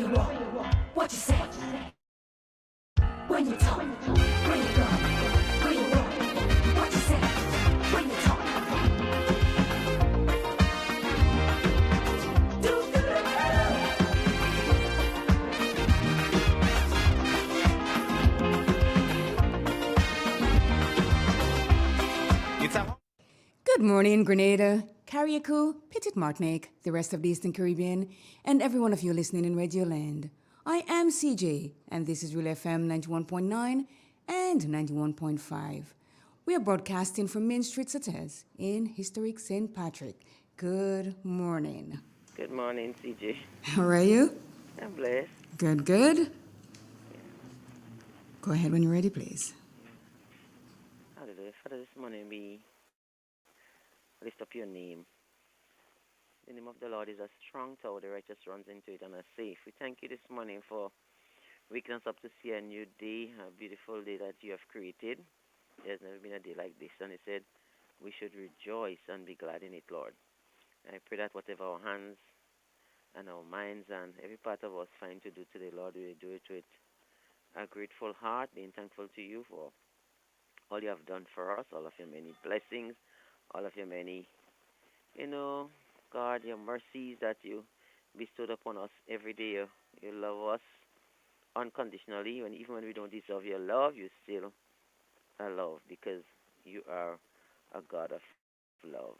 you walk, what you say, when you talk, where you go, where you walk, what you say, when you talk. Good morning, Grenada, Carriacou, Petit Martinique, the rest of the Eastern Caribbean, and every one of you listening in Radio Land. I am CJ, and this is Real FM 91.9 and 91.5. We are broadcasting from Main Street Sates in historic St. Patrick. Good morning. Good morning, CJ. How are you? I'm blessed. Good, good. Go ahead when you're ready, please. Hallelujah. Father, this morning we lift up your name. The name of the Lord is a strong tower, the righteous runs into it and are safe. We thank you this morning for waking us up to see a new day, a beautiful day that you have created. There's never been a day like this, and he said we should rejoice and be glad in it, Lord. And I pray that whatever our hands and our minds and every part of us find to do today, Lord, we do it with a grateful heart, being thankful to you for all you have done for us, all of your many blessings, all of your many, God, your mercies that you bestowed upon us every day. You love us unconditionally, and even when we don't deserve your love, you still are love because you are a God of love.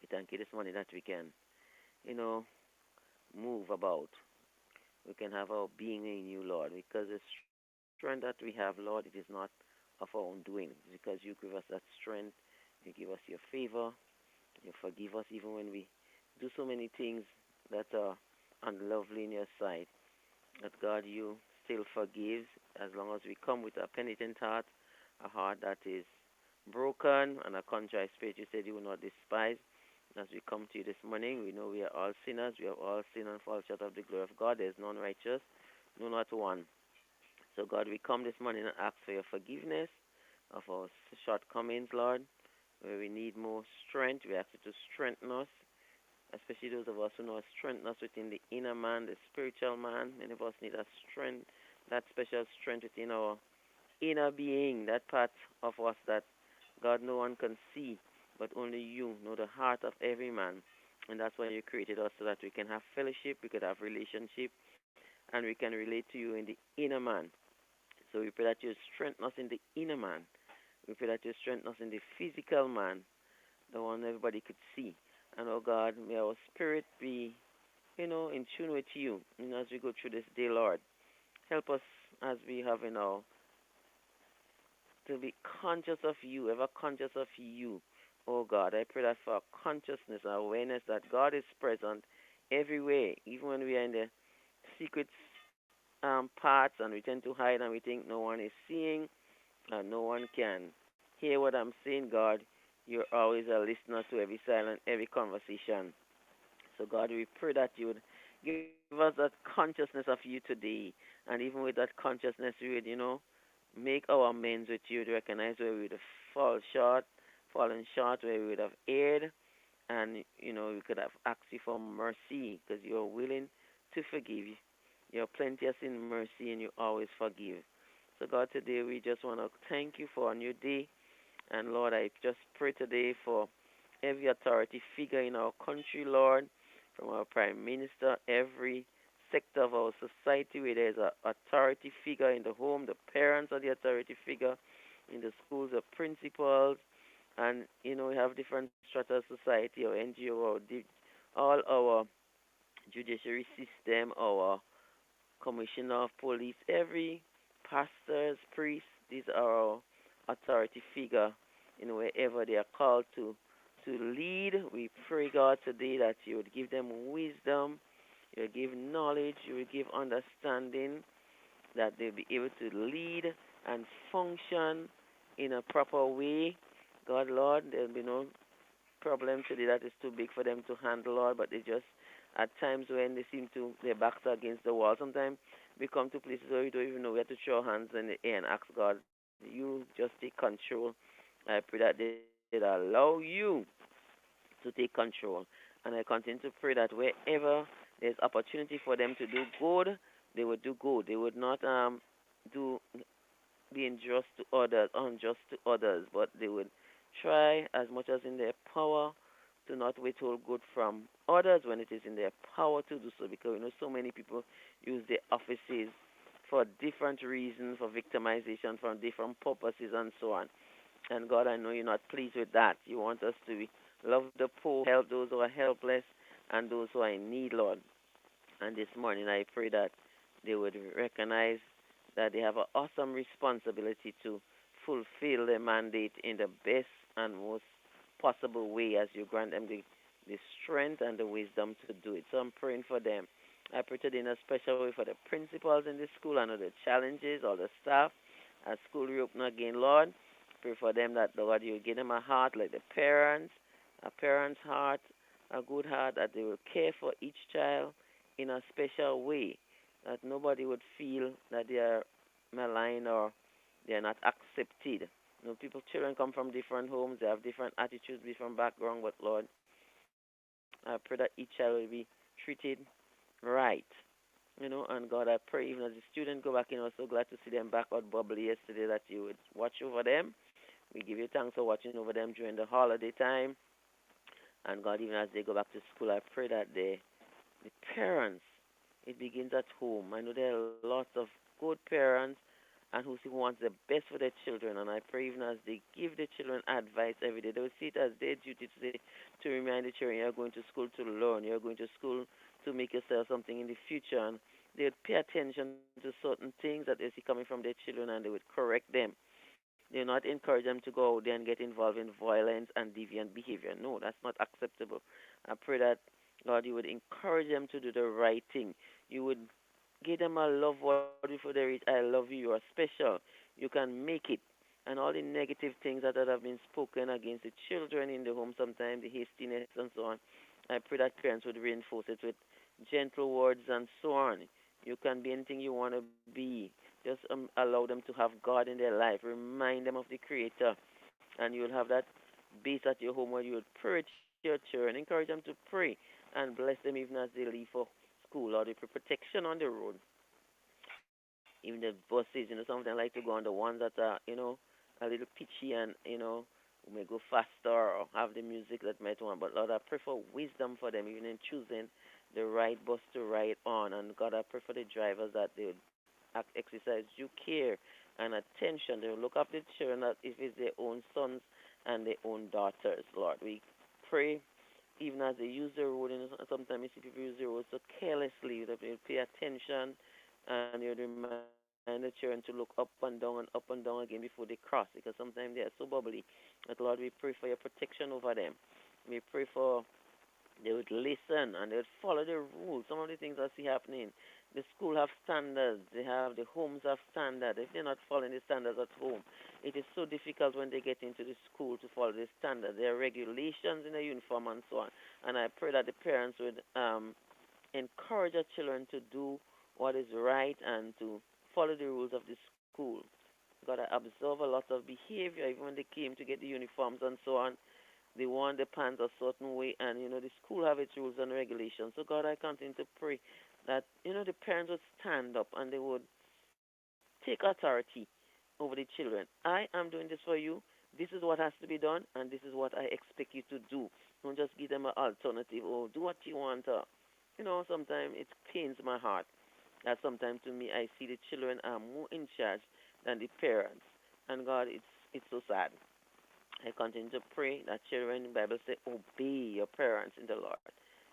We thank you this morning that we can, move about. We can have our being in you, Lord, because the strength that we have, Lord, it is not of our own doing. It's because you give us that strength. You give us your favor. You forgive us even when we do so many things that are unlovely in your sight. That, God, you still forgives as long as we come with a penitent heart, a heart that is broken, and a contrite spirit. You said you will not despise. As we come to you this morning, we know we are all sinners. We have all sinned and fall short of the glory of God. There is none righteous, no, not one. So, God, we come this morning and ask for your forgiveness of our shortcomings, Lord. Where we need more strength, we ask you to strengthen us, especially those of us who know strengthen us within the inner man, the spiritual man. Many of us need a strength, that special strength within our inner being, that part of us that, God, no one can see, but only you know the heart of every man. And that's why you created us, so that we can have fellowship, we could have relationship, and we can relate to you in the inner man. So we pray that you strengthen us in the inner man. We pray that you strengthen us in the physical man, the one everybody could see. And, oh God, may our spirit be, in tune with you. And as we go through this day, Lord, help us as we have, to be conscious of you, ever conscious of you. Oh God, I pray that for consciousness and awareness that God is present everywhere, even when we are in the secret parts and we tend to hide and we think no one is seeing. No one can hear what I'm saying, God. You're always a listener to every silent, every conversation. So, God, we pray that you would give us that consciousness of you today. And even with that consciousness, we would, make our amends with you to recognize where we would have fallen short, where we would have erred. And, we could have asked you for mercy because you're willing to forgive. You're plenteous in mercy and you always forgive. So, God, today we just want to thank you for a new day. And, Lord, I just pray today for every authority figure in our country, Lord, from our Prime Minister, every sector of our society where there's an authority figure in the home, the parents are the authority figure, in the schools, the principals, and, we have different strata of society, our NGO, all our judiciary system, our commissioner of police, every pastors, priests, these are our authority figure wherever they are called to lead. We pray, God, today that you would give them wisdom, you would give knowledge, you would give understanding, that they'll be able to lead and function in a proper way. God, Lord, there'll be no problem today that is too big for them to handle, Lord, but they just, at times when they seem to, their backs are against the wall, sometimes we come to places where we don't even know. We have to throw our hands in the air and ask God, you just take control. I pray that they allow you to take control. And I continue to pray that wherever there's opportunity for them to do good, they would do good. They would not do be unjust to others, but they would try as much as in their power to not withhold good from others when it is in their power to do so. Because so many people use their offices for different reasons, for victimization, for different purposes, and so on. And God, I know you're not pleased with that. You want us to love the poor, help those who are helpless, and those who are in need, Lord. And this morning I pray that they would recognize that they have an awesome responsibility to fulfill their mandate in the best and most possible way as you grant them the strength and the wisdom to do it. So I'm praying for them. I pray today in a special way for the principals in the school. I know the challenges, all the staff. As school reopen again, Lord, pray for them that, Lord, you give them a heart like the parents, a parent's heart, a good heart, that they will care for each child in a special way, that nobody would feel that they are maligned or they are not accepted. Children come from different homes, they have different attitudes, different background, but Lord, I pray that each child will be treated right. And God, I pray even as the students go back in, I was so glad to see them back out bubbly yesterday, that you would watch over them. We give you thanks for watching over them during the holiday time. And God, even as they go back to school, I pray that the parents, it begins at home. I know there are lots of good parents and who want the best for their children. And I pray even as they give the children advice every day, they will see it as their duty to remind the children, you're going to school to learn, you're going to school to make yourself something in the future. And they would pay attention to certain things that they see coming from their children, and they would correct them. They will not encourage them to go out there and get involved in violence and deviant behavior. No, that's not acceptable. I pray that, God, you would encourage them to do the right thing. You would give them a love word before they reach, I love you, you are special, you can make it. And all the negative things that have been spoken against the children in the home, sometimes the hastiness and so on, I pray that parents would reinforce it with gentle words and so on. You can be anything you want to be. Just allow them to have God in their life. Remind them of the Creator. And you'll have that base at your home where you would pray to your children, encourage them to pray, and bless them even as they leave for school, or they put protection on the road. Even the buses, some of them like to go on the ones that are, a little pitchy and, may go faster or have the music that might want. But Lord, I pray for wisdom for them, even in choosing the right bus to ride on. And God, I pray for the drivers that they would exercise due care and attention. They will look up the children that if it's their own sons and their own daughters, Lord. We pray even as they use the road, sometimes you see people use the road so carelessly that they pay attention, and you remind the children to look up and down again before they cross, because sometimes they are so bubbly. But Lord, we pray for your protection over them. We pray for they would listen and they would follow the rules. Some of the things I see happening, the school have standards, the homes have standards. If they're not following the standards at home, it is so difficult when they get into the school to follow the standards. There are regulations in the uniform and so on. And I pray that the parents would encourage their children to do what is right and to follow the rules of the school. God, I observe a lot of behavior, even when they came to get the uniforms and so on. They want the pants a certain way, and the school have its rules and regulations. So God, I continue to pray that the parents would stand up and they would take authority over the children. I am doing this for you. This is what has to be done, and this is what I expect you to do. Don't just give them an alternative. Oh, do what you want. Sometimes it pains my heart that sometimes to me I see the children are more in charge than the parents, and God, it's so sad. I continue to pray that children, the Bible says, obey your parents in the Lord,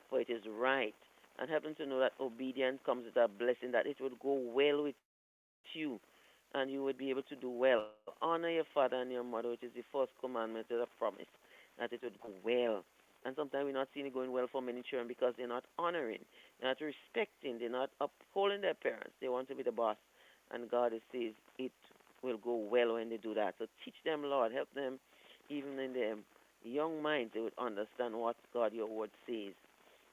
for it is right. And help them to know that obedience comes with a blessing, that it would go well with you, and you would be able to do well. Honor your father and your mother, which is the first commandment, is a promise, that it would go well. And sometimes we're not seeing it going well for many children because they're not honoring, they're not respecting, they're not upholding their parents. They want to be the boss. And God says it will go well when they do that. So teach them, Lord. Help them even in their young minds, they would understand what God, your word says.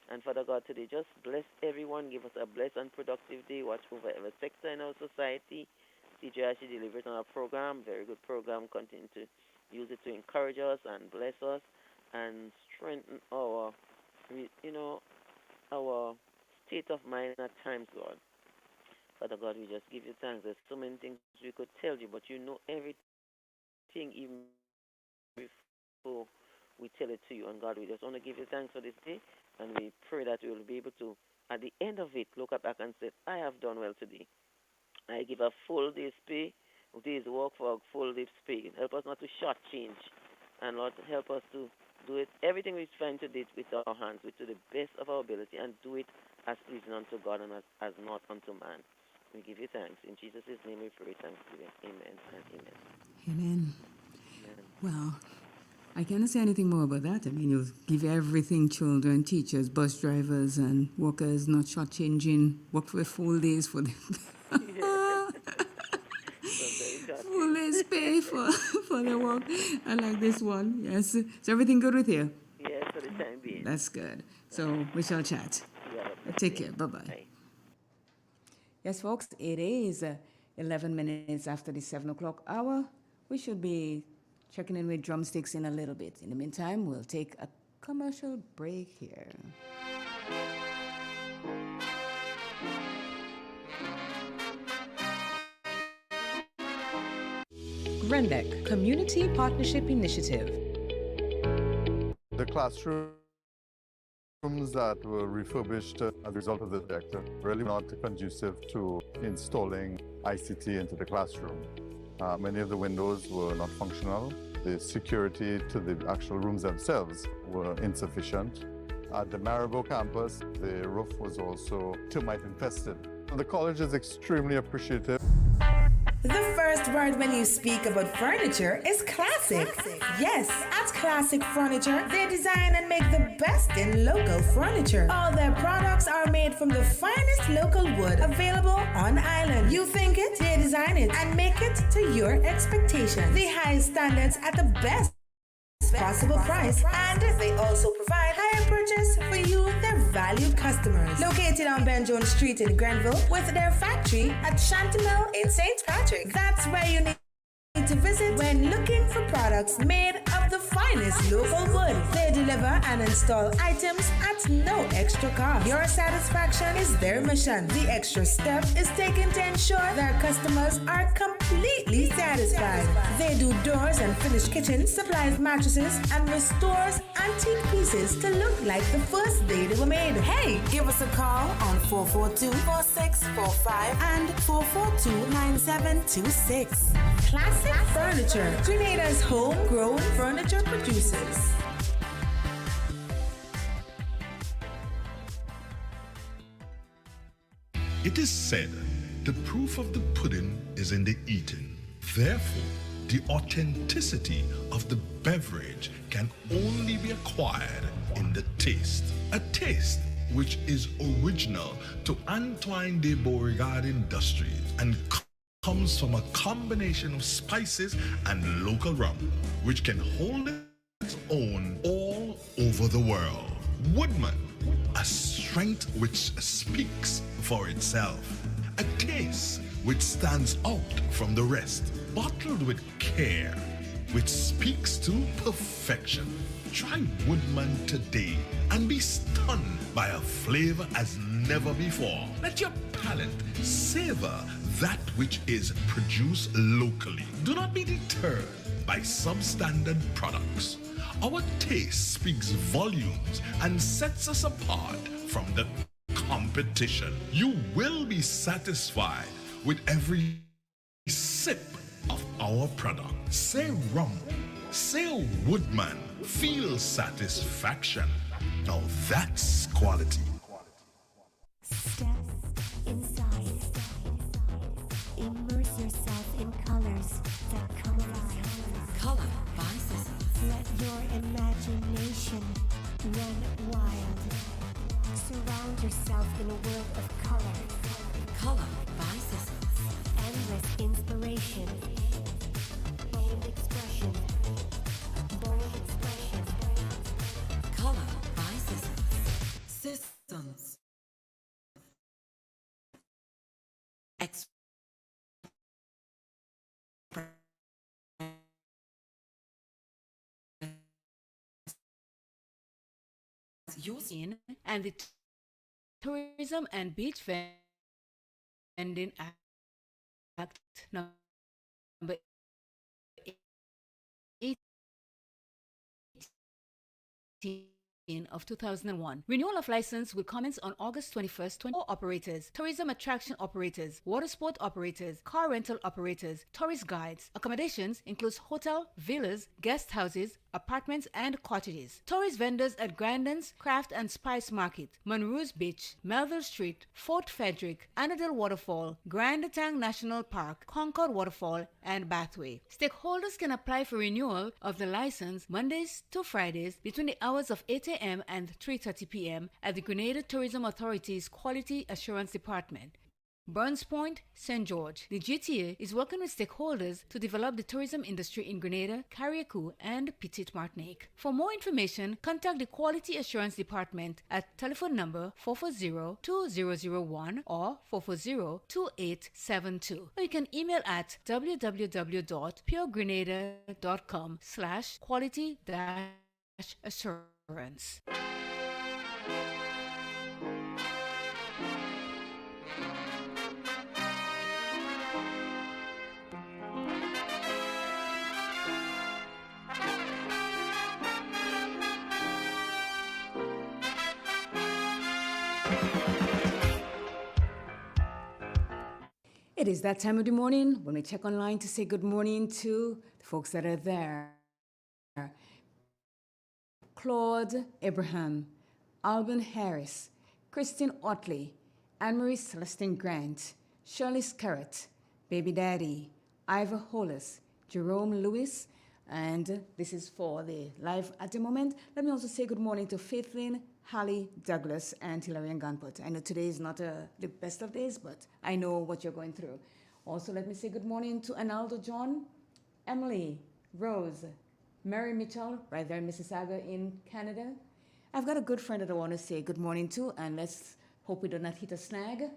And Father God, today just bless everyone. Give us a blessed and productive day. Watch over every sector in our society. CJ actually delivered on our program. Very good program. Continue to use it to encourage us and bless us and strengthen our state of mind at times, Lord. Father God, we just give you thanks. There's so many things we could tell you, but you know everything even before we tell it to you. And God, we just want to give you thanks for this day, and we pray that we will be able to, at the end of it, look back and say, I have done well today. I give a full day's pay, day's work for a full day's pay. Help us not to shortchange. And Lord, help us to do it, everything we find to do it with our hands, to the best of our ability, and do it as pleasing unto God and as not unto man. We give you thanks. In Jesus' name we pray thanksgiving. Amen and amen. Amen. Amen. Well, I cannot say anything more about that. I mean, you give everything children, teachers, bus drivers, and workers, not shortchanging, work for full days for them. Full days pay for their work. I like this one. Yes. Is everything good with you? Yes, for the time being. That's good. So we shall chat. Take care. Bye-bye. Bye. Yes, folks, it is 11 minutes after the 7 o'clock hour. We should be checking in with drumsticks in a little bit. In the meantime, we'll take a commercial break here. Grendek Community Partnership Initiative. The classrooms that were refurbished as a result of the project are really not conducive to installing ICT into the classroom. Many of the windows were not functional. The security to the actual rooms themselves were insufficient. At the Maribor campus, the roof was also termite infested. The college is extremely appreciative. The first word when you speak about furniture is classic. Yes, at Classic Furniture, they design and make the best in local furniture. All their products are made from the finest local wood available on island. You think it, they design it and make it to your expectations. The highest standards at the best possible price, and they also provide higher purchase for you, their valued customers. Located on Ben Jones Street in Grenville, with their factory at Chantimel in St. Patrick. That's where you need to visit when looking for products made of the finest local wood. They deliver and install items at no extra cost. Your satisfaction is their mission. The extra step is taken to ensure their customers are completely satisfied. They do doors and finished kitchens, supplies mattresses, and restores antique pieces to look like the first day they were made. Hey, give us a call on 442-4645 and 442-9726. Classic Furniture, Grenada's homegrown furniture producers. It is said, the proof of the pudding is in the eating. Therefore, the authenticity of the beverage can only be acquired in the taste. A taste which is original to Antoine de Beauregard Industries and comes from a combination of spices and local rum, which can hold its own all over the world. Woodman, a strength which speaks for itself, a taste which stands out from the rest, bottled with care, which speaks to perfection. Try Woodman today and be stunned by a flavor as never before. Let your palate savor that which is produced locally. Do not be deterred by substandard products. Our taste speaks volumes and sets us apart from the competition. You will be satisfied with every sip of our product. Say rum, say Woodman, feel satisfaction. Now that's quality. Step inside. Immerse yourself in colors that come alive. Color by Sesame. Let your imagination run wild. Surround yourself in a world of color. Color by Sesame. Endless inspiration. Bold expression. Bold expression. Color by Sesame. Systems. Yours in and the Tourism and Beach Vending Act number 18 of 2001. Renewal of license will commence on August 21st, 20. Operators, tourism attraction operators, water sport operators, car rental operators, tourist guides. Accommodations includes hotel, villas, guest houses, apartments, and cottages. Tourist vendors at Grandin's Craft and Spice Market, Monroe's Beach, Melville Street, Fort Frederick, Annandale Waterfall, Grand Tang National Park, Concord Waterfall, and Bathway. Stakeholders can apply for renewal of the license Mondays to Fridays between the hours of 8 a.m. and 3:30 p.m. at the Grenada Tourism Authority's Quality Assurance Department. Burns Point, St. George. The GTA is working with stakeholders to develop the tourism industry in Grenada, Carriacou, and Petite Martinique. For more information, contact the Quality Assurance Department at telephone number 440-2001 or 440-2872. Or you can email at www.puregrenada.com/quality-assurance. It is that time of the morning when we check online to say good morning to the folks that are there. Claude Abraham, Alban Harris, Christine Otley, Anne-Marie Celestine Grant, Shirley Scarrett, Baby Daddy, Ivor Hollis, Jerome Lewis, and this is for the live at the moment. Let me also say good morning to Faithlyn, Hallie, Douglas, and Hilarion Gunput. I know today is not the best of days, but I know what you're going through. Also, let me say good morning to Analdo John, Emily, Rose, Mary Mitchell, right there in Mississauga in Canada. I've got a good friend that I want to say good morning to, and let's hope we do not hit a snag.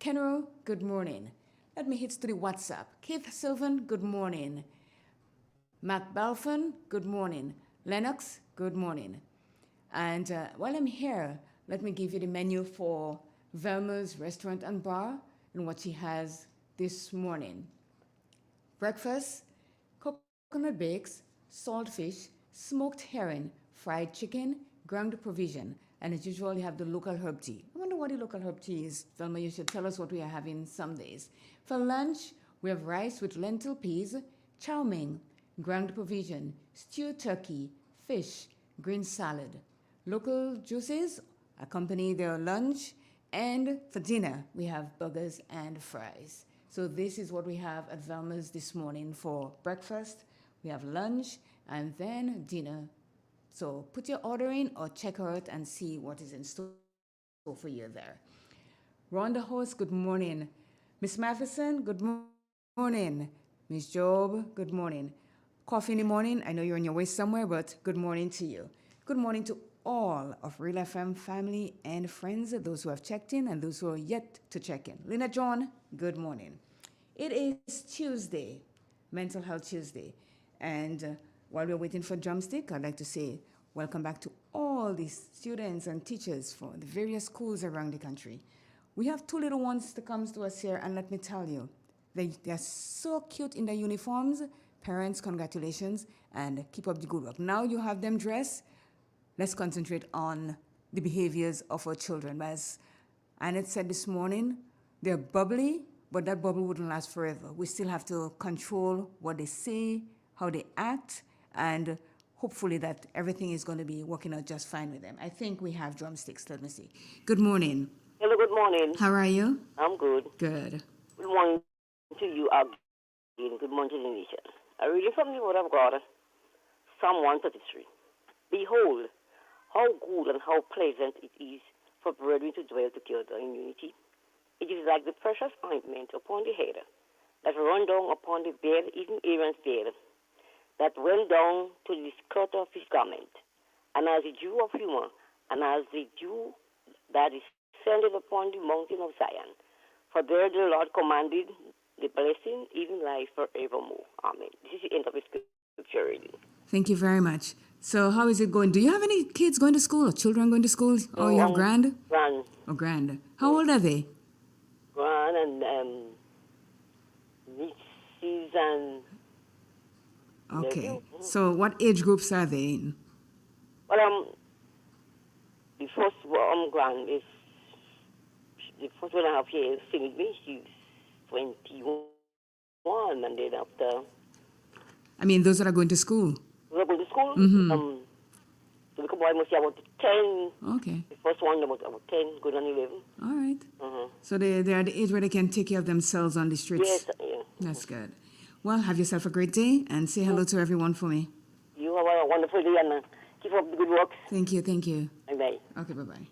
Kenro, good morning. Let me hit to the WhatsApp. Keith Sylvan, good morning. Mac Balfon, good morning. Lennox, good morning. And while I'm here, let me give you the menu for Velma's Restaurant and Bar and what she has this morning. Breakfast, coconut bakes, saltfish, smoked herring, fried chicken, ground provision, and as usual, you have the local herb tea. I wonder what the local herb tea is. Velma, you should tell us what we are having some days. For lunch, we have rice with lentil peas, chow mein, ground provision, stewed turkey, fish, green salad. Local juices accompany their lunch, and for dinner, we have burgers and fries. So this is what we have at Velma's this morning for breakfast. We have lunch and then dinner. So put your order in or check out and see what is in store for you there. Rhonda Host, good morning. Miss Matheson, good morning. Miss Job, good morning. Coffee in the morning, I know you're on your way somewhere, but good morning to you. Good morning to all of Real FM family and friends, those who have checked in and those who are yet to check in. Lena John, good morning. It is Tuesday, Mental Health Tuesday. And while we're waiting for Drumstick, I'd like to say welcome back to all these students and teachers for the various schools around the country. We have two little ones that comes to us here, and let me tell you, they're so cute in their uniforms. Parents, congratulations, and keep up the good work. Now you have them dressed. Let's concentrate on the behaviors of our children. As Annette said this morning, they're bubbly, but that bubble wouldn't last forever. We still have to control what they say, how they act, and hopefully that everything is going to be working out just fine with them. I think we have drumsticks. Let me see. Good morning. Hello, good morning. How are you? I'm good. Good. Good morning to you, again. Good morning to the nation. I read from the word of God, Psalm 133. Behold, how good and how pleasant it is for brethren to dwell together in unity. It is like the precious ointment upon the head that run down upon the beard, even Aaron's beard, that went down to the skirt of his garment, and as the dew of Humor, and as the dew that is descended upon the mountain of Zion. For there the Lord commanded the blessing, even life forevermore. Amen. This is the end of the scripture reading. Thank you very much. So how is it going? Do you have any kids going to school or children going to school? Or you have grand? Grand. Oh, grand. How old are they? Grand and nieces and Okay. nephew. So what age groups are they in? Well, the first grand is the first 1.5 years finished me. She's 21, and then after I mean, those that are going to school. we go to school. The little boy must be about 10. Okay. The first one about 10, good on 11. All right. Uh-huh. So they're at the age where they can take care of themselves on the streets. Yes, yeah. That's good. Well, have yourself a great day and say hello to everyone for me. You have a wonderful day and keep up the good work. Thank you. Thank you. Bye-bye. Okay, bye-bye.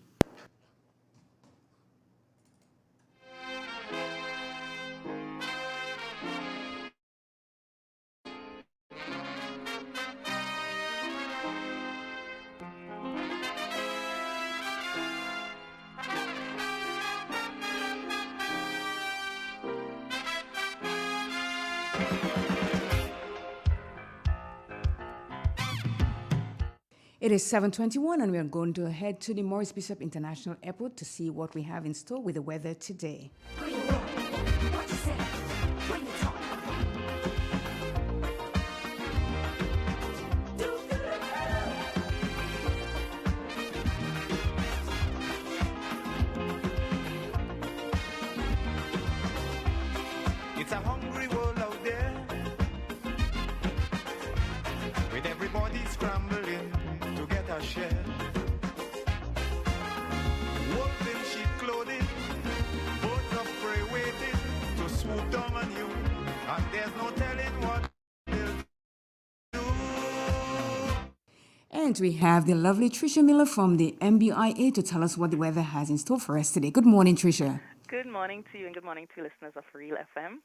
It is 7:21 and we are going to head to the Maurice Bishop International Airport to see what we have in store with the weather today. When you walk, what you say, when you talk. It's a hungry world out there, with everybody scrambling to get a share. Wolves in sheep clothing, birds of prey waiting to swoop down on you, and there's no telling what they'll do. And we have the lovely Tricia Miller from the MBIA to tell us what the weather has in store for us today. Good morning, Tricia. Good morning to you and good morning to listeners of Real FM.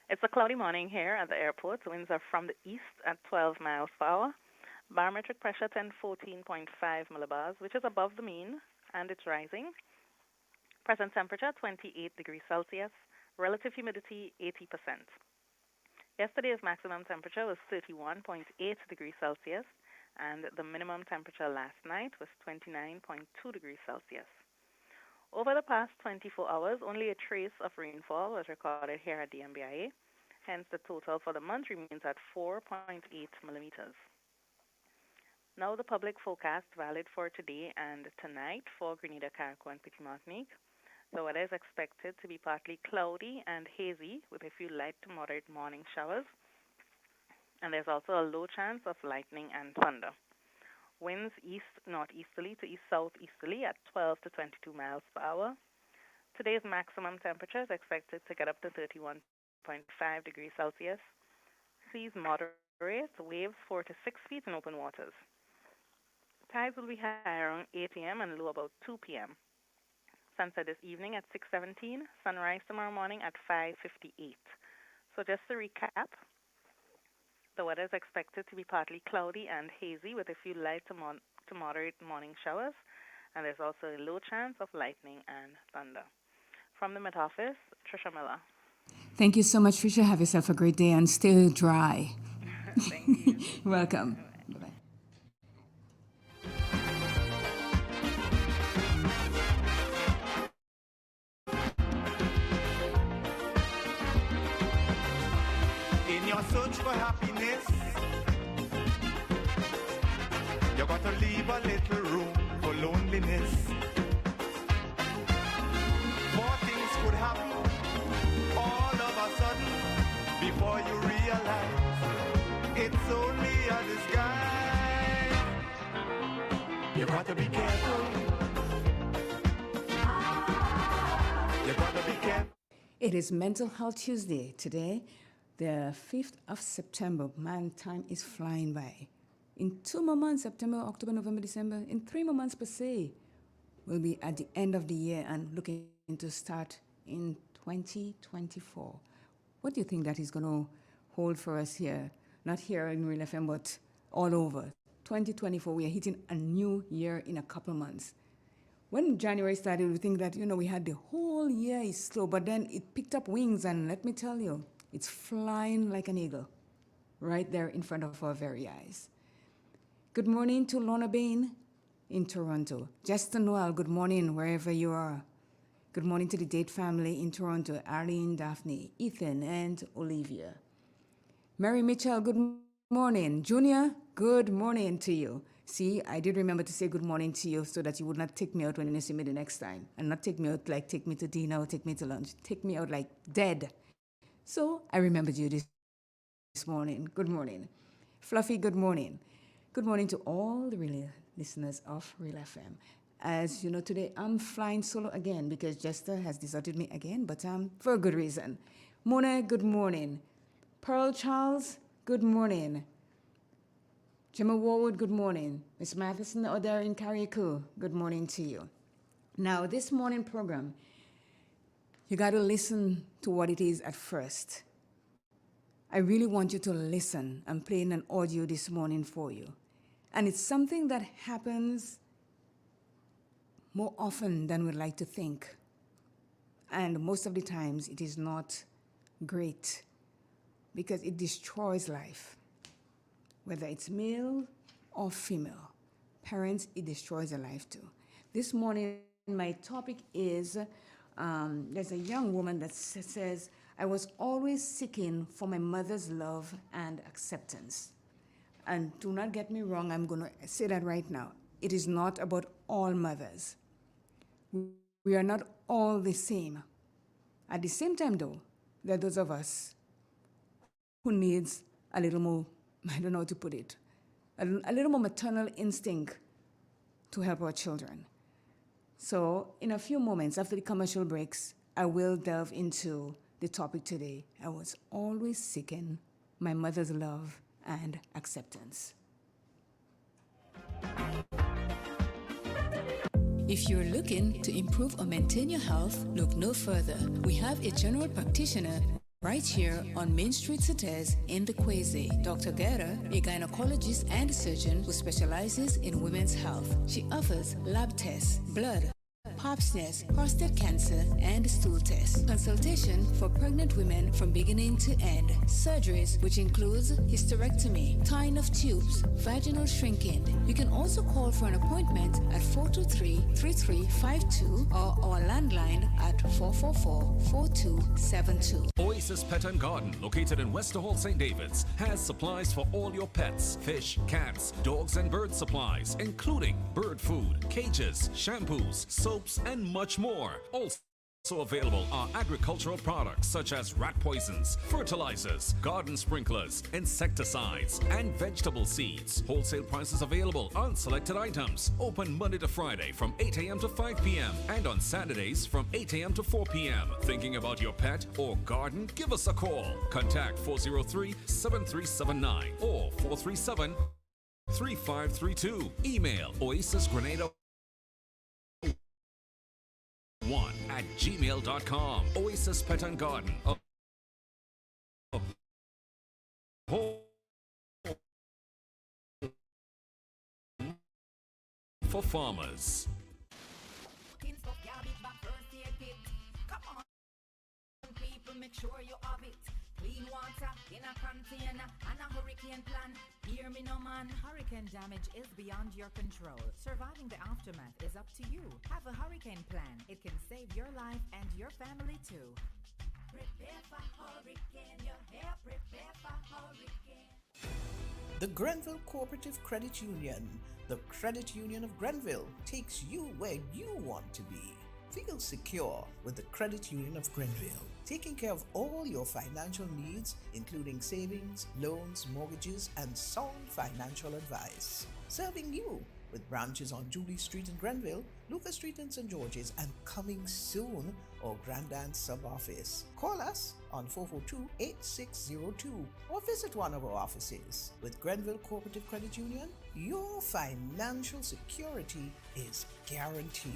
It's a cloudy morning here at the airport. Winds are from the east at 12 miles per hour. Barometric pressure 1014.5 millibars, which is above the mean, and it's rising. Present temperature 28 degrees Celsius. Relative humidity 80%. Yesterday's maximum temperature was 31.8 degrees Celsius, and the minimum temperature last night was 29.2 degrees Celsius. Over the past 24 hours, only a trace of rainfall was recorded here at the MBIA. Hence, the total for the month remains at 4.8 millimeters. Now, the public forecast valid for today and tonight for Grenada, Carriacou, and Petit Martinique. The weather is expected to be partly cloudy and hazy with a few light to moderate morning showers. And there's also a low chance of lightning and thunder. Winds east-northeasterly to east-southeasterly at 12 to 22 miles per hour. Today's maximum temperature is expected to get up to 31.5 degrees Celsius. Seas moderate, waves 4 to 6 feet in open waters. Tides will be high around 8 a.m. and low about 2 p.m. Sunset this evening at 6:17, sunrise tomorrow morning at 5:58. So just to recap, the weather is expected to be partly cloudy and hazy with a few light to moderate morning showers, and there's also a low chance of lightning and thunder. From the Met Office, Tricia Miller. Thank you so much, Tricia. Have yourself a great day and stay dry. Thank you. Welcome. Bye-bye. In your search for happiness, you got to leave a little room for loneliness. Four things could happen all of a sudden before you realize it's only a disguise. You got to be careful. You got to be careful. It is Mental Health Tuesday today, the 5th of September. Man, time is flying by. In 2 more months, September, October, November, December, in 3 more months per se, we'll be at the end of the year and looking to start in 2024. What do you think that is going to hold for us here? Not here in Real FM, but all over. 2024, we are hitting a new year in a couple of months. When January started, we think that, we had the whole year is slow, but then it picked up wings, and let me tell you, it's flying like an eagle right there in front of our very eyes. Good morning to Lorna Bain in Toronto. Justin Noel, good morning wherever you are. Good morning to the Date family in Toronto, Arlene, Daphne, Ethan, and Olivia. Mary Mitchell, good morning. Junior, good morning to you. See, I did remember to say good morning to you so that you would not take me out when you see me the next time. And not take me out like take me to dinner or take me to lunch. Take me out like dead. So I remembered you this morning. Good morning. Fluffy, good morning. Good morning to all the listeners of Real FM. As you know, today I'm flying solo again because Jester has deserted me again, but for a good reason. Mona, good morning. Pearl Charles, good morning. Gemma Warwood, good morning. Miss Matheson O'Dare in Carriacou, good morning to you. Now, this morning program, you got to listen to what it is at first. I really want you to listen. I'm playing an audio this morning for you. And it's something that happens more often than we'd like to think. And most of the times it is not great because it destroys life. Whether it's male or female, parents, it destroys their life too. This morning, my topic is, there's a young woman that says, I was always seeking for my mother's love and acceptance. And do not get me wrong, I'm going to say that right now. It is not about all mothers. We are not all the same. At the same time, though, there are those of us who needs a little more, I don't know how to put it, a little more maternal instinct to help our children. So in a few moments after the commercial breaks, I will delve into the topic today. I was always seeking my mother's love and acceptance. If you're looking to improve or maintain your health, look no further. We have a general practitioner right here on Main Street Certes in the Kwezi. Dr. Guerra, a gynecologist and surgeon who specializes in women's health. She offers lab tests, blood, pap smears, prostate cancer, and stool tests. Consultation for pregnant women from beginning to end. Surgeries, which includes hysterectomy, tying of tubes, vaginal shrinking. You can also call for an appointment at 423-3352 or our landline at 444-4272. Oasis Pet and Garden, located in Westerhall, St. David's, has supplies for all your pets, fish, cats, dogs, and bird supplies, including bird food, cages, shampoos, soaps, and much more. Also available are agricultural products such as rat poisons, fertilizers, garden sprinklers, insecticides, and vegetable seeds. Wholesale prices available on selected items. Open Monday to Friday from 8 a.m. to 5 p.m. and on Saturdays from 8 a.m. to 4 p.m. Thinking about your pet or garden? Give us a call. Contact 403-7379 or 437-3532. Email oasisgrenada1 at gmail.com. Oasis Pet and Garden. For farmers. People, make sure you have it. Clean water in a container and a hurricane plan. Hear me no man. Hurricane damage is beyond your control. Surviving the aftermath is up to you. Have a hurricane plan. It can save your life and your family too. Prepare for hurricane. Your hair prepare for hurricane. The Grenville Cooperative Credit Union, the credit union of Grenville, takes you where you want to be. Feel secure with the Credit Union of Grenville, taking care of all your financial needs, including savings, loans, mortgages, and sound financial advice. Serving you with branches on Julie Street in Grenville, Lucas Street in St. George's, and coming soon, our Grandance sub-office. Call us on 442-8602 or visit one of our offices. With Grenville Cooperative Credit Union, your financial security is guaranteed.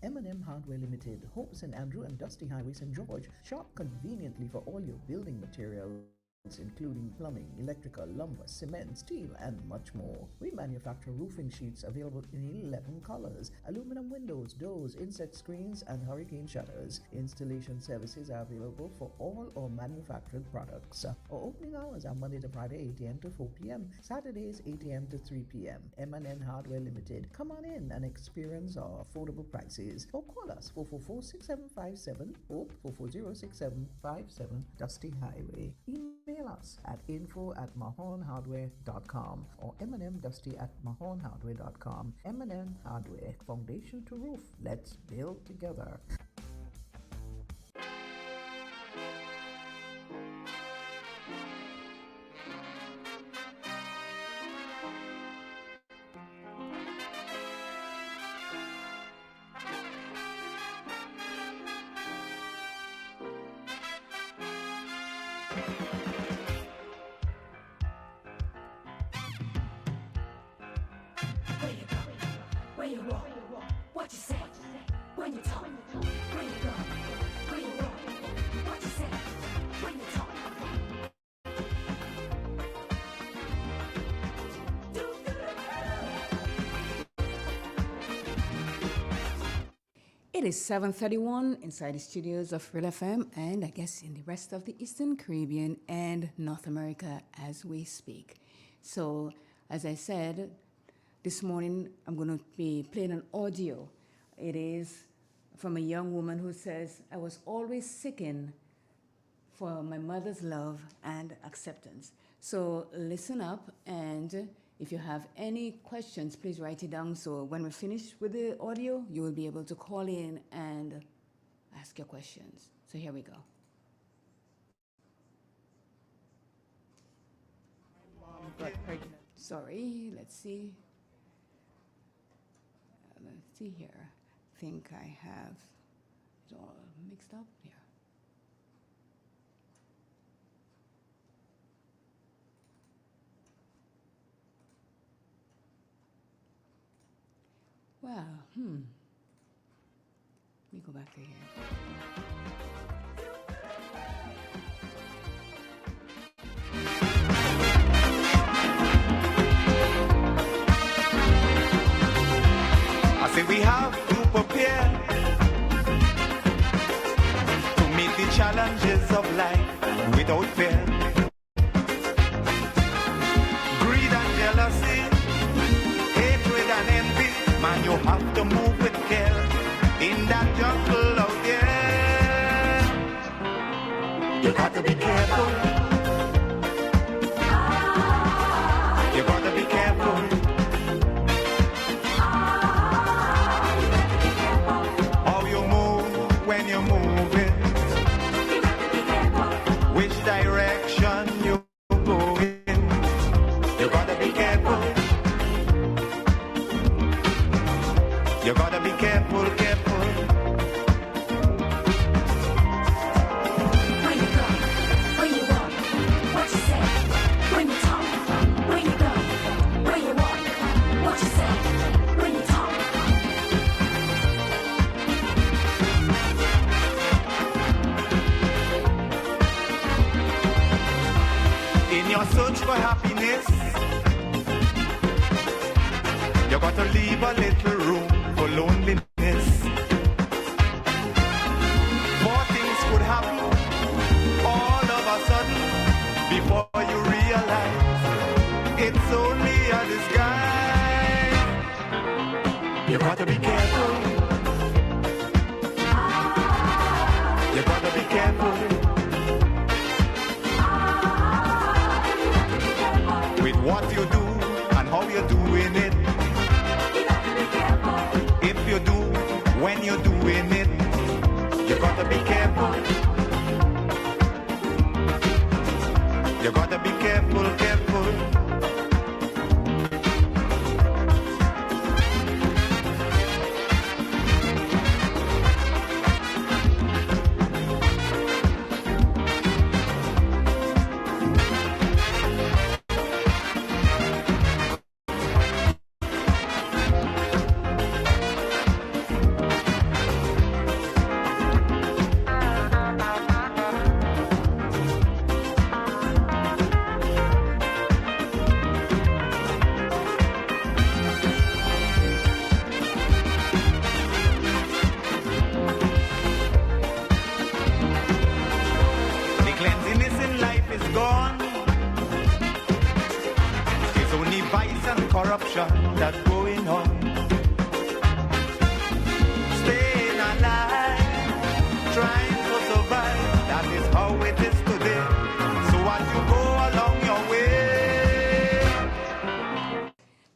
M&M Hardware Limited, Hope St. Andrew and Dusty Highway St. George, shop conveniently for all your building materials. including plumbing, electrical, lumber, cement, steel, and much more. We manufacture roofing sheets available in 11 colors, aluminum windows, doors, insect screens, and hurricane shutters. Installation services are available for all our manufactured products. Our opening hours are Monday to Friday, 8 a.m. to 4 p.m., Saturdays, 8 a.m. to 3 p.m. M&N Hardware Limited. Come on in and experience our affordable prices, or call us 444-6757 or 440-6757 Dusty Highway. Email us at info@mahonhardware.com or mnmdusty@mahonhardware.com. M&N Hardware, foundation to roof. Let's build together. Where you go? Where you walk? What you say? When you talk? Where you go? Where you walk? What you say? When you talk? It is 7:31 inside the studios of Real FM, and I guess in the rest of the Eastern Caribbean and North America as we speak. So, as I said, this morning I'm going to be playing an audio. It is from a young woman who says, "I was always seeking for my mother's love and acceptance." So listen up, and if you have any questions, please write it down. So when we finish with the audio, you will be able to call in and ask your questions. So here we go. Mom got pregnant. Sorry, let's see. Let's see here. I think I have it all mixed up here. Well, let me go back to here. I say we have to prepare to meet the challenges of life without fear. Greed and jealousy, hatred and envy, man, you have to move with care in that jungle out there. You got to be careful. You got to be careful. How you move when you move it. Which direction you go in. You got to be careful. You gotta be careful, careful. Where you go? Where you walk? What you say? When you talk? Where you go? Where you walk? What you say? When you talk? In your search for happiness, you gotta leave a little room for loneliness. More things could happen all of a sudden before you realize it's only a disguise. You gotta be careful. You gotta be careful. With what you do and how you're doing it. If you do, when you're doing it, you gotta be careful. You gotta be careful, careful. vice and corruption that's going on. Staying alive, trying to survive, that is how it is today. So as you go along your way.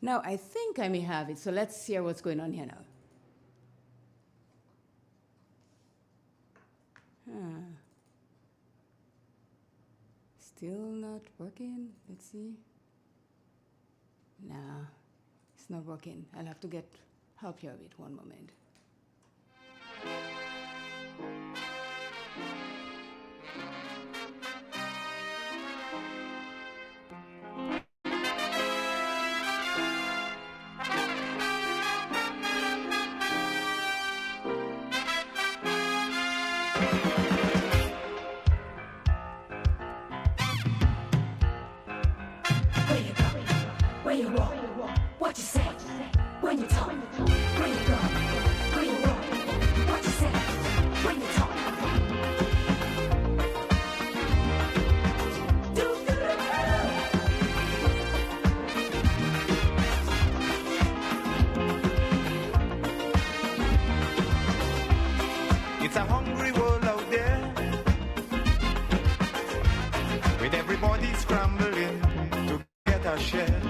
Now, I think I may have it, so let's hear what's going on here now. Still not working. Let's see. Nah, it's not working. I'll have to get help here with one moment. Where you go? Where you walk? What you say? When you talk? Where you go? Where you walk? What you say? When you talk? It's a hungry world out there, with everybody scrambling to get a share.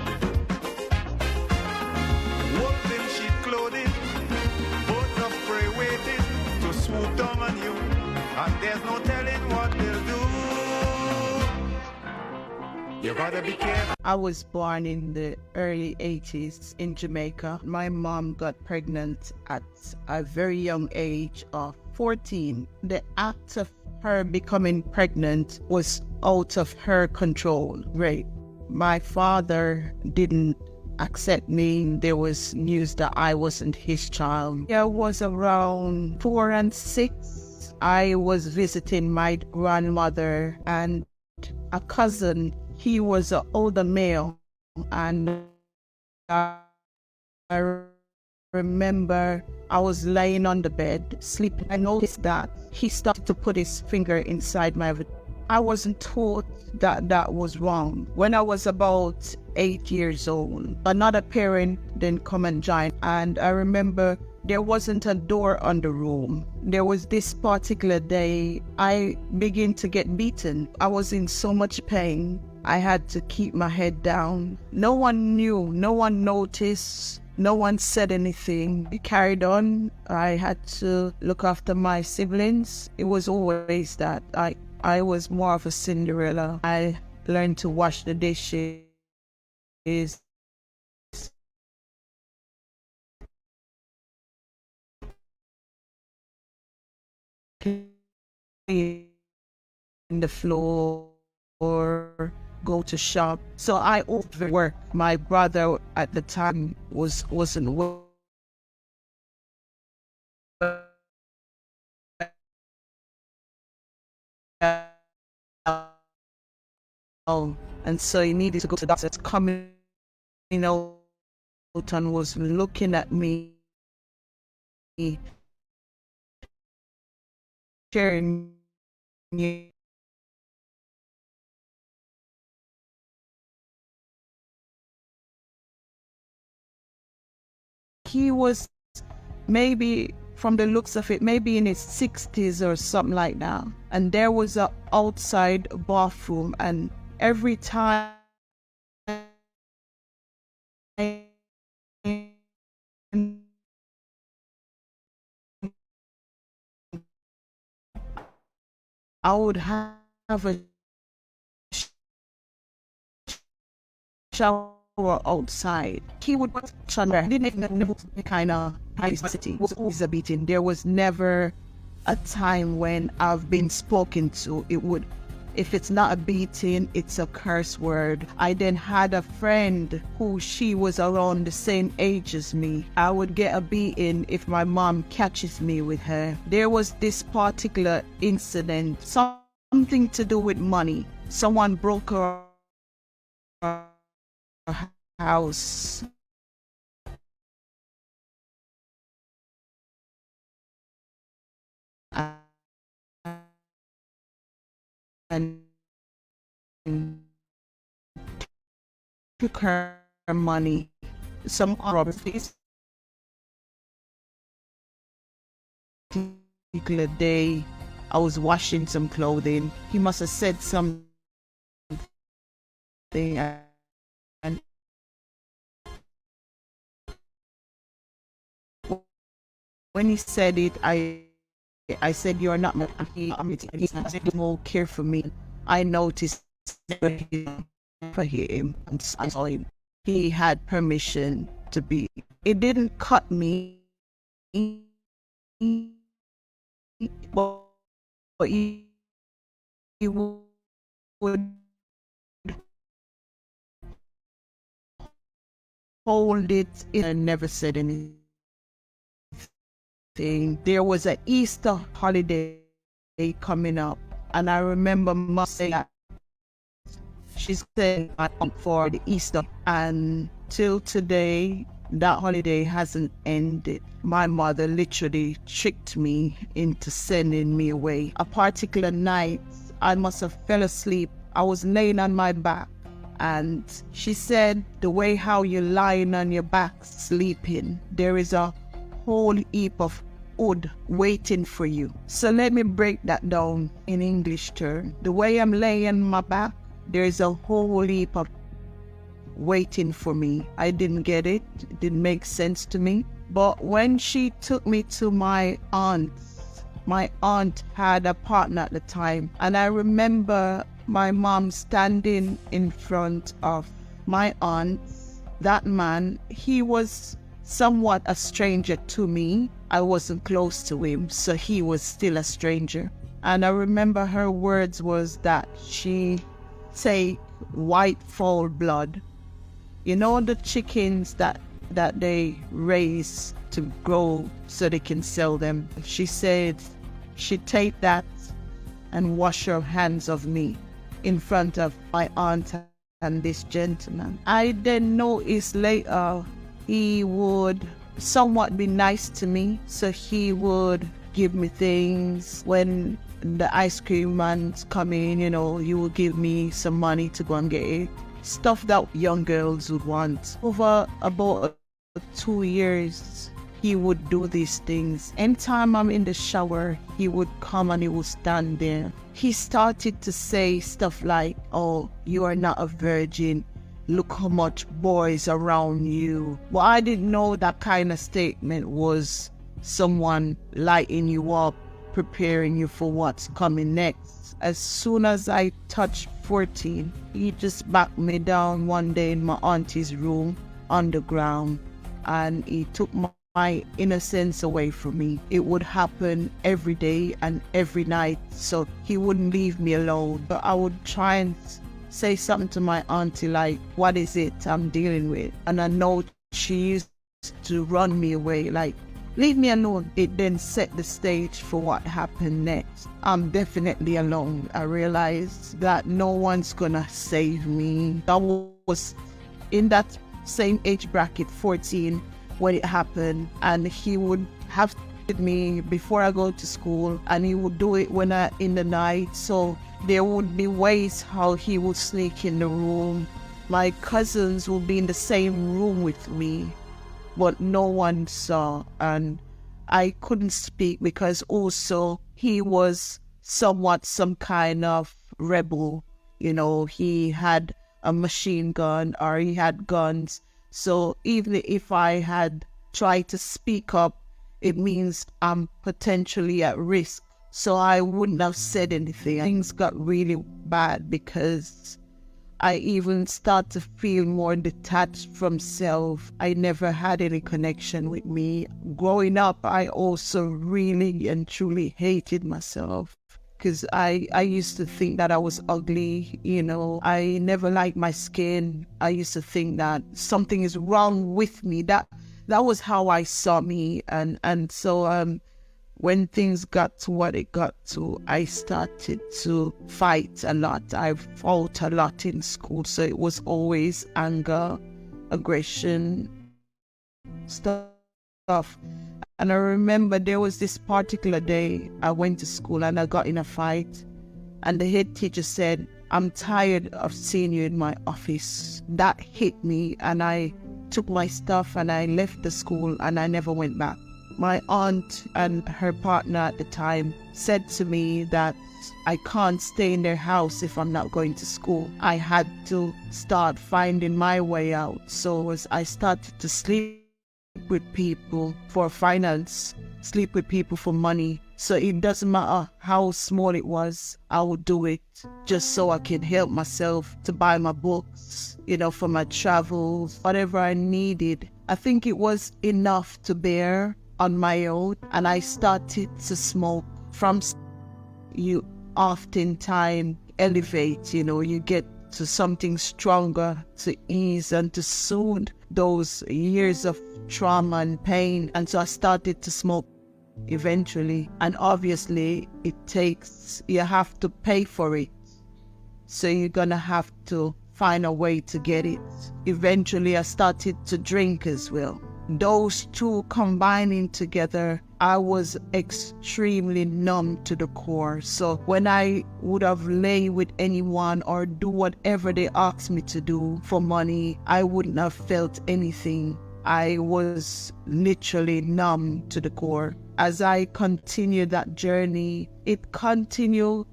Wolves in sheep clothing, birds of prey waiting to swoop down on you, and there's no telling what they'll do. You gotta be careful. I was born in the early 80s in Jamaica. My mom got pregnant at a very young age of 14. The act of her becoming pregnant was out of her control. Right. My father didn't accept me. There was news that I wasn't his child. I was around 4 and 6. I was visiting my grandmother and a cousin. He was an older male, and I remember I was laying on the bed sleeping. I noticed that he started to put his finger inside my vagina. I wasn't taught that that was wrong. When I was about 8 years old, another parent then come and join, and I remember there wasn't a door on the room. There was this particular day I began to get beaten. I was in so much pain. I had to keep my head down. No one knew, no one noticed, no one said anything. It carried on. I had to look after my siblings. It was always that. I was more of a Cinderella. I learned to wash the dishes. Clean the floor, go to shop. So I overworked. My brother at the time wasn't working. And so he needed to go to the doctor. Coming out and was looking at me, sharing me. He was maybe, from the looks of it, maybe in his 60s or something like that. And there was an outside bathroom, and every time I would have a shower outside. He would didn't even know the kind of city. It was always a beating. There was never a time when I've been spoken to. It would, if it's not a beating, it's a curse word. I then had a friend who she was around the same age as me. I would get a beating if my mom catches me with her. There was this particular incident, something to do with money. Someone broke her house. And took her money. Some properties particular day I was washing some clothing. He must have said something, and when he said it, I said, "You're not my auntie." He had no care for me. I noticed for him, and I saw him. He had permission to be. It didn't cut me, but he would hold it in and never said anything. There was an Easter holiday coming up, and I remember Mom saying that she's saying for the Easter, and till today that holiday hasn't ended. My mother literally tricked me into sending me away. A particular night, I must have fell asleep. I was laying on my back, and she said, "The way how you're lying on your back sleeping, there is a whole heap of wood waiting for you." So let me break that down in English term. The way I'm laying on my back, there is a whole heap of waiting for me. I didn't get it. It didn't make sense to me. But when she took me to my aunt had a partner at the time, and I remember my mom standing in front of my aunt. That man, he was somewhat a stranger to me. I wasn't close to him, so he was still a stranger. And I remember her words was that she take white fowl blood. You know the chickens that they raise to grow so they can sell them. She said she'd take that and wash her hands of me in front of my aunt and this gentleman. I then noticed later he would somewhat be nice to me, so he would give me things. When the ice cream man's coming, he would give me some money to go and get it. Stuff that young girls would want. Over about 2 years, he would do these things. Anytime I'm in the shower, he would come and he would stand there. He started to say stuff like, "Oh, you are not a virgin. Look how much boys around you." Well, I didn't know that kind of statement was someone lighting you up, preparing you for what's coming next. As soon as I touched 14, he just backed me down one day in my auntie's room on the ground, and he took my innocence away from me. It would happen every day and every night, so he wouldn't leave me alone. But I would try and say something to my auntie like, "What is it I'm dealing with?" And I know she used to run me away, like, "Leave me alone." It then set the stage for what happened next. I'm definitely alone. I realized that no one's gonna save me. I was in that same age bracket, 14, when it happened, and he would have me before I go to school, and he would do it in the night. So there would be ways how he would sneak in the room. My cousins would be in the same room with me, but no one saw, and I couldn't speak because also he was somewhat some kind of rebel. He had a machine gun, or he had guns. So even if I had tried to speak up, it means I'm potentially at risk. So I wouldn't have said anything. Things got really bad because I even start to feel more detached from self. I never had any connection with me. Growing up, I also really and truly hated myself because I used to think that I was ugly. I never liked my skin. I used to think that something is wrong with me. That was how I saw me. And so when things got to what it got to, I started to fight a lot. I fought a lot in school. So it was always anger, aggression, stuff. And I remember there was this particular day I went to school and I got in a fight. And the head teacher said, I'm tired of seeing you in my office. That hit me, and I took my stuff and I left the school and I never went back. My aunt and her partner at the time said to me that I can't stay in their house if I'm not going to school. I had to start finding my way out. So as I started to sleep with people for finance, sleep with people for money. So it doesn't matter how small it was, I would do it just so I can help myself to buy my books, for my travels, whatever I needed. I think it was enough to bear on my own, and I started to smoke. From you oftentimes elevate, you get to something stronger to ease and to soothe those years of trauma and pain. And so I started to smoke eventually, and obviously you have to pay for it, so you're gonna have to find a way to get it. Eventually I started to drink as well. Those two combining together, I was extremely numb to the core. So when I would have lay with anyone or do whatever they asked me to do for money, I wouldn't have felt anything. I was literally numb to the core. As I continued that journey, it continued,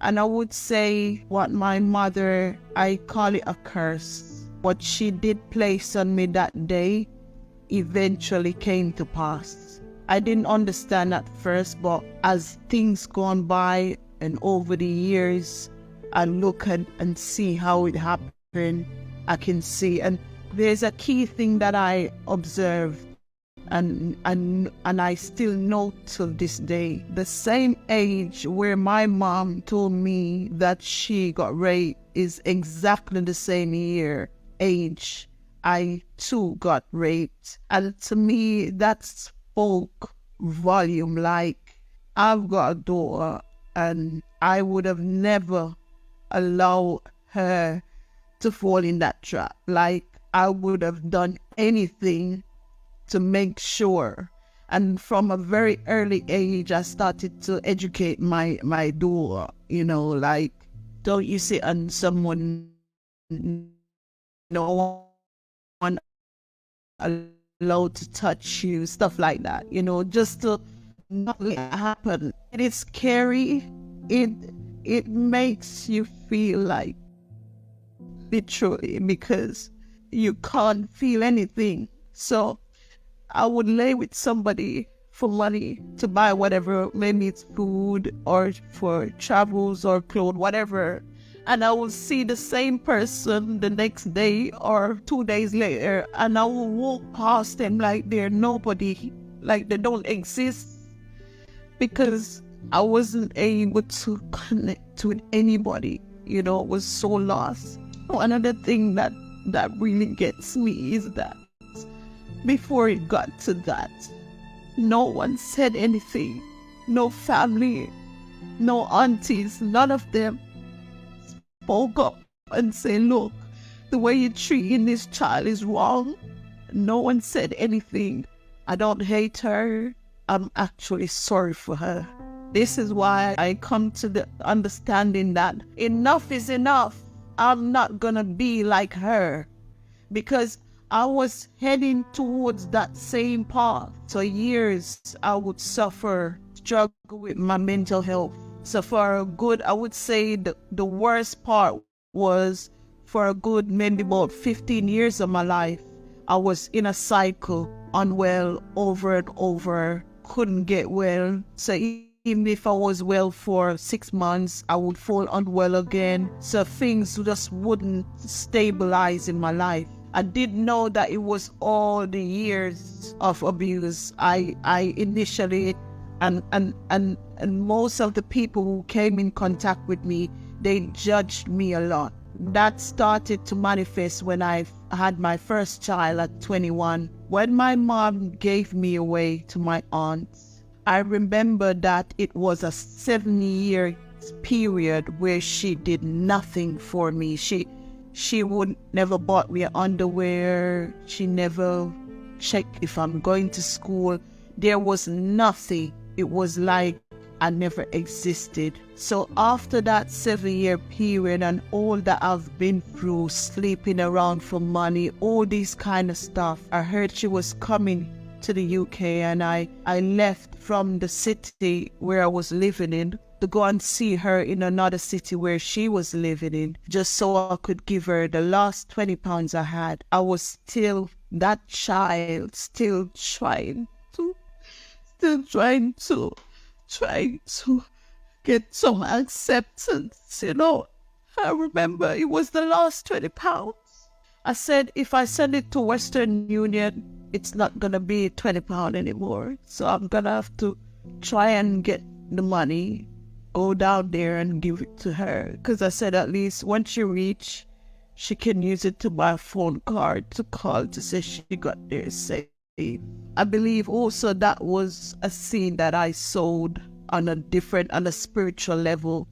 and I would say what my mother, I call it a curse. What she did place on me that day eventually came to pass. I didn't understand at first, but as things gone by and over the years, I look and see how it happened. I can see, and there's a key thing that I observed, and I still know till this day. The same age where my mom told me that she got raped is exactly the same age I too got raped. And to me, that spoke volume. Like, I've got a daughter, and I would have never allowed her to fall in that trap. Like, I would have done anything to make sure. And from a very early age, I started to educate my daughter, like, don't you sit on someone, no one allowed to touch you, stuff like that, just to not let it happen. It is scary. It makes you feel like, literally, because you can't feel anything. So I would lay with somebody for money to buy whatever, maybe it's food or for travels or clothes, whatever. And I will see the same person the next day or 2 days later, and I will walk past them like they're nobody, like they don't exist, because I wasn't able to connect with anybody. It was so lost. Another thing that really gets me is that before it got to that, no one said anything. No family, no aunties, none of them spoke up and say, look, the way you're treating this child is wrong. No one said anything. I don't hate her. I'm actually sorry for her. This is why I come to the understanding that enough is enough. I'm not gonna be like her, because I was heading towards that same path. For years, I would struggle with my mental health. So for a good, I would say the worst part was for a good maybe about 15 years of my life, I was in a cycle, unwell over and over, couldn't get well. So even if I was well for 6 months, I would fall unwell again. So things just wouldn't stabilize in my life. I didn't know that it was all the years of abuse. I initially, and most of the people who came in contact with me, they judged me a lot. That started to manifest when I had my first child at 21. When my mom gave me away to my aunt, I remember that it was a 7-year period where she did nothing for me. She would never bought me underwear. She never checked if I'm going to school. There was nothing. It was like I never existed. So after that 7-year period and all that I've been through, sleeping around for money, all these kind of stuff, I heard she was coming to the UK, and I left from the city where I was living in to go and see her in another city where she was living in, just so I could give her the last £20 I had. I was still that child, still trying to get some acceptance, you know. I remember it was the last £20. I said, if I send it to Western Union, it's not going to be £20 anymore. So I'm going to have to try and get the money, go down there and give it to her. Because I said, at least when she reach, she can use it to buy a phone card to call to say she got there safe. I believe also that was a seed that I sowed on a spiritual level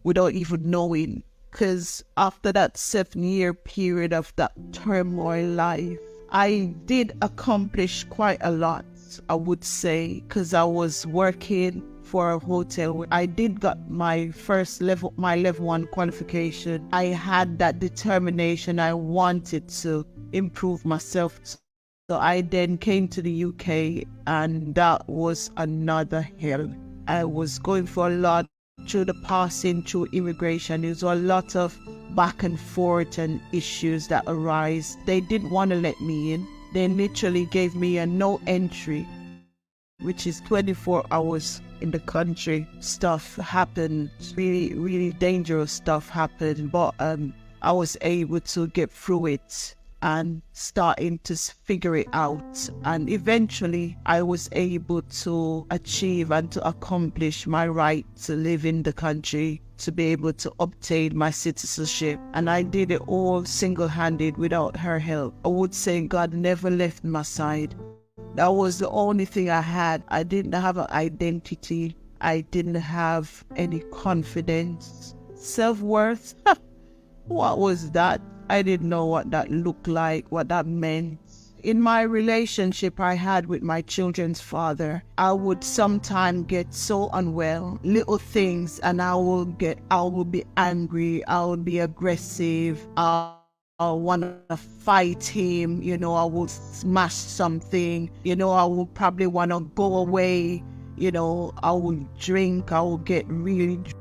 without even knowing. Because after that 7-year period of that turmoil life, I did accomplish quite a lot, I would say, because I was working for a hotel where I did got my level 1 qualification. I had that determination. I wanted to improve myself. So I then came to the UK, and that was another hell. I was going for a lot through the passing through immigration. There was a lot of back and forth and issues that arise. They didn't want to let me in. They literally gave me a no entry, which is 24 hours in the country. Stuff happened, really, really dangerous stuff happened, but I was able to get through it and starting to figure it out. And eventually I was able to achieve and to accomplish my right to live in the country, to be able to obtain my citizenship. And I did it all single-handed without her help. I would say God never left my side. That was the only thing I had. I didn't have an identity. I didn't have any confidence. Self-worth? What was that? I didn't know what that looked like, what that meant. In my relationship I had with my children's father, I would sometimes get so unwell, little things, and I will be angry, I will be aggressive, I want to fight him, you know, I will smash something, you know, I will probably want to go away, you know, I will drink, I will get really drunk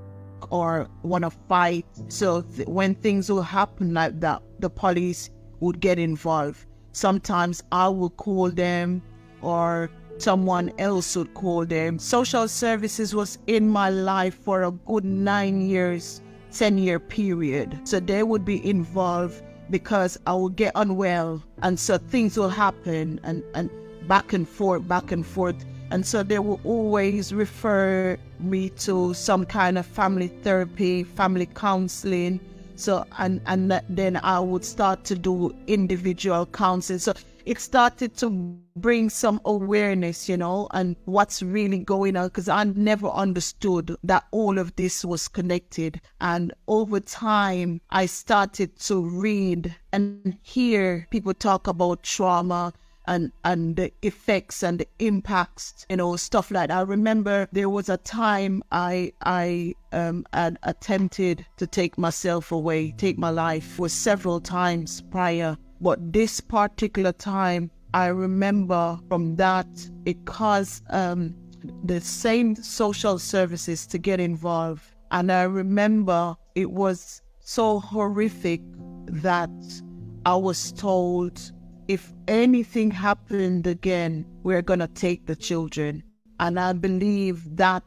or want to fight. So when things will happen like that, the police would get involved. Sometimes I would call them or someone else would call them. Social services was in my life for a good 9 years, 10-year period. So they would be involved because I would get unwell, and so things will happen and back and forth. And so they will always refer me to some kind of family therapy, family counseling. So, and then I would start to do individual counseling. So it started to bring some awareness, you know, and what's really going on, because I never understood that all of this was connected. And over time, I started to read and hear people talk about trauma and the effects and the impacts, you know, stuff like that. I remember there was a time I had attempted to take myself away, take my life, was several times prior. But this particular time, I remember from that, it caused the same social services to get involved. And I remember it was so horrific that I was told, if anything happened again, we're going to take the children. And I believe that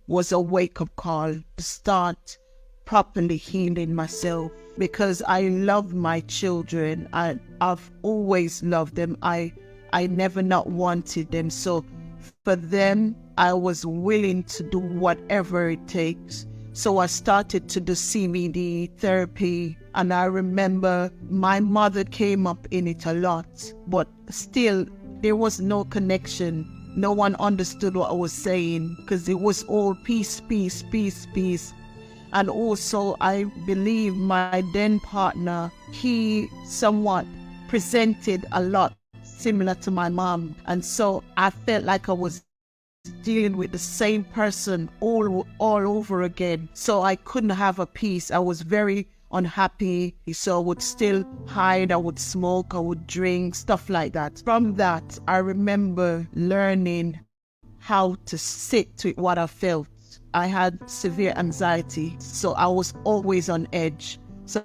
was a wake-up call to start properly healing myself, because I love my children. I've always loved them. I never not wanted them. So for them, I was willing to do whatever it takes. So I started to do CBD therapy, and I remember my mother came up in it a lot, but still there was no connection. No one understood what I was saying, because it was all peace, peace, peace, peace. And also I believe my then partner, he somewhat presented a lot similar to my mom. And so I felt like I was dealing with the same person all over again. So I couldn't have a peace. I was very unhappy. So I would still hide, I would smoke, I would drink, stuff like that. From that, I remember learning how to sit with what I felt. I had severe anxiety, so I was always on edge. So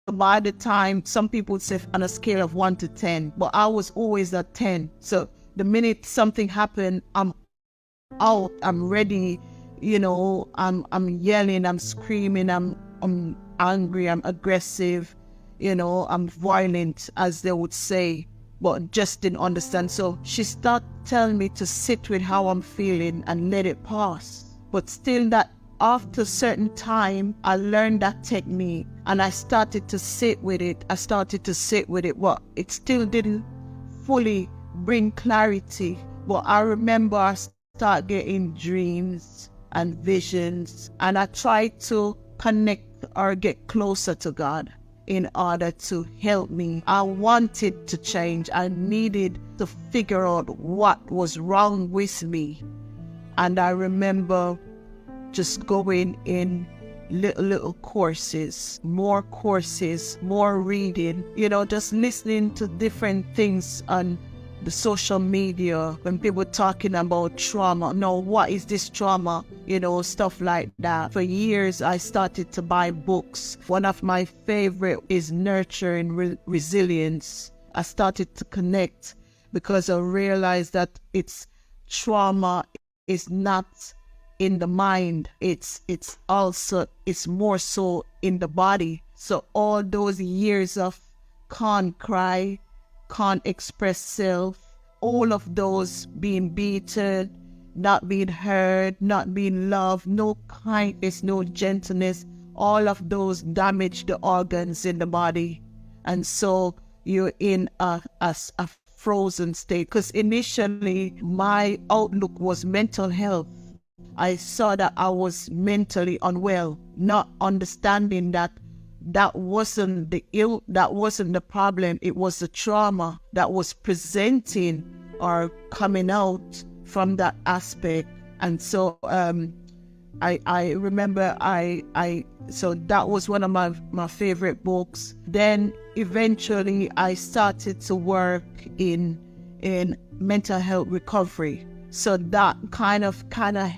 by the time, some people would say on a scale of 1 to 10, but I was always at 10. So the minute something happened, I'm out, I'm ready, I'm yelling, I'm screaming, I'm angry, I'm aggressive, I'm violent, as they would say, but just didn't understand. So she started telling me to sit with how I'm feeling and let it pass. But still, that after a certain time, I learned that technique and I started to sit with it. But it still didn't fully bring clarity. But I remember I started getting dreams and visions, and I tried to connect or get closer to God in order to help me. I wanted to change. I needed to figure out what was wrong with me. And I remember just going in little courses, more reading, just listening to different things on the social media when people talking about trauma. No, what is this trauma? Stuff like that. For years, I started to buy books. One of my favorite is Nurturing Resilience. I started to connect because I realized that trauma is not in the mind. It's more so in the body. So all those years of can't cry, can't express self, all of those being beaten, not being heard, not being loved, no kindness, no gentleness, all of those damage the organs in the body. And so you're in a frozen state. Because initially my outlook was mental health. I saw that I was mentally unwell, not understanding that wasn't the problem. It was the trauma that was presenting or coming out from that aspect. And so I remember so that was one of my favorite books. Then eventually I started to work in mental health recovery. So that kind of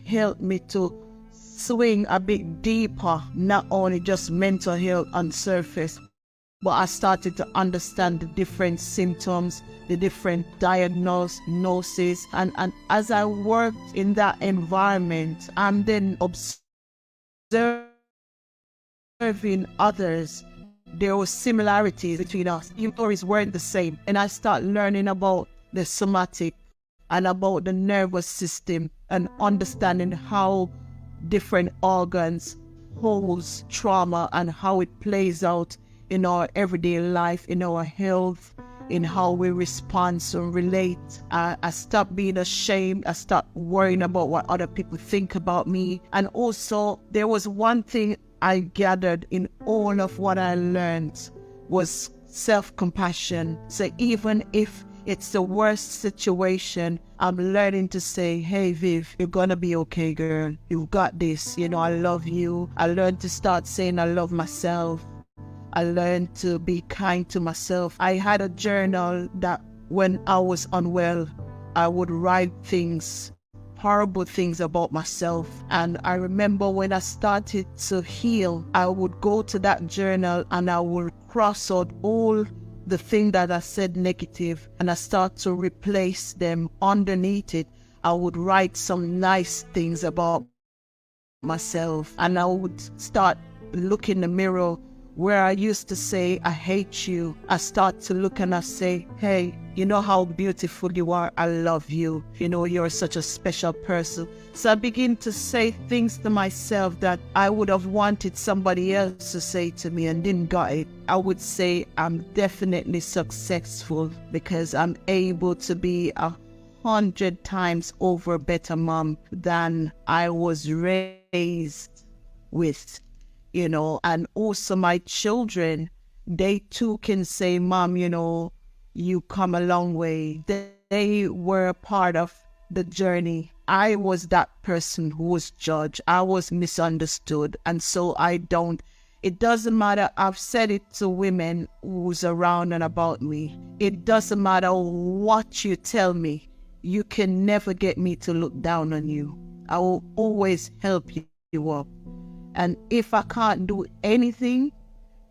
helped me to swing a bit deeper, not only just mental health on surface, but I started to understand the different symptoms, the different diagnoses. And as I worked in that environment, I'm then observing others. There were similarities between us. Even stories weren't the same. And I started learning about the somatic and about the nervous system and understanding how different organs holds trauma and how it plays out in our everyday life, in our health, in how we respond and relate. I stopped being ashamed. I stopped worrying about what other people think about me. And also, there was one thing I gathered in all of what I learned was self-compassion. So even if it's the worst situation, I'm learning to say, hey, Viv, you're gonna be okay, girl. You've got this. I love you. I learned to start saying I love myself. I learned to be kind to myself. I had a journal that when I was unwell, I would write horrible things about myself. And I remember when I started to heal, I would go to that journal and I would cross out all the thing that I said negative, and I start to replace them underneath it. I would write some nice things about myself, and I would start look in the mirror where I used to say, I hate you. I start to look and I say, hey, you know how beautiful you are. I love you. You're such a special person. So I begin to say things to myself that I would have wanted somebody else to say to me and didn't get it. I would say I'm definitely successful because I'm able to be 100 times over better mom than I was raised with. And also my children, they too can say, Mom, you come a long way. They were a part of the journey. I was that person who was judged. I was misunderstood. And so it doesn't matter. I've said it to women who's around and about me. It doesn't matter what you tell me. You can never get me to look down on you. I will always help you up. And if I can't do anything,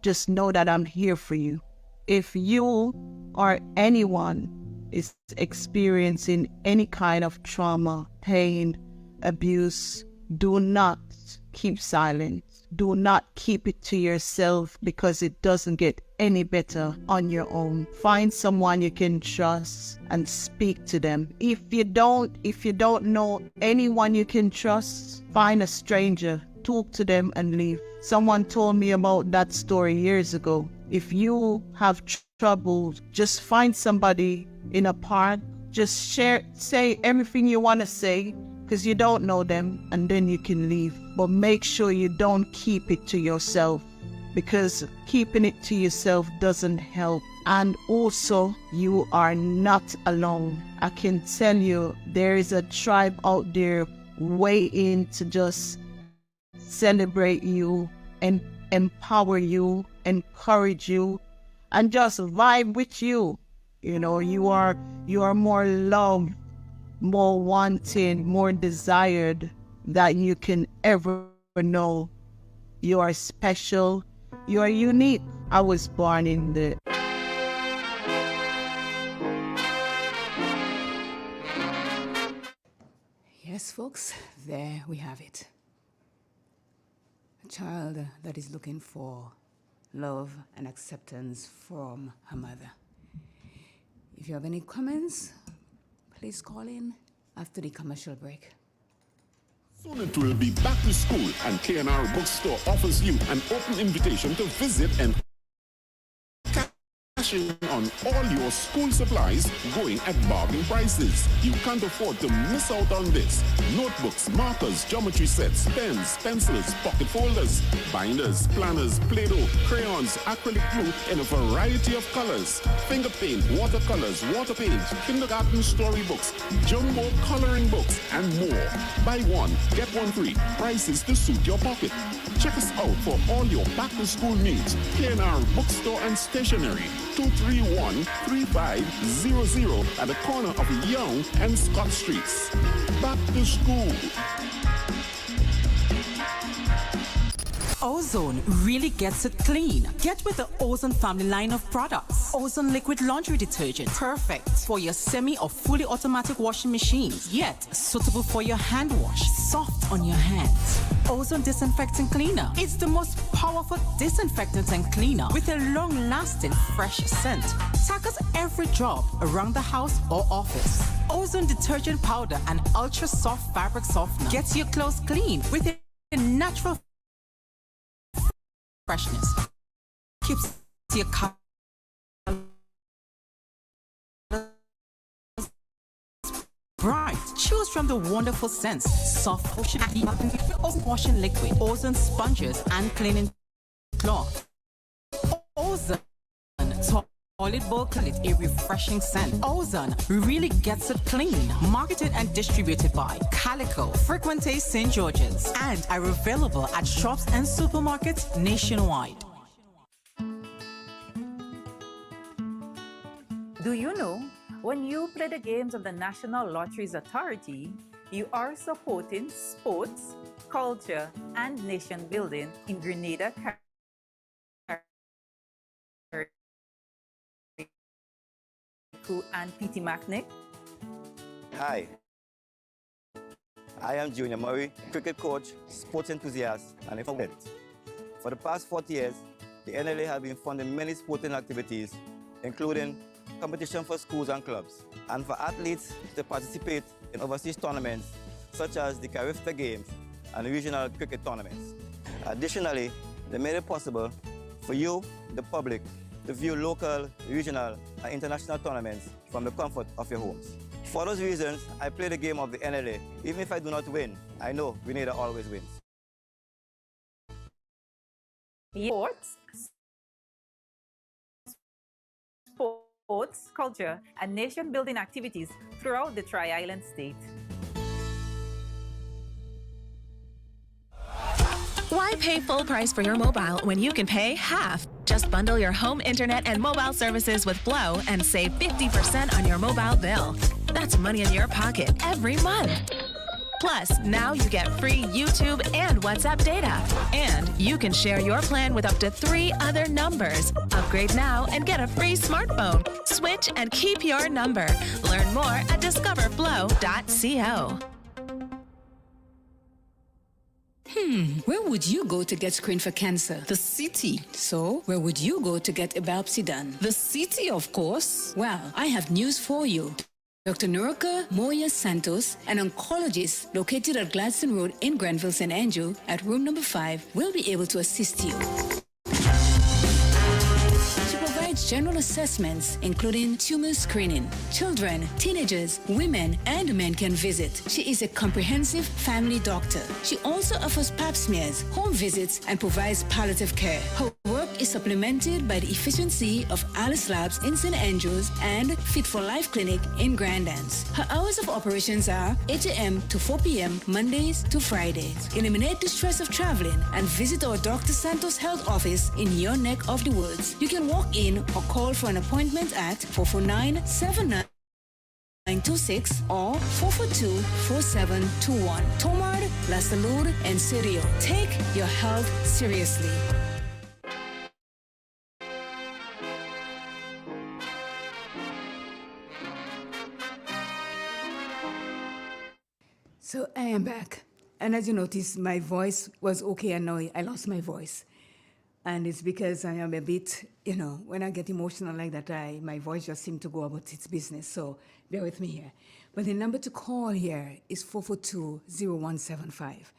just know that I'm here for you. If you or anyone is experiencing any kind of trauma, pain, abuse, do not keep silent. Do not keep it to yourself, because it doesn't get any better on your own. Find someone you can trust and speak to them. If you don't know anyone you can trust, find a stranger, talk to them and leave. Someone told me about that story years ago. If you have trouble, just find somebody in a park, just say everything you want to say, because you don't know them, and then you can leave. But make sure you don't keep it to yourself, because keeping it to yourself doesn't help. And also, you are not alone. I can tell you, there is a tribe out there waiting to just celebrate you and empower you, encourage you, and just vibe with you. You know, you are more loved, more wanted, more desired than you can ever know. You are special. You are unique. I was born in the... Yes, folks, there we have it. A child that is looking for love and acceptance from her mother. If you have any comments, please call in after the commercial break. Soon it will be back to school, and K&R Bookstore offers you an open invitation to visit and cash in on all your school supplies going at bargain prices. You can't afford to miss out on this. Notebooks, markers, geometry sets, pens, pencils, pocket folders, binders, planners, Play-Doh, crayons, acrylic glue in a variety of colors, finger paint, watercolors, water paint, kindergarten storybooks, jumbo coloring books, and more. Buy one, get one free. Prices to suit your pocket. Check us out for all your back-to-school needs. K&R Bookstore and Stationery, 231-3500 at the corner of Young and Scott Streets. Back to school. Ozone really gets it clean. Get with the Ozone family line of products. Ozone liquid laundry detergent, perfect for your semi or fully automatic washing machines, yet suitable for your hand wash, soft on your hands. Ozone disinfectant cleaner. It's the most powerful disinfectant and cleaner with a long-lasting fresh scent. Tackles every job around the house or office. Ozone detergent powder and ultra soft fabric softener gets your clothes clean with a natural freshness. Keeps your color bright. Choose from the wonderful scents: soft ocean, ozone washing liquid, ozone sponges, and cleaning cloth. Ozone toilet bowl clean, a refreshing scent. Ozone really gets it clean. Marketed and distributed by Calico, Frequente St. George's, and are available at shops and supermarkets nationwide. Do you know, when you play the games of the National Lotteries Authority, you are supporting sports, culture, and nation building in Grenada, and P.T. McNick. Hi, I am Junior Murray, cricket coach, sports enthusiast, and a student. For the past 40 years, the NLA has been funding many sporting activities, including competition for schools and clubs, and for athletes to participate in overseas tournaments such as the Carifta Games and regional cricket tournaments. Additionally, they made it possible for you, the public, to view local, regional, and international tournaments from the comfort of your homes. For those reasons, I play the game of the NLA. Even if I do not win, I know Grenada always wins. Sports sports, culture, and nation building activities throughout the Tri Island state. Why pay full price for your mobile when you can pay half? Just bundle your home internet and mobile services with Flow and save 50% on your mobile bill. That's money in your pocket every month. Plus, now you get free YouTube and WhatsApp data. And you can share your plan with up to 3 other numbers. Upgrade now and get a free smartphone. Switch and keep your number. Learn more at discoverflow.co. Where would you go to get screened for cancer? The city. So, where would you go to get a biopsy done? The city, of course. Well, I have news for you. Dr. Noroka Moya Santos, an oncologist located at Gladstone Road in Granville, St. Andrew, at room number 5, will be able to assist you. She provides general assessments, including tumor screening. Children, teenagers, women, and men can visit. She is a comprehensive family doctor. She also offers pap smears, home visits, and provides palliative care. Her work is supplemented by the efficiency of Alice Labs in St. Andrews and Fit for Life Clinic in Grandance. Her hours of operations are 8 a.m. to 4 p.m. Mondays to Fridays. Eliminate the stress of traveling and visit our Dr. Santos Health Office in your neck of the woods. You can walk in or call for an appointment at 449-7926 or 442-4721. Tomard, La Salud, and Sirio. Take your health seriously. So I am back. And as you notice, my voice was okay, and now I lost my voice. And it's because I am a bit, when I get emotional like that, my voice just seems to go about its business. So bear with me here. But the number to call here is 442-0175.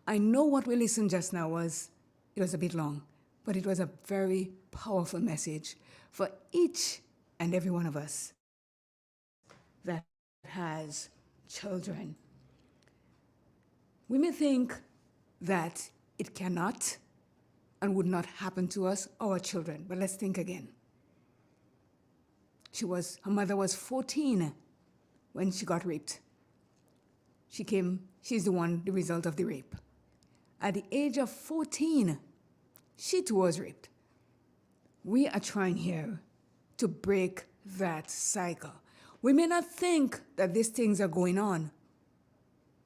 I know what we listened just now it was a bit long, but it was a very powerful message for each and every one of us that has children. We may think that it cannot and would not happen to us, our children, but let's think again. Her mother was 14 when she got raped. She's the result of the rape. At the age of 14, she too was raped. We are trying here to break that cycle. We may not think that these things are going on,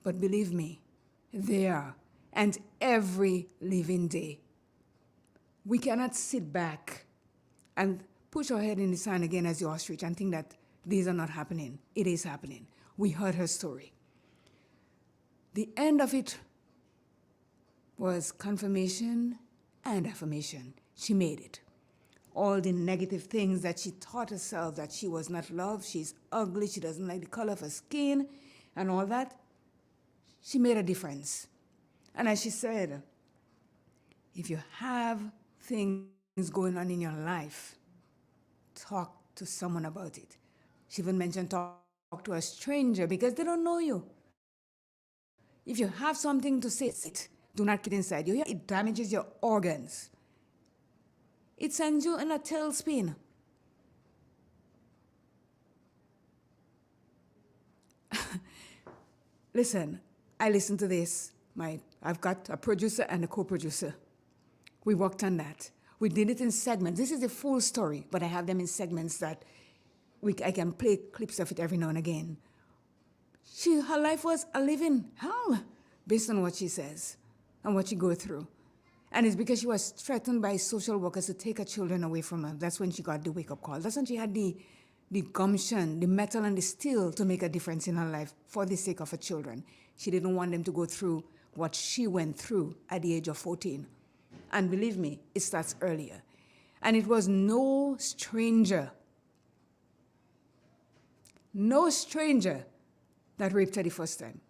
but believe me, they are, and every living day. We cannot sit back and push our head in the sand again as the ostrich and think that these are not happening. It is happening. We heard her story. The end of it was confirmation and affirmation. She made it. All the negative things that she taught herself, that she was not loved, she's ugly, she doesn't like the color of her skin, and all that, she made a difference. And as she said, if you have things going on in your life, talk to someone about it. She even mentioned talk to a stranger because they don't know you. If you have something to say, do not keep it inside you. It damages your organs. It sends you in a tailspin. Listen, I listened to this. I've got a producer and a co-producer. We worked on that. We did it in segments. This is the full story, but I have them in segments that I can play clips of it every now and again. Her life was a living hell, based on what she says and what she goes through. And it's because she was threatened by social workers to take her children away from her. That's when she got the wake-up call. That's when she had the gumption, the metal and the steel to make a difference in her life for the sake of her children. She didn't want them to go through what she went through at the age of 14. And believe me, it starts earlier. And it was no stranger that raped her the first time.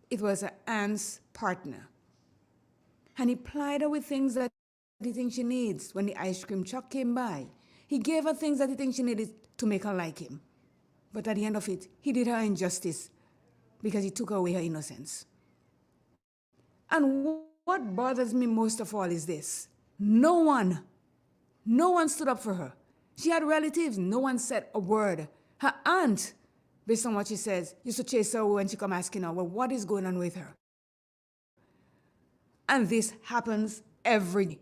It was her aunt's partner. And he plied her with things that he thinks she needs. When the ice cream truck came by, he gave her things that he thinks she needed to make her like him. But at the end of it, he did her injustice because he took away her innocence. And what bothers me most of all is this. No one stood up for her. She had relatives. No one said a word. Her aunt, based on what she says, used to chase her when she come asking her, well, what is going on with her? And this happens every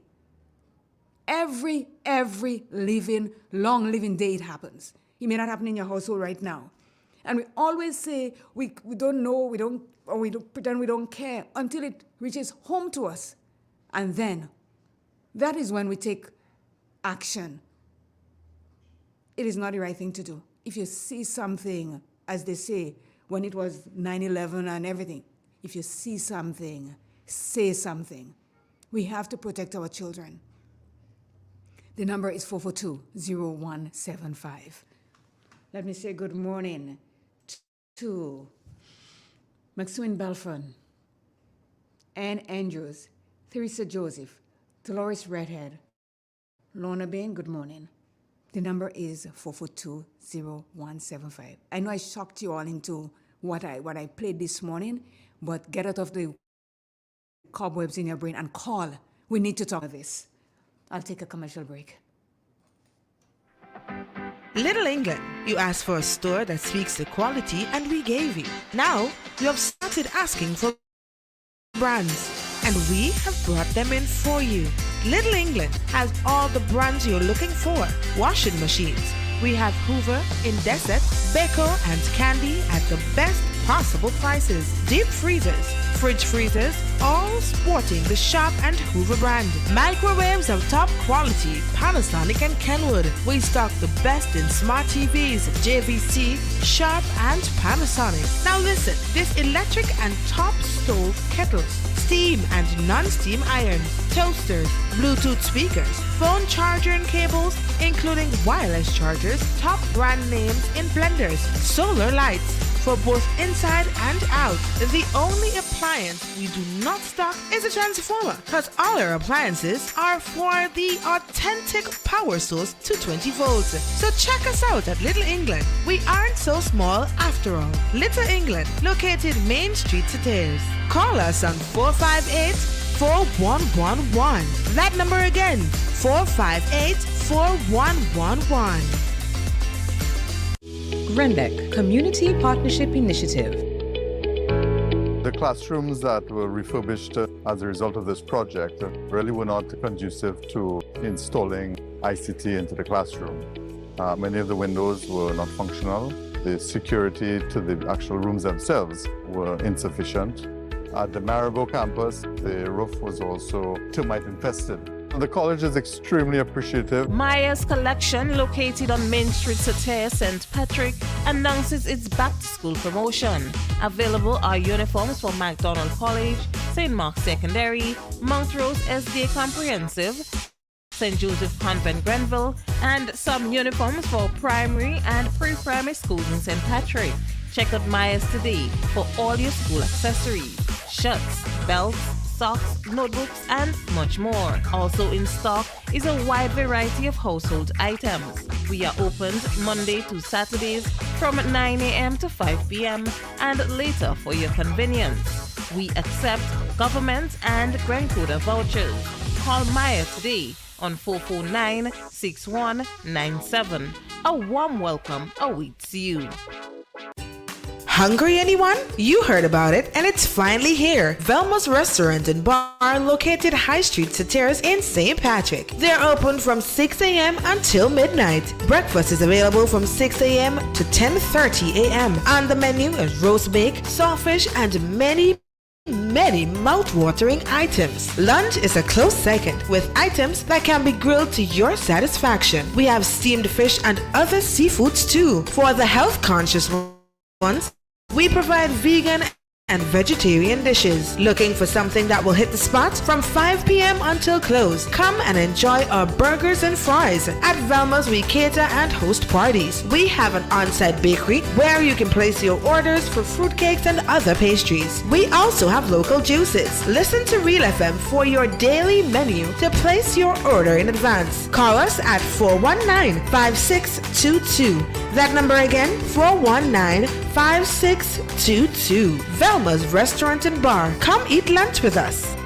long living day it happens. It may not happen in your household right now. And we always say we don't know, we don't pretend we don't care until it reaches home to us. And then that is when we take action. It is not the right thing to do. If you see something, as they say, when it was 9/11 and everything, if you see something, say something. We have to protect our children. The number is 442-0175. Let me say good morning to Maxine Belfon, Ann Andrews, Theresa Joseph, Dolores Redhead, Lorna Bain, good morning. The number is 442-0175. I know I shocked you all into what I played this morning, but get out of the cobwebs in your brain and call. We need to talk about this. I'll take a commercial break. Little England, you asked for a store that speaks the quality and we gave you. Now, you have started asking for brands and we have brought them in for you. Little England has all the brands you're looking for. Washing machines. We have Hoover, Indesit, Beko and Candy at the best possible prices. Deep freezers, fridge freezers, all sporting the Sharp and Hoover brand. Microwaves of top quality, Panasonic and Kenwood. We stock the best in smart TVs, JVC, Sharp and Panasonic. Now listen, this electric and top stove kettles, steam and non-steam irons, toasters, Bluetooth speakers, phone charger and cables, including wireless chargers, top brand names in blenders, solar lights, for both inside and out. The only appliance we do not stock is a transformer, because all our appliances are for the authentic power source to 20 volts. So check us out at Little England. We aren't so small after all. Little England, located Main Street to Tears. Call us on 458-4111. That number again, 458-4111. Grendek Community Partnership Initiative. The classrooms that were refurbished as a result of this project really were not conducive to installing ICT into the classroom. Many of the windows were not functional. The security to the actual rooms themselves were insufficient. At the Maribor campus, the roof was also termite infested. The college is extremely appreciative. Maya's collection, located on Main Street, Satire, St. Patrick, announces its back-to-school promotion. Available are uniforms for MacDonald College, St. Mark's Secondary, Montrose SDA Comprehensive, St. Joseph Convent Grenville, and some uniforms for primary and pre-primary schools in St. Patrick. Check out Maya's today for all your school accessories, shirts, belts, socks, notebooks, and much more. Also in stock is a wide variety of household items. We are opened Monday to Saturdays from 9 a.m. to 5 p.m. and later for your convenience. We accept government and Grand Coda vouchers. Call Maya today on 449-6197. A warm welcome awaits you. Hungry, anyone? You heard about it, and it's finally here. Velma's Restaurant and Bar, located High Street, Satires in St. Patrick. They're open from 6 a.m. until midnight. Breakfast is available from 6 a.m. to 10:30 a.m. On the menu is roast bake, sawfish, and many mouth-watering items. Lunch is a close second, with items that can be grilled to your satisfaction. We have steamed fish and other seafoods too. For the health-conscious ones, we provide vegan and vegetarian dishes. Looking for something that will hit the spot? From 5 p.m. until close, come and enjoy our burgers and fries. At Velma's, we cater and host parties. We have an on-site bakery where you can place your orders for fruitcakes and other pastries. We also have local juices. Listen to Real FM for your daily menu to place your order in advance. Call us at 419-5622. That number again, 419-5622. Velma's Restaurant and Bar. Come eat lunch with us.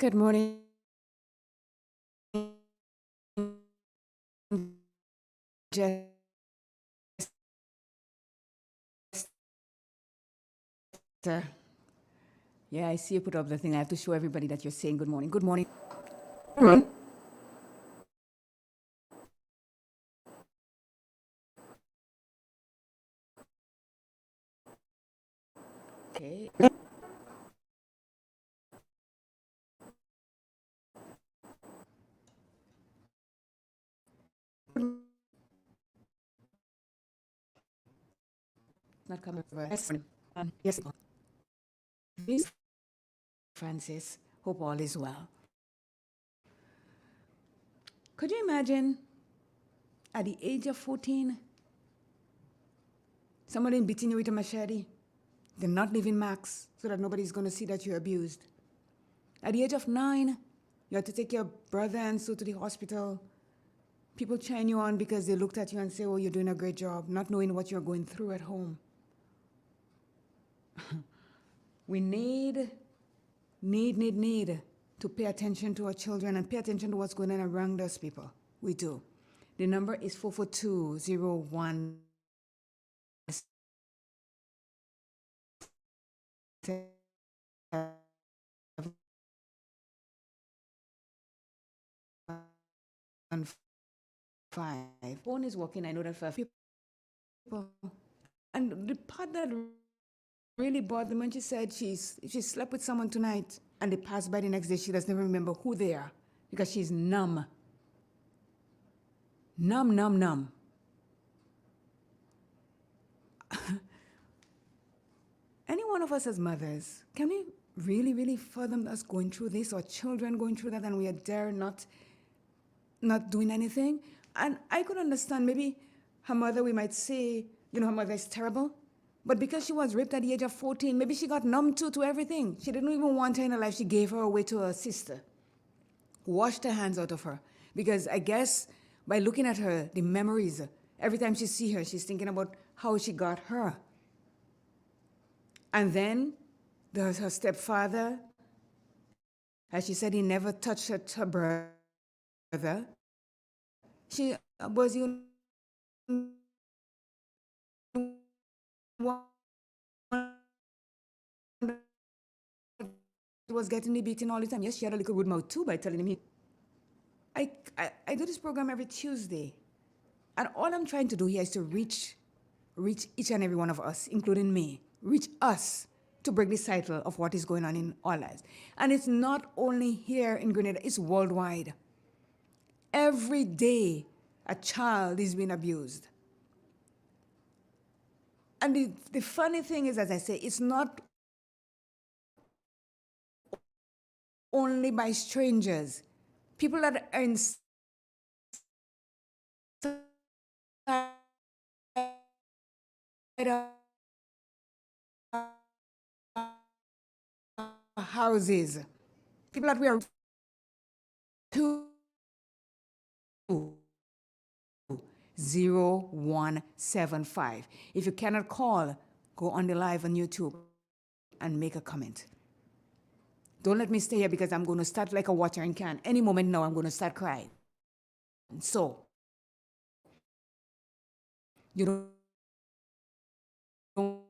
Good morning. Jester. Yeah, I see you put up the thing. I have to show everybody that you're saying good morning. Good morning. Good morning. Okay. Not coming over. Yes. Miss Francis, hope all is well. Could you imagine at the age of 14, somebody beating you with a machete? They're not leaving marks so that nobody's going to see that you're abused. At the age of 9, you had to take your brother and so to the hospital. People cheering you on because they looked at you and say, oh, you're doing a great job, not knowing what you're going through at home. We need to pay attention to our children and pay attention to what's going on around us, people. We do. The number is 442-01. And 5. Phone is working. I know that for a few people. And the part that really bothered me when she said she slept with someone tonight and they passed by the next day, she doesn't even remember who they are because she's numb. Numb. Any one of us as mothers, can we really fathom us going through this or children going through that and we are there not doing anything? And I could understand maybe her mother, we might say, her mother is terrible. But because she was raped at the age of 14, maybe she got numb to everything. She didn't even want her in her life. She gave her away to her sister. Washed her hands out of her. Because I guess by looking at her, the memories, every time she sees her, she's thinking about how she got her. And then there's her stepfather. As she said, he never touched her brother. She was was getting me beaten all the time. Yes, she had a little good mouth too by telling me. I do this program every Tuesday. And all I'm trying to do here is to reach each and every one of us, including me. Reach us to break the cycle of what is going on in our lives. And it's not only here in Grenada, it's worldwide. Every day, a child is being abused. And the funny thing is, as I say, it's not only by strangers. People that are inside houses. People that we are 20175. If you cannot call, go on the live on YouTube and make a comment. Don't let me stay here because I'm going to start like a watering can. Any moment now, I'm going to start crying. So, you don't want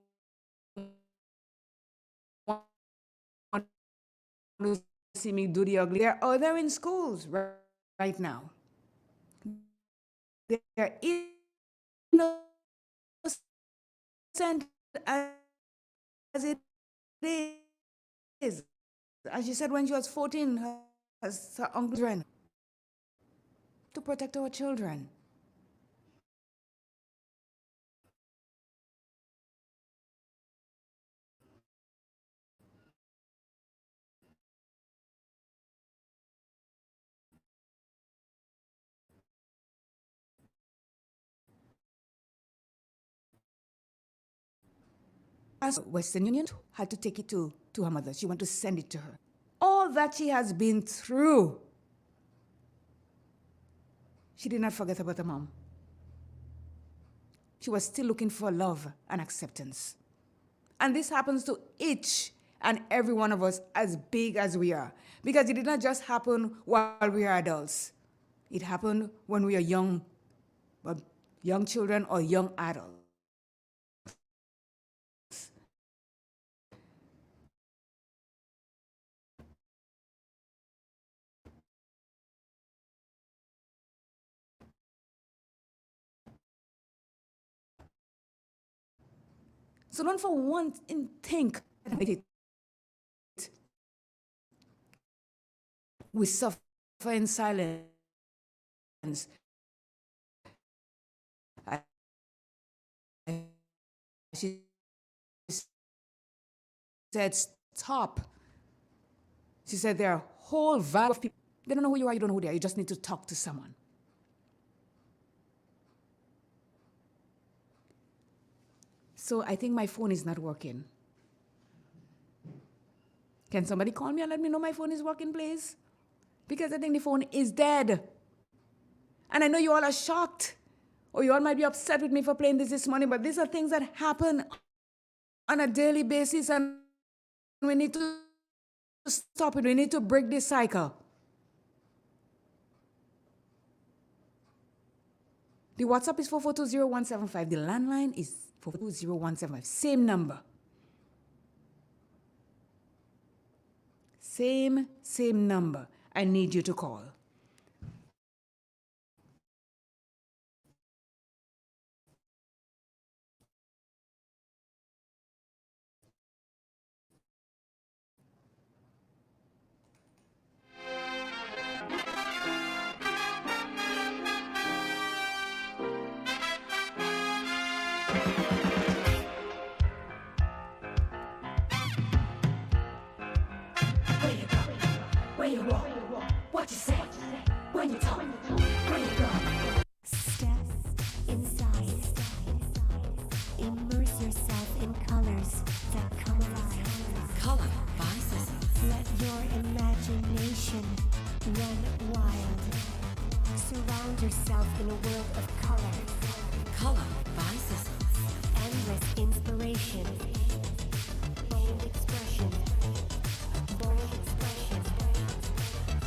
to see me do the ugly. They're in schools right now. They're innocent as it is. As she said, when she was 14, her uncle ran to protect our children. As Western Union had to take it to her mother. She wanted to send it to her. All that she has been through, she did not forget about her mom. She was still looking for love and acceptance. And this happens to each and every one of us as big as we are. Because it did not just happen while we are adults. It happened when we are young children or young adults. So don't for one think it. We suffer in silence. She said, stop. She said, there are a whole vibe of people. They don't know who you are, you don't know who they are. You just need to talk to someone. So I think my phone is not working. Can somebody call me and let me know my phone is working, please? Because I think the phone is dead. And I know you all are shocked. Or you all might be upset with me for playing this morning, but these are things that happen on a daily basis, and we need to stop it. We need to break this cycle. The WhatsApp is 4420175. The landline is 4420175. Same number. Same number. I need you to call. Where you walk, what you say, when you talk, where you go. Step inside, immerse yourself in colors that come alive. Color by Sissons. Let your imagination run wild. Surround yourself in a world of color. Color by Sissons. Endless inspiration. Bold expression.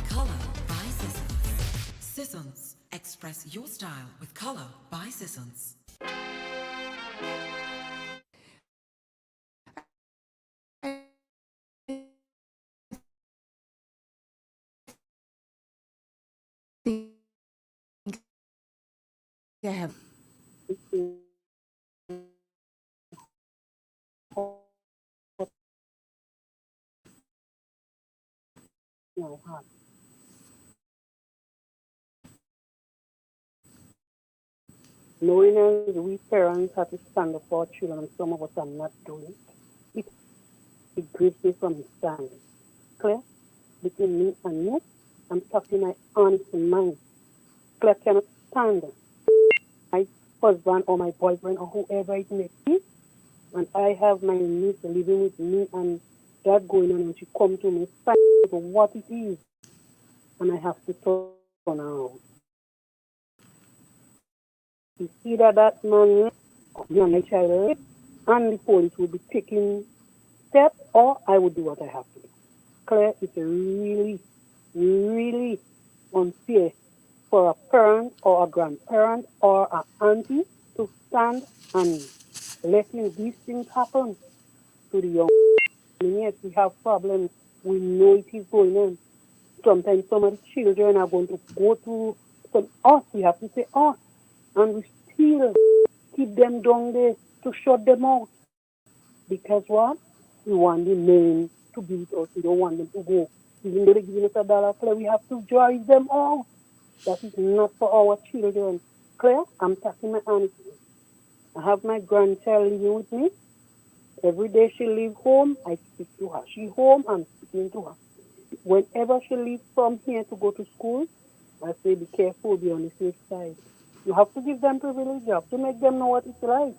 Color by Sissons. Sissons. Express your style with Color by Sissons. I have. No heart. Knowing as we parents have to stand up for our children, and some of us are not doing it, it grieves me from the stand. Clear? Between me and you, I'm talking my honest mind. Claire cannot stand my husband or my boyfriend or whoever it may be, and I have my niece living with me and that going on, and she come to me, find out what it is, and I have to turn around. It's either that man or my child, and the police will be taking steps, or I would do what I have to do. Claire, it's really, really unfair for a parent or a grandparent or an auntie to stand and letting these things happen to the young. And yes, we have problems. We know it is going on. Sometimes some of the children are going to go to us. We have to say us. And we still keep them down there to shut them out. Because what? We want the men to be with us. We don't want them to go. Even though they're giving us $1, Claire, we have to drive them out. That is not for our children. Claire, I'm talking my honesty. I have my grandchild living with me. Every day she leaves home, I speak to her. She home, I'm speaking to her. Whenever she leaves from here to go to school, I say, be careful, be on the safe side. You have to give them privilege. You have to make them know what it's like.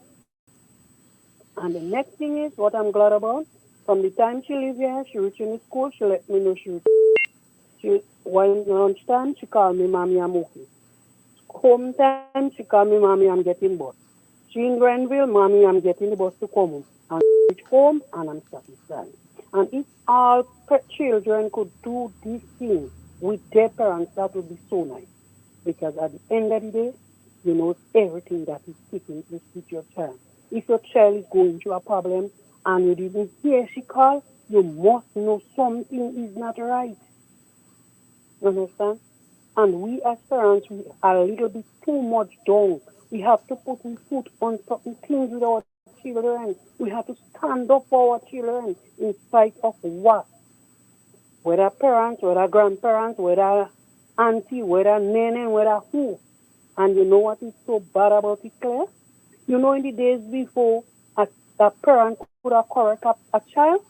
And the next thing is, what I'm glad about, from the time she leaves here, she reaches in the school, she let me know when lunchtime, she call me, Mommy, I'm okay. Home time, she call me, Mommy, I'm getting bus. She in Granville, Mommy, I'm getting the bus to come home. And I reach home, and I'm satisfied. And if all children could do this thing with their parents, that would be so nice. Because at the end of the day, you know everything that is taking place with your child. If your child is going through a problem and you didn't hear she call, you must know something is not right. You understand? And we as parents, we are a little bit too much down. We have to put we foot on certain things with our children. We have to stand up for our children in spite of what? Whether parents, whether grandparents, whether auntie, whether nene, whether who. And you know what is so bad about it, Claire? You know, in the days before, a parent could have corrected a child,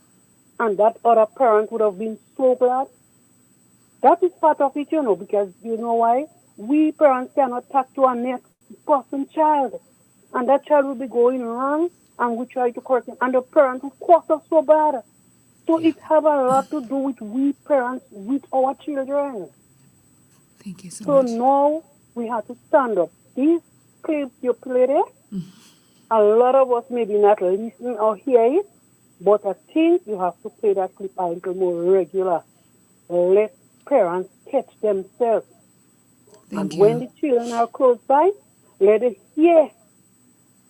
and that other parent would have been so glad. That is part of it, you know, because you know why? We parents cannot talk to our next person child. And that child will be going wrong, and we try to correct him. And the parent will cost us so bad. So it have a lot to do with we parents with our children. Thank you so So much. now we have to stand up. These clips you play there, a lot of us maybe not listen or hear it, but I think you have to play that clip a little more regular. Let parents catch themselves. And Thank when you. the children are close by, let them hear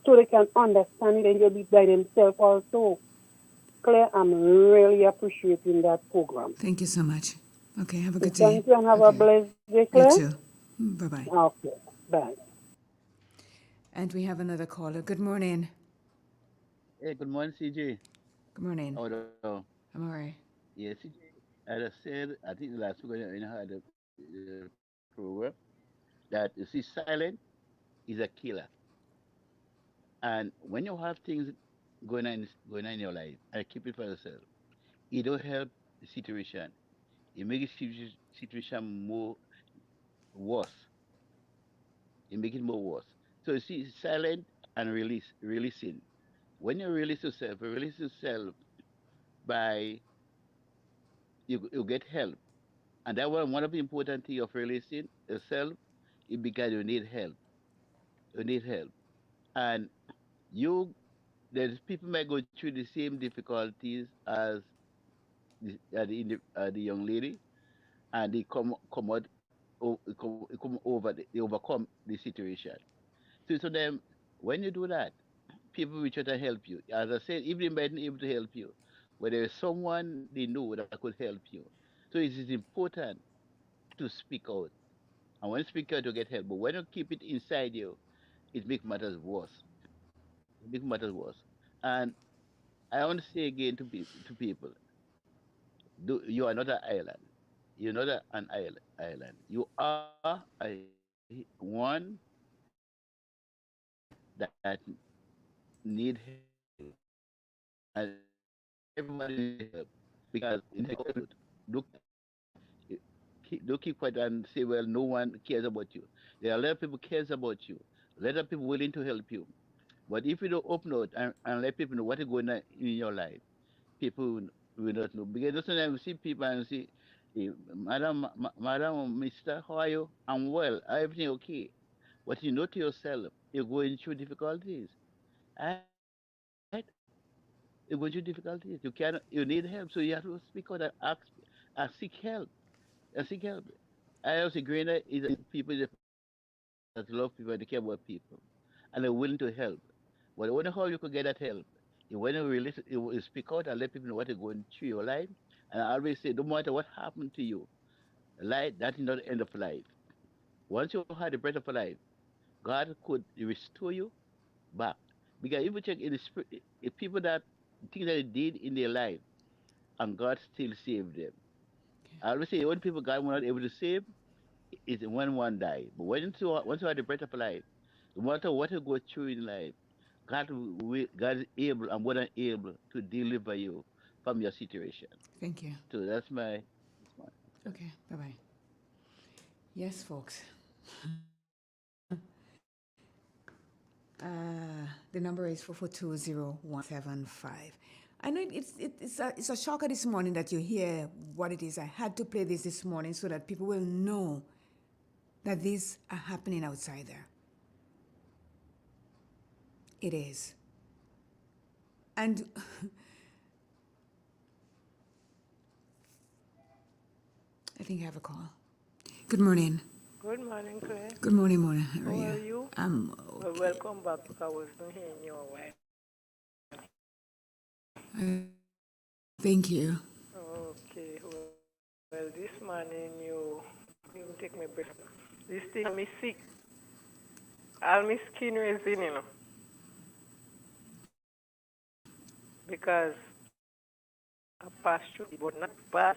so they can understand it and they'll be by themselves also. Claire, I'm really appreciating that program. Thank you so much. Okay, have a good day. Thank you and have a blessed day, You Claire. too. Bye-bye. Okay, bye. And we have another caller. Good morning. Hey, good morning, CJ. Good morning. How are you? I'm all right. Yeah, CJ. As I said, I think last week when I had the program, that you see, silent is a killer. And when you have things going on in your life and keep it for yourself, it don't help the situation. It makes the situation more worse. It makes it more worse. So you see, silent and releasing. When you release yourself by you get help. And that one of the important thing of releasing yourself is because you need help. You need help. And you there's people might go through the same difficulties as the young lady, and they come out come over they overcome the situation. So to them, when you do that, people will try to help you. As I said, if they might not able to help you, but there is someone they know that could help you. So it is important to speak out. And when you speak out, you get help. But when you keep it inside you, it makes matters worse. It makes matters worse. And I want to say again to people, you are not an island. You're not an island. You are one that need help. And everybody needs help because in the don't don't keep quiet and say, well, no one cares about you. There are a lot of people cares about you. A lot of people willing to help you. But if you don't open out and let people know what is going on in your life, people will not know. Because sometimes we see people and see, hey, Madam, Mister, how are you? I'm well. Everything okay? But you know to yourself, you're going through difficulties, right? You're going through difficulties. You need help, so you have to speak out and seek help. And seek help. I also Grainer is people is a person that love people and they care about people, and they're willing to help. But I wonder how you could get that help. You when you release, you speak out and let people know what is going through your life. And I always say, no matter what happened to you, life that is not the end of life. Once you had the breath of life, God could restore you back. Because if you check in the spirit, if people that things that they did in their life, and God still saved them. I always say, when people God was not able to save, is when one die. But once you have the breath of life, no matter what you go through in life, God is able and more than able to deliver you from your situation. Thank you. So that's my Okay, bye-bye. Yes, folks. The number is 4420175. I know it's a shocker this morning that you hear what it is. I had to play this morning so that people will know that these are happening outside there. It is. And I think I have a call. Good morning. Good morning, Claire. Good morning, Mona. How are How you? are you? I'm Well, welcome back because I was not hearing you a while. Thank you. Okay. Well, this morning you take my breath. This thing me sick. All my skin raising, you know. Because I passed through, but not bad.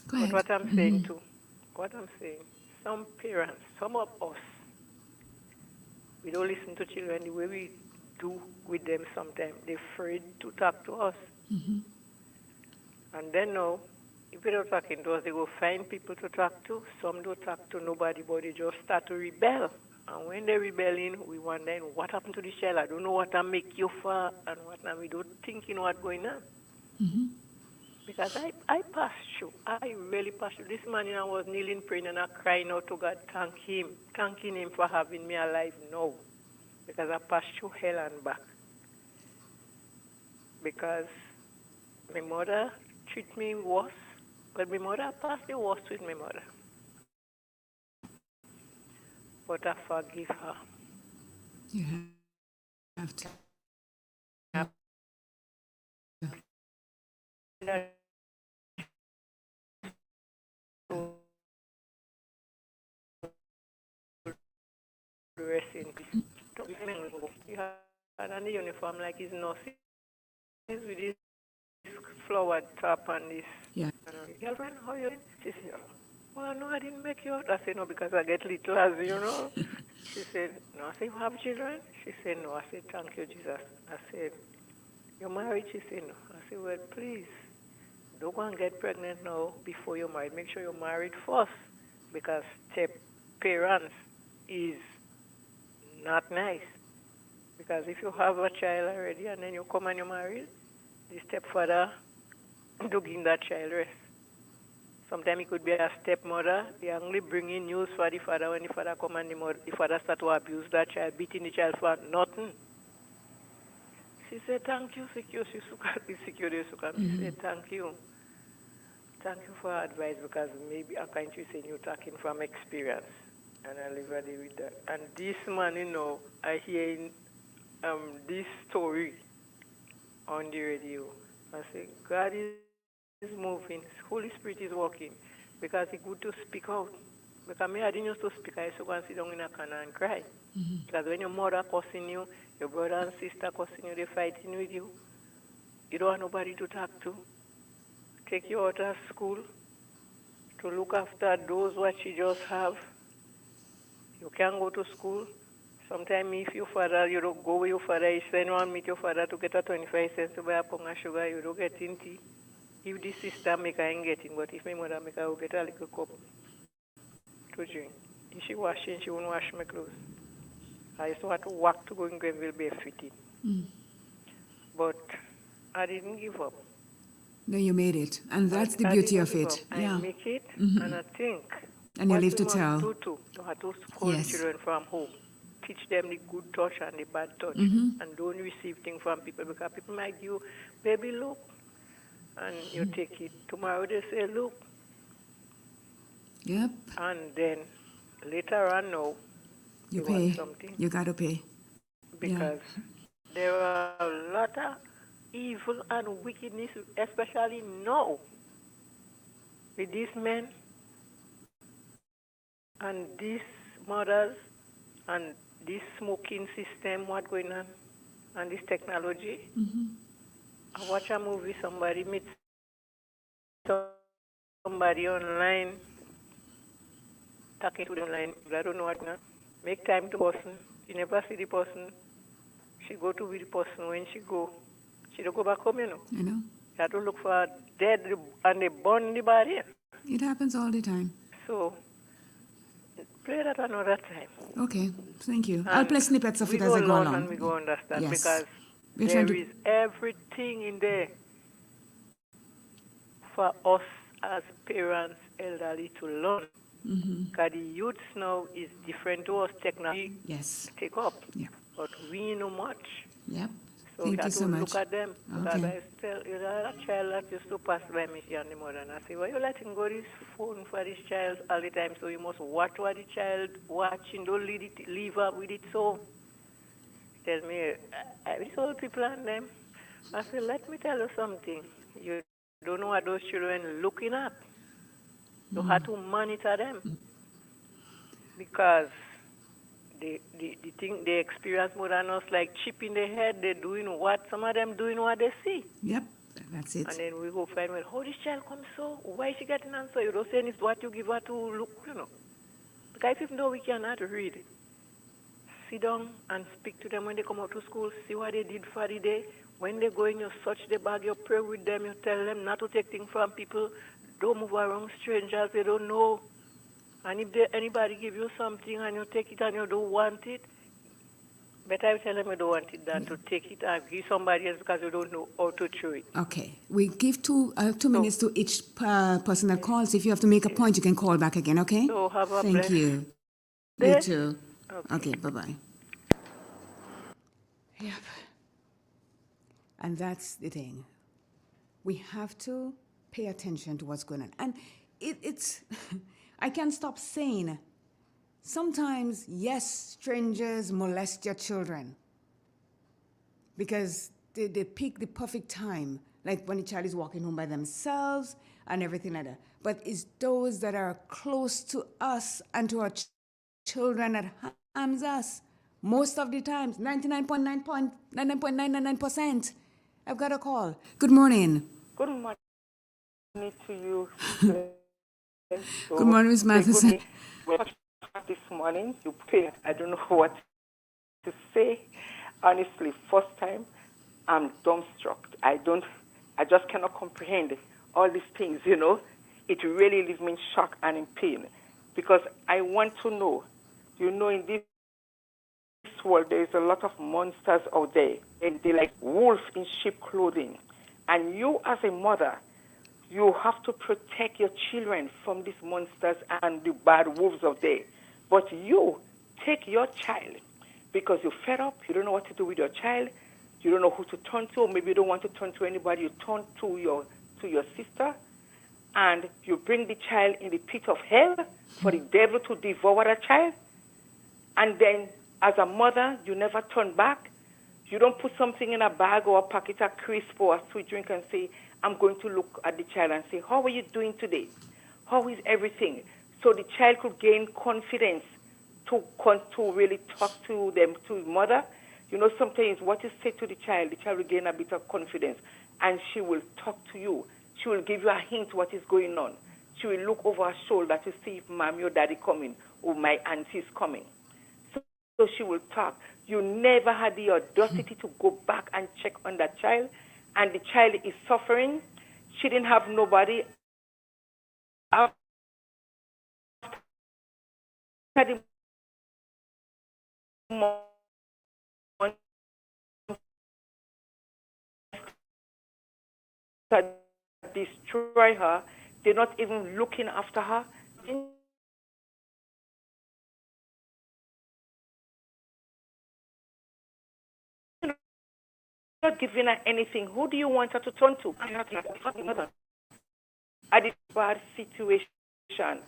Go But ahead. what I'm saying too, some parents, some of us, we don't listen to children the way we do with them sometimes. They're afraid to talk to us. Mm-hmm. And then now, if they don't talking to us, they go find people to talk to. Some don't talk to nobody, but they just start to rebel. And when they're rebelling, we wonder what happened to the child. I don't know what I make you for and what now. We don't think you know what's going on. Mm-hmm. Because I passed through. I really passed through. This morning I was kneeling, praying, and I crying out to God, thanking Him for having me alive now. Because I passed through hell and back. Because my mother treated me worse. But my mother passed the worst with my mother. But I forgive her. You have to. Rest in peace. You had on the uniform like his nurses with this flower top and this. Yeah. Girlfriend, how you doing? She said, well, no, I didn't make you out. I said, no, because I get little as you know. She said, no. I said, you have children? She said, no. I said, thank you, Jesus. I said, you're married? She said, no. I said, well, please, don't go and get pregnant now before you're married. Make sure you're married first, because step parents is not nice. Because if you have a child already and then you come and you're married, the stepfather doing that child rest. Sometimes it could be a stepmother. They only bring in news for the father when the father come and the father start to abuse that child, beating the child for nothing. She said, thank you, secure. She secure. She said, thank you. Thank you for advice, because maybe I can't you say you're talking from experience. And I live ready with that. And this morning, I hear this story on the radio. I say, God is moving. Holy Spirit is working. Because it's good to speak out. Because I didn't used to speak. I used to go and sit down in a corner and cry. Mm-hmm. Because when your mother cussing you, your brother and sister cussing you, they're fighting with you. You don't have nobody to talk to. Take you out of school to look after those what you just have. You can't go to school. Sometimes if your father, you don't go with your father, you send one meet your father to get a 25 cents to buy a pound of sugar, you don't get in tea. If the sister make, I ain't getting, but if my mother make, I will get a little cup to drink. If she washing, she won't wash my clothes. I used to have to walk to go in Grenville barefooted. Mm. But I didn't give up. No, you made it. And that's the beauty of it. I make it, Mm-hmm. and I think and you what live we to must tell. do too, you have to scold Yes. children from home. Teach them the good touch and the bad touch. Mm-hmm. And don't receive things from people, because people might give you, baby, look, and you take it. Tomorrow they say, look. Yep. And then later on, no, You want pay. something. You got to pay. Because there are a lot of evil and wickedness, especially now, with these men and these mothers and this smoking system, what going on, and this technology. Mm-hmm. I watch a movie, somebody meets somebody online, talking to them online, I don't know what now. Make time to person. You never see the person. She go to with the person. When she don't go back home, you know. I know. You have to look for dead and they burn the body. It happens all the time. So, play that another time. Okay, thank you. And I'll play snippets of we it as I go learn along. and we go understand, Yes. because We're there trying to- is everything in there for us as parents, elderly, to learn. Mm-hmm. Because the youths now is different to us. Technology Yes. take up. Yeah. But we know much. Yep. So we Thank you had to so much. look at them. Because Okay. I still, you know, that child that used to pass by me and the mother, and I say, why you letting go this phone for this child all the time? So you must watch what the child watching. Don't leave her with it. So tell me, I told people and them, I said, let me tell you something. You don't know what those children looking at. You have to monitor them because the thing they experience more than us, like chip in the head. They're doing what some of them doing what they see. Yep, that's it. And then we go find, well, how this child comes so? Why is she getting answer? You don't say it's what you give her to look, you know. Because even though we cannot read, sit down and speak to them when they come out to school, see what they did for the day. When they go in, you search the bag, you pray with them, you tell them not to take things from people, don't move around strangers, they don't know. And if anybody give you something and you take it and you don't want it, better you tell them you don't want it than to take it and give somebody else because you don't know how to chew it. Okay. We give 2 minutes to each person that calls. If you have to make a point, you can call back again, okay? So have a Thank blessed you. day. You too. Okay. Okay, bye-bye. Yep. And that's the thing. We have to pay attention to what's going on. And it's, I can't stop saying, sometimes, yes, strangers molest your children because they pick the perfect time, like when the child is walking home by themselves and everything like that. But it's those that are close to us and to our children that harms us. Most of the times, 99.99%. I've got a call. Good morning. Good morning to you. Good morning, Ms. Matheson. This morning, you pay. I don't know what to say. Honestly, first time, I'm dumbstruck. I just cannot comprehend all these things, you know. It really leaves me in shock and in pain because I want to know, you know, in this world, there is a lot of monsters out there, and they're like wolves in sheep clothing. And you, as a mother, you have to protect your children from these monsters and the bad wolves out there. But you take your child because you're fed up, you don't know what to do with your child, you don't know who to turn to, or maybe you don't want to turn to anybody, you turn to your sister, and you bring the child in the pit of hell for the devil to devour the child. And then, as a mother, you never turn back. You don't put something in a bag or a packet of crisp or a sweet drink and say, I'm going to look at the child and say, how are you doing today? How is everything? So the child could gain confidence to really talk to them, to his mother. You know, sometimes what you say to the child will gain a bit of confidence, and she will talk to you. She will give you a hint what is going on. She will look over her shoulder to see if mommy or daddy coming or my auntie is coming. So she will talk. You never had the audacity to go back and check on that child, and the child is suffering. She didn't have nobody. After the months that destroy her, they're not even looking after her. Not giving her anything. Who do you want her to turn to? At this bad situation.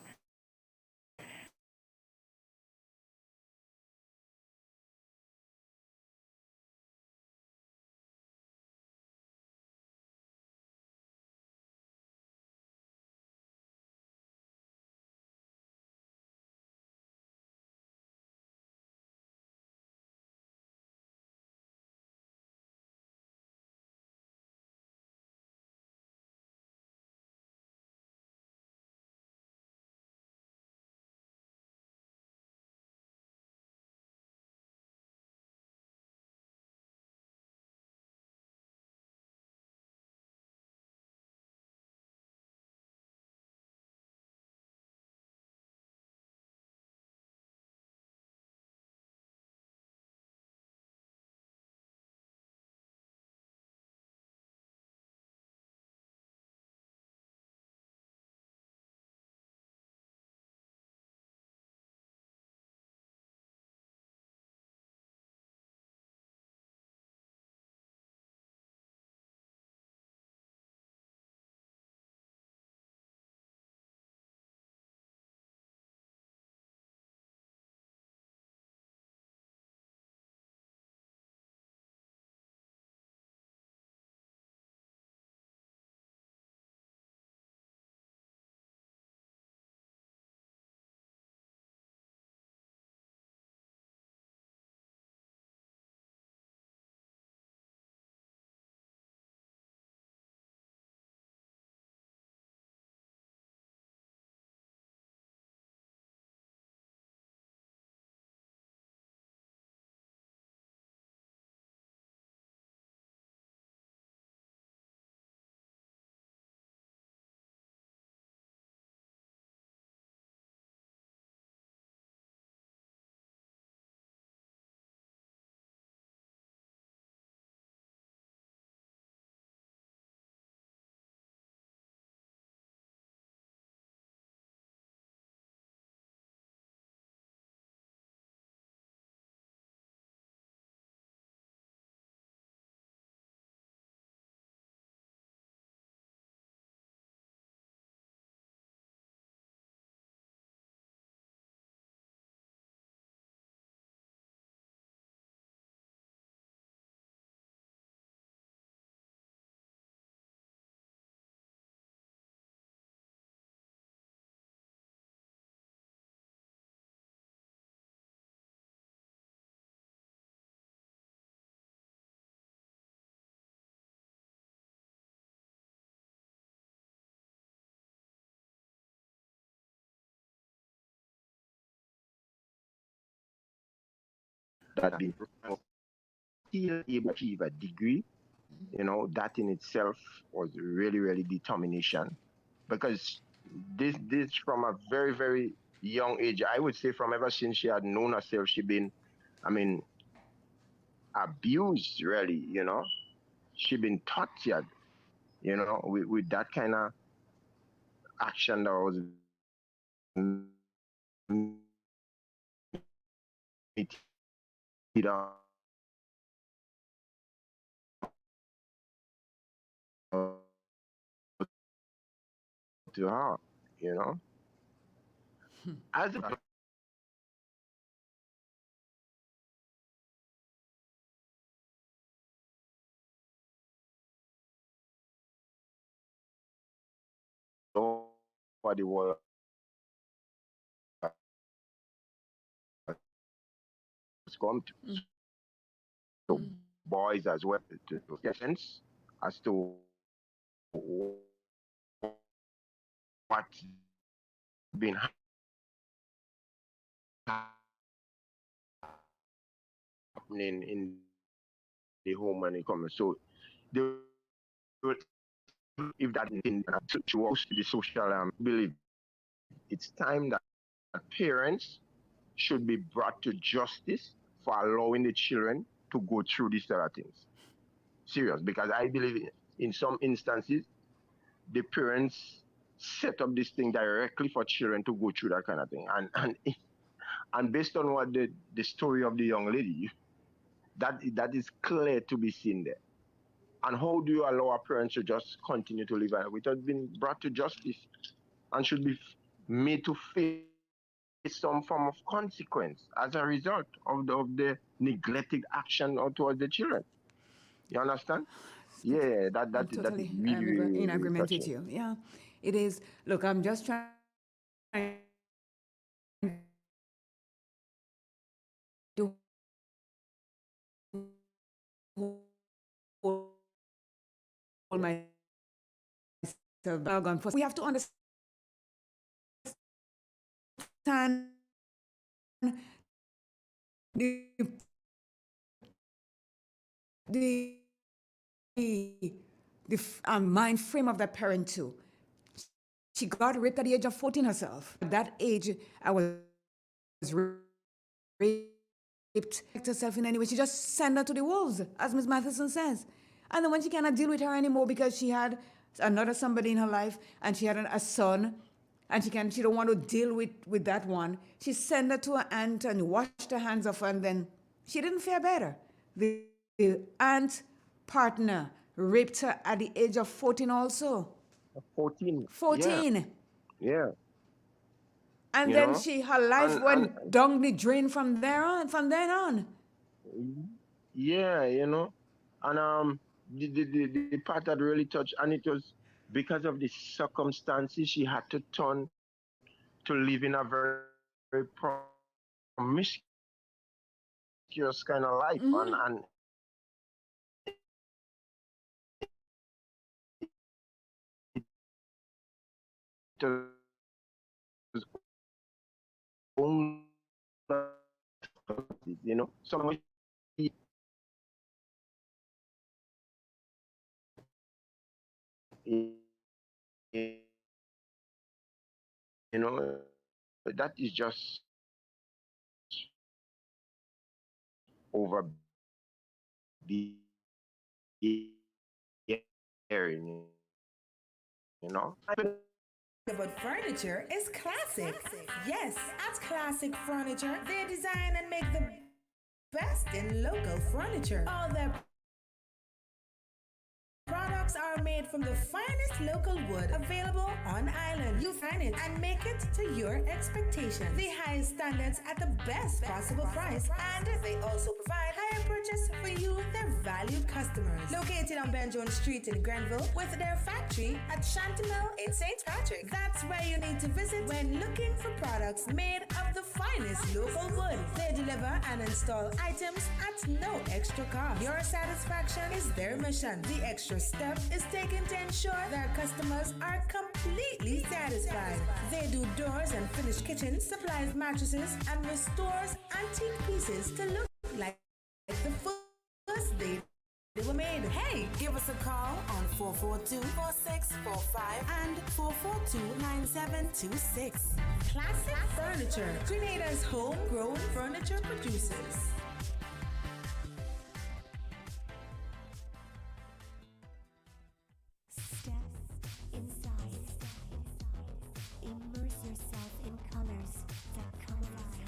that been still able to achieve a degree, that in itself was really, really determination. Because this from a very, very young age, I would say from ever since she had known herself, she been, I mean, abused really, she been tortured, with that kind of action that was meted out to her, as a for the world has come to. So boys as well to questions as to what's been happening in the home when it comes. So they will, if that in to the social belief, it's time that parents should be brought to justice for allowing the children to go through these sort of things. Serious, because I believe in some instances the parents set up this thing directly for children to go through that kind of thing. And based on what the story of the young lady, that is clear to be seen there. And how do you allow a parent to just continue to live without being brought to justice and should be made to face some form of consequence as a result of the neglected action towards the children? You understand? Yeah, that is Totally really, really, in really agreement with touching. you. Yeah, it is. Look, I'm just trying to hold myself back. We have to understand the the mind frame of that parent too. She got raped at the age of 14 herself. At that age, I was raped herself in any way. She just sent her to the wolves, as Miss Matheson says. And then when she cannot deal with her anymore because she had another somebody in her life and she had a son and she don't want to deal with that one, she sent her to her aunt and washed her hands off her, and then she didn't fare better. The aunt partner raped her at the age of 14 also. 14. 14. Yeah. And then her life went down the drain from there on, from then on. Yeah, and the part that really touched, and it was because of the circumstances she had to turn to live in a very, very promiscuous kind of life, and it was only, some that is just over bearing, But furniture is classic. Yes, at Classic Furniture, they design and make the best in local furniture. All their products are made from the finest local wood available on island. You find it and make it to your expectations. The highest standards at the best possible price, and they also provide higher purchase for you, their valued customers. Located on Ben Jones Street in Grenville, with their factory at Chantimel in St. Patrick. That's where you need to visit when looking for products made of the finest local wood. They deliver and install items at no extra cost. Your satisfaction is their mission. The extra step is taken to ensure their customers are completely satisfied. They do doors and finished kitchen, supplies mattresses, and restores antique pieces to look like the first day they were made. Hey, give us a call on 442-4645 and 442-9726. Classic Furniture, Grenada's homegrown furniture producers. Step inside. Immerse yourself in colors that come alive.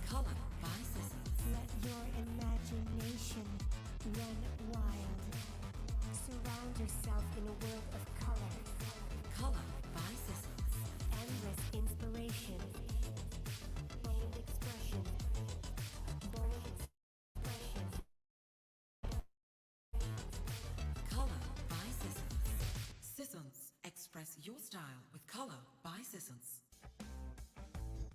Color by Sissons. Let your imagination run wild. Surround yourself in a world of color. Color by Sissons. Endless inspiration. Bold expression. Bold expression. Color by Sissons. Sissons. Express your style with Color by Sissons.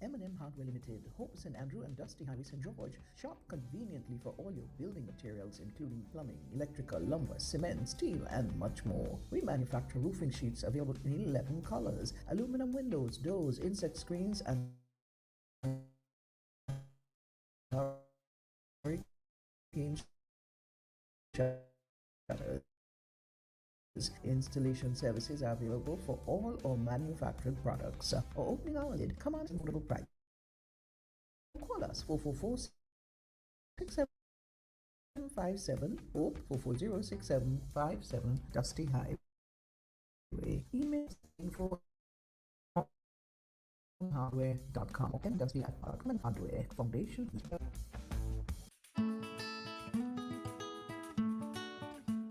M&M Hardware Limited, Hope St. Andrew and Dusty Highway St. George. Shop conveniently for all your building materials including plumbing, electrical, lumber, cement, steel and much more. We manufacture roofing sheets available in 11 colors, aluminum windows, doors, insect screens and hurricane shutters. Installation services are available for all our manufactured products. Our opening hours come at an affordable price. Call us 444-6757 or 440-6757 Dusty Highway. Email info hardware.com and Dusty Apartment Hardware Foundation.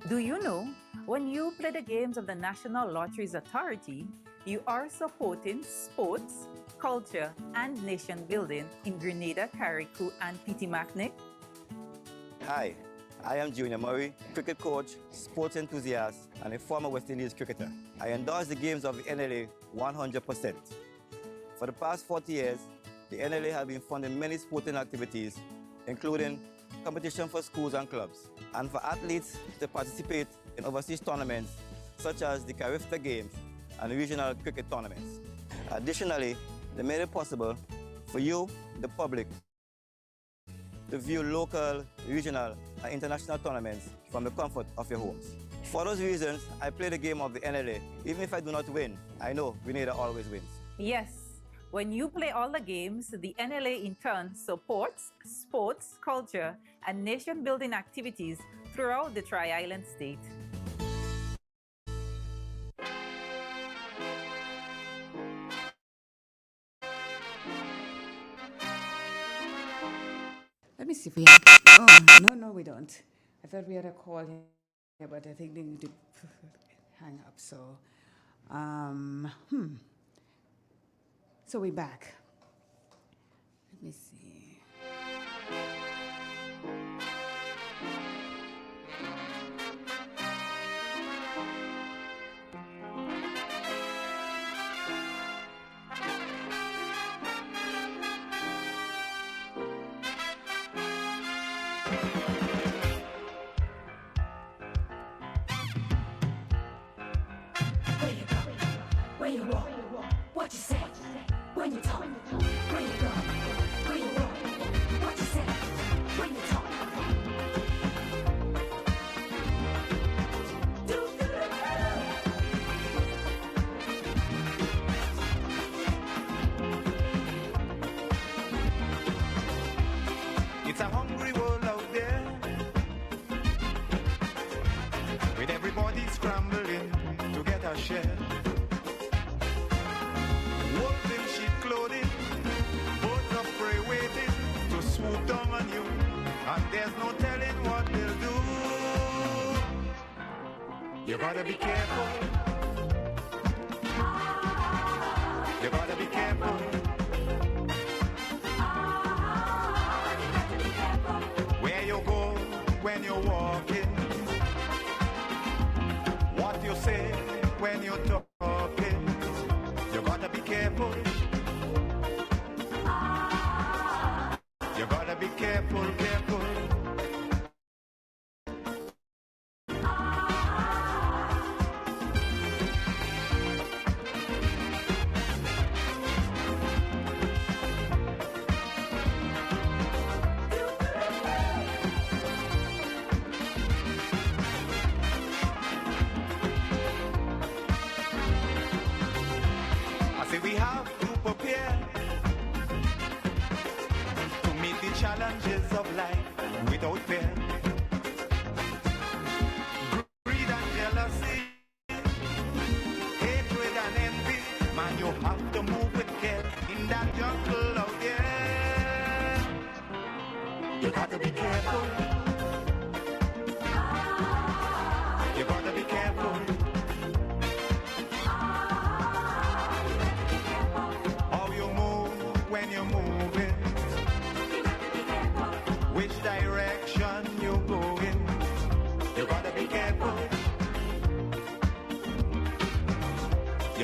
Do you know, when you play the games of the National Lotteries Authority, you are supporting sports, culture, and nation building in Grenada, Carriacou, and Petit-Martinique? Hi, I am Junior Murray, cricket coach, sports enthusiast, and a former West Indies cricketer. I endorse the games of the NLA 100%. For the past 40 years, the NLA has been funding many sporting activities, including competition for schools and clubs, and for athletes to participate in overseas tournaments such as the Carifta Games and regional cricket tournaments. Additionally, they made it possible for you, the public, to view local, regional, and international tournaments from the comfort of your homes. For those reasons, I play the game of the NLA. Even if I do not win, I know Grenada always wins. Yes, when you play all the games, the NLA in turn supports sports, culture, and nation-building activities throughout the Tri-Island state. Let me see if we have. Oh, no, we don't. I thought we had a call here, but I think they need to hang up. So, So we're back. Let me see. Where you walk, what you say, when you talk, where you go, where you walk, what you say, when you talk. It's a hungry world out there, with everybody scrambling to get a share. Wolves in sheep clothing, birds of prey waiting to swoop down on you, and there's no telling what they'll do. You gotta be careful. You gotta be careful. Where you go when you're walking, what you say when you're talking. You gotta be careful. You gotta be careful, careful.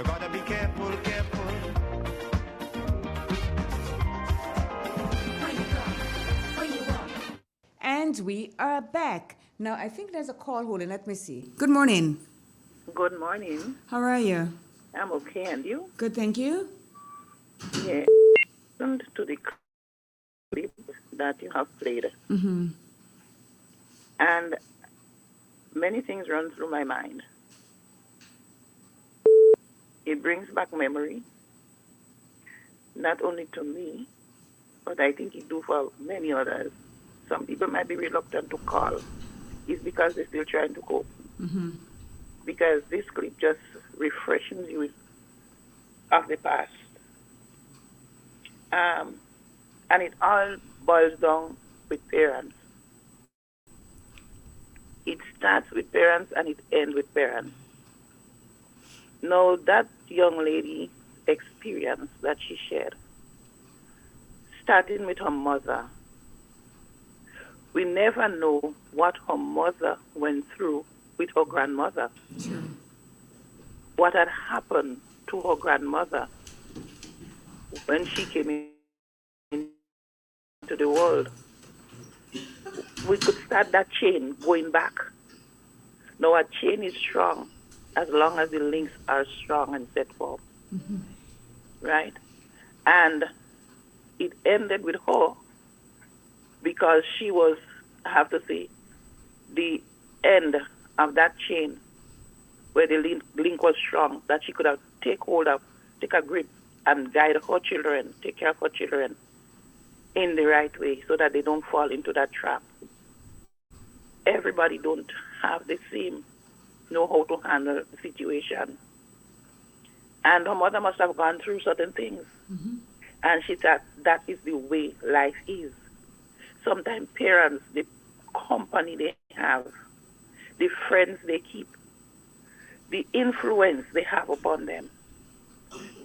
You gotta be careful, careful. And we are back. Now, I think there's a call holding. Let me see. Good morning. Good morning. How are you? I'm okay, and you? Good, thank you. Yeah. Listen to the clip that you have played, Mm-hmm. and many things run through my mind. It brings back memory, not only to me, but I think it do for many others. Some people might be reluctant to call. It's because they're still trying to cope. Mm-hmm. Because this clip just refreshes you of the past. And it all boils down with parents. It starts with parents and it ends with parents. Now, that young lady experience that she shared, starting with her mother, we never know what her mother went through with her grandmother. Sure. What had happened to her grandmother when she came into the world. We could start that chain going back. Now, a chain is strong as long as the links are strong and set forth. Mm-hmm. Right? And it ended with her because she was, I have to say, the end of that chain where the link was strong, that she could have take a grip and guide her children, take care of her children in the right way so that they don't fall into that trap. Everybody don't have the same know how to handle the situation. And her mother must have gone through certain things. Mm-hmm. And she thought that is the way life is. Sometimes parents, the company they have, the friends they keep, the influence they have upon them,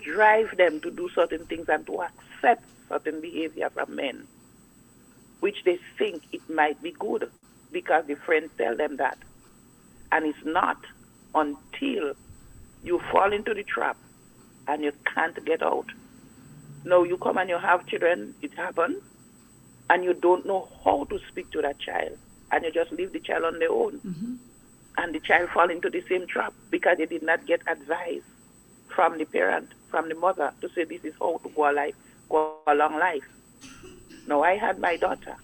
drive them to do certain things and to accept certain behavior from men, which they think it might be good because the friends tell them that. And it's not until you fall into the trap and you can't get out. Now you come and you have children, it happens, and you don't know how to speak to that child, and you just leave the child on their own. Mm-hmm. And the child fall into the same trap because they did not get advice from the parent, from the mother, to say this is how to go along life. Now, I had my daughter.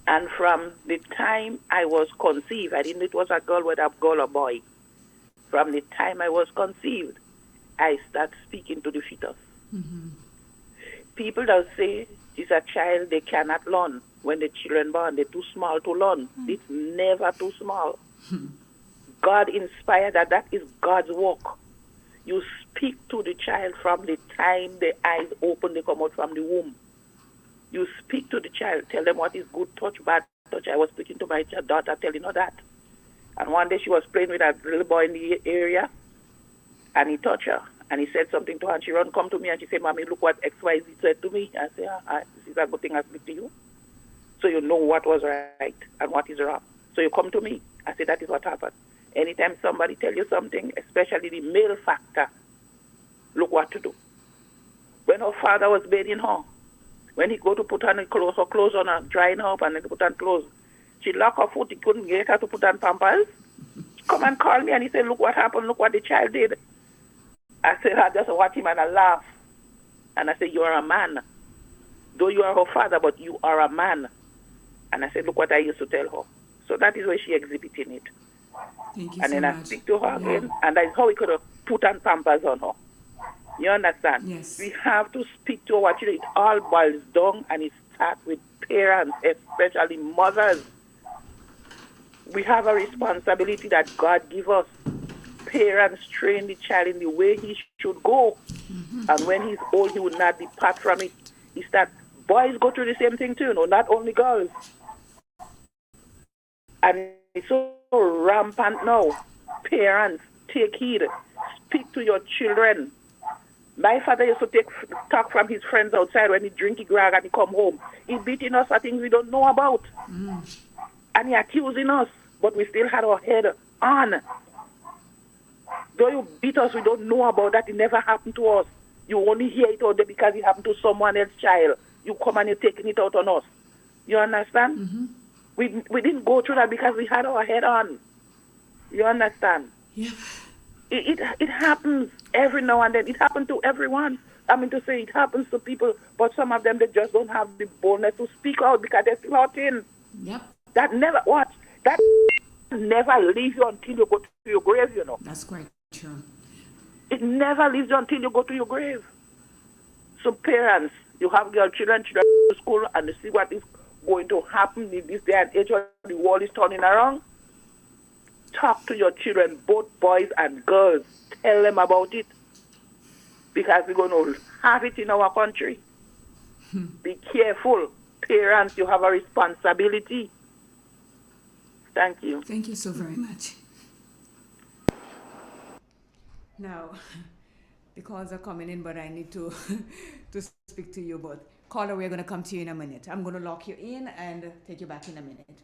And from the time I was conceived, I didn't know it was a girl, whether a girl or boy. From the time I was conceived, I start speaking to the fetus. Mm-hmm. People that say it's a child they cannot learn. When the children born, they're too small to learn. It's never too small. God inspired that. That is God's work. You speak to the child from the time the eyes open, they come out from the womb. You speak to the child, tell them what is good touch, bad touch. I was speaking to my daughter, telling her that. And one day she was playing with a little boy in the area, and he touched her. And he said something to her, and she run, come to me, and she said, Mommy, look what XYZ said to me. I said, this is a good thing I speak to you. So you know what was right and what is wrong. So you come to me. I said, that is what happened. Anytime somebody tell you something, especially the male factor, look what to do. When her father was bathing her, when he go to put on her clothes on her, drying her up, and then put on clothes, she locked her foot, he couldn't get her to put on pampers. Come and call me, and he said, look what happened, look what the child did. I said, I just watch him, and I laugh. And I said, you are a man. Though you are her father, but you are a man. And I said, look what I used to tell her. So that is where she exhibiting it. Thank you and so then much. I speak to her again, and that's how we could have put on pampers on her. You understand? Yes. We have to speak to our children. It all boils down, and it starts with parents, especially mothers. We have a responsibility that God gives us. Parents train the child in the way he should go. Mm-hmm. And when he's old, he will not depart from it. It's that boys go through the same thing too, not only girls. And it's so rampant now. Parents, take heed. Speak to your children. My father used to talk from his friends outside when he drink grog and he come home. He beating us for things we don't know about. Mm. And he accusing us, but we still had our head on. Though you beat us, we don't know about that. It never happened to us. You only hear it out there because it happened to someone else's child. You come and you're taking it out on us. You understand? Mm-hmm. We didn't go through that because we had our head on. You understand? Yeah. It happens every now and then. It happens to everyone. I mean to say it happens to people, but some of them, they just don't have the boldness to speak out because they're plotting. Yep. That never leaves you until you go to your grave, you know. That's quite true. It never leaves you until you go to your grave. So parents, you have your children to school and you see what is going to happen in this day and age when the world is turning around. Talk to your children, both boys and girls. Tell them about it. Because we're going to have it in our country. Be careful. Parents, you have a responsibility. Thank you. Thank you so very much. Now, the calls are coming in, but I need to to speak to you both. Caller, we're going to come to you in a minute. I'm going to lock you in and take you back in a minute.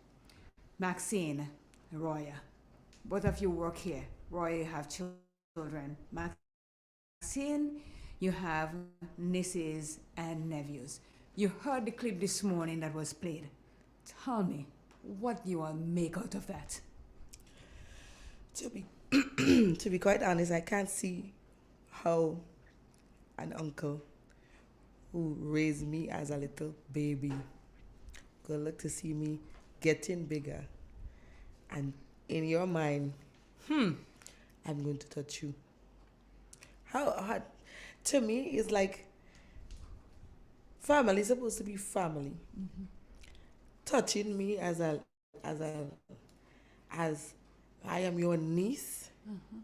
Maxine, Roya, both of you work here. Roya, you have children. Maxine, you have nieces and nephews. You heard the clip this morning that was played. Tell me, what you all make out of that? To be quite honest, I can't see how an uncle who raised me as a little baby could look to see me getting bigger and in your mind, I'm going to touch you. How to me, it's like family is supposed to be family. Mm-hmm. Touching me as I am your niece. Mm-hmm.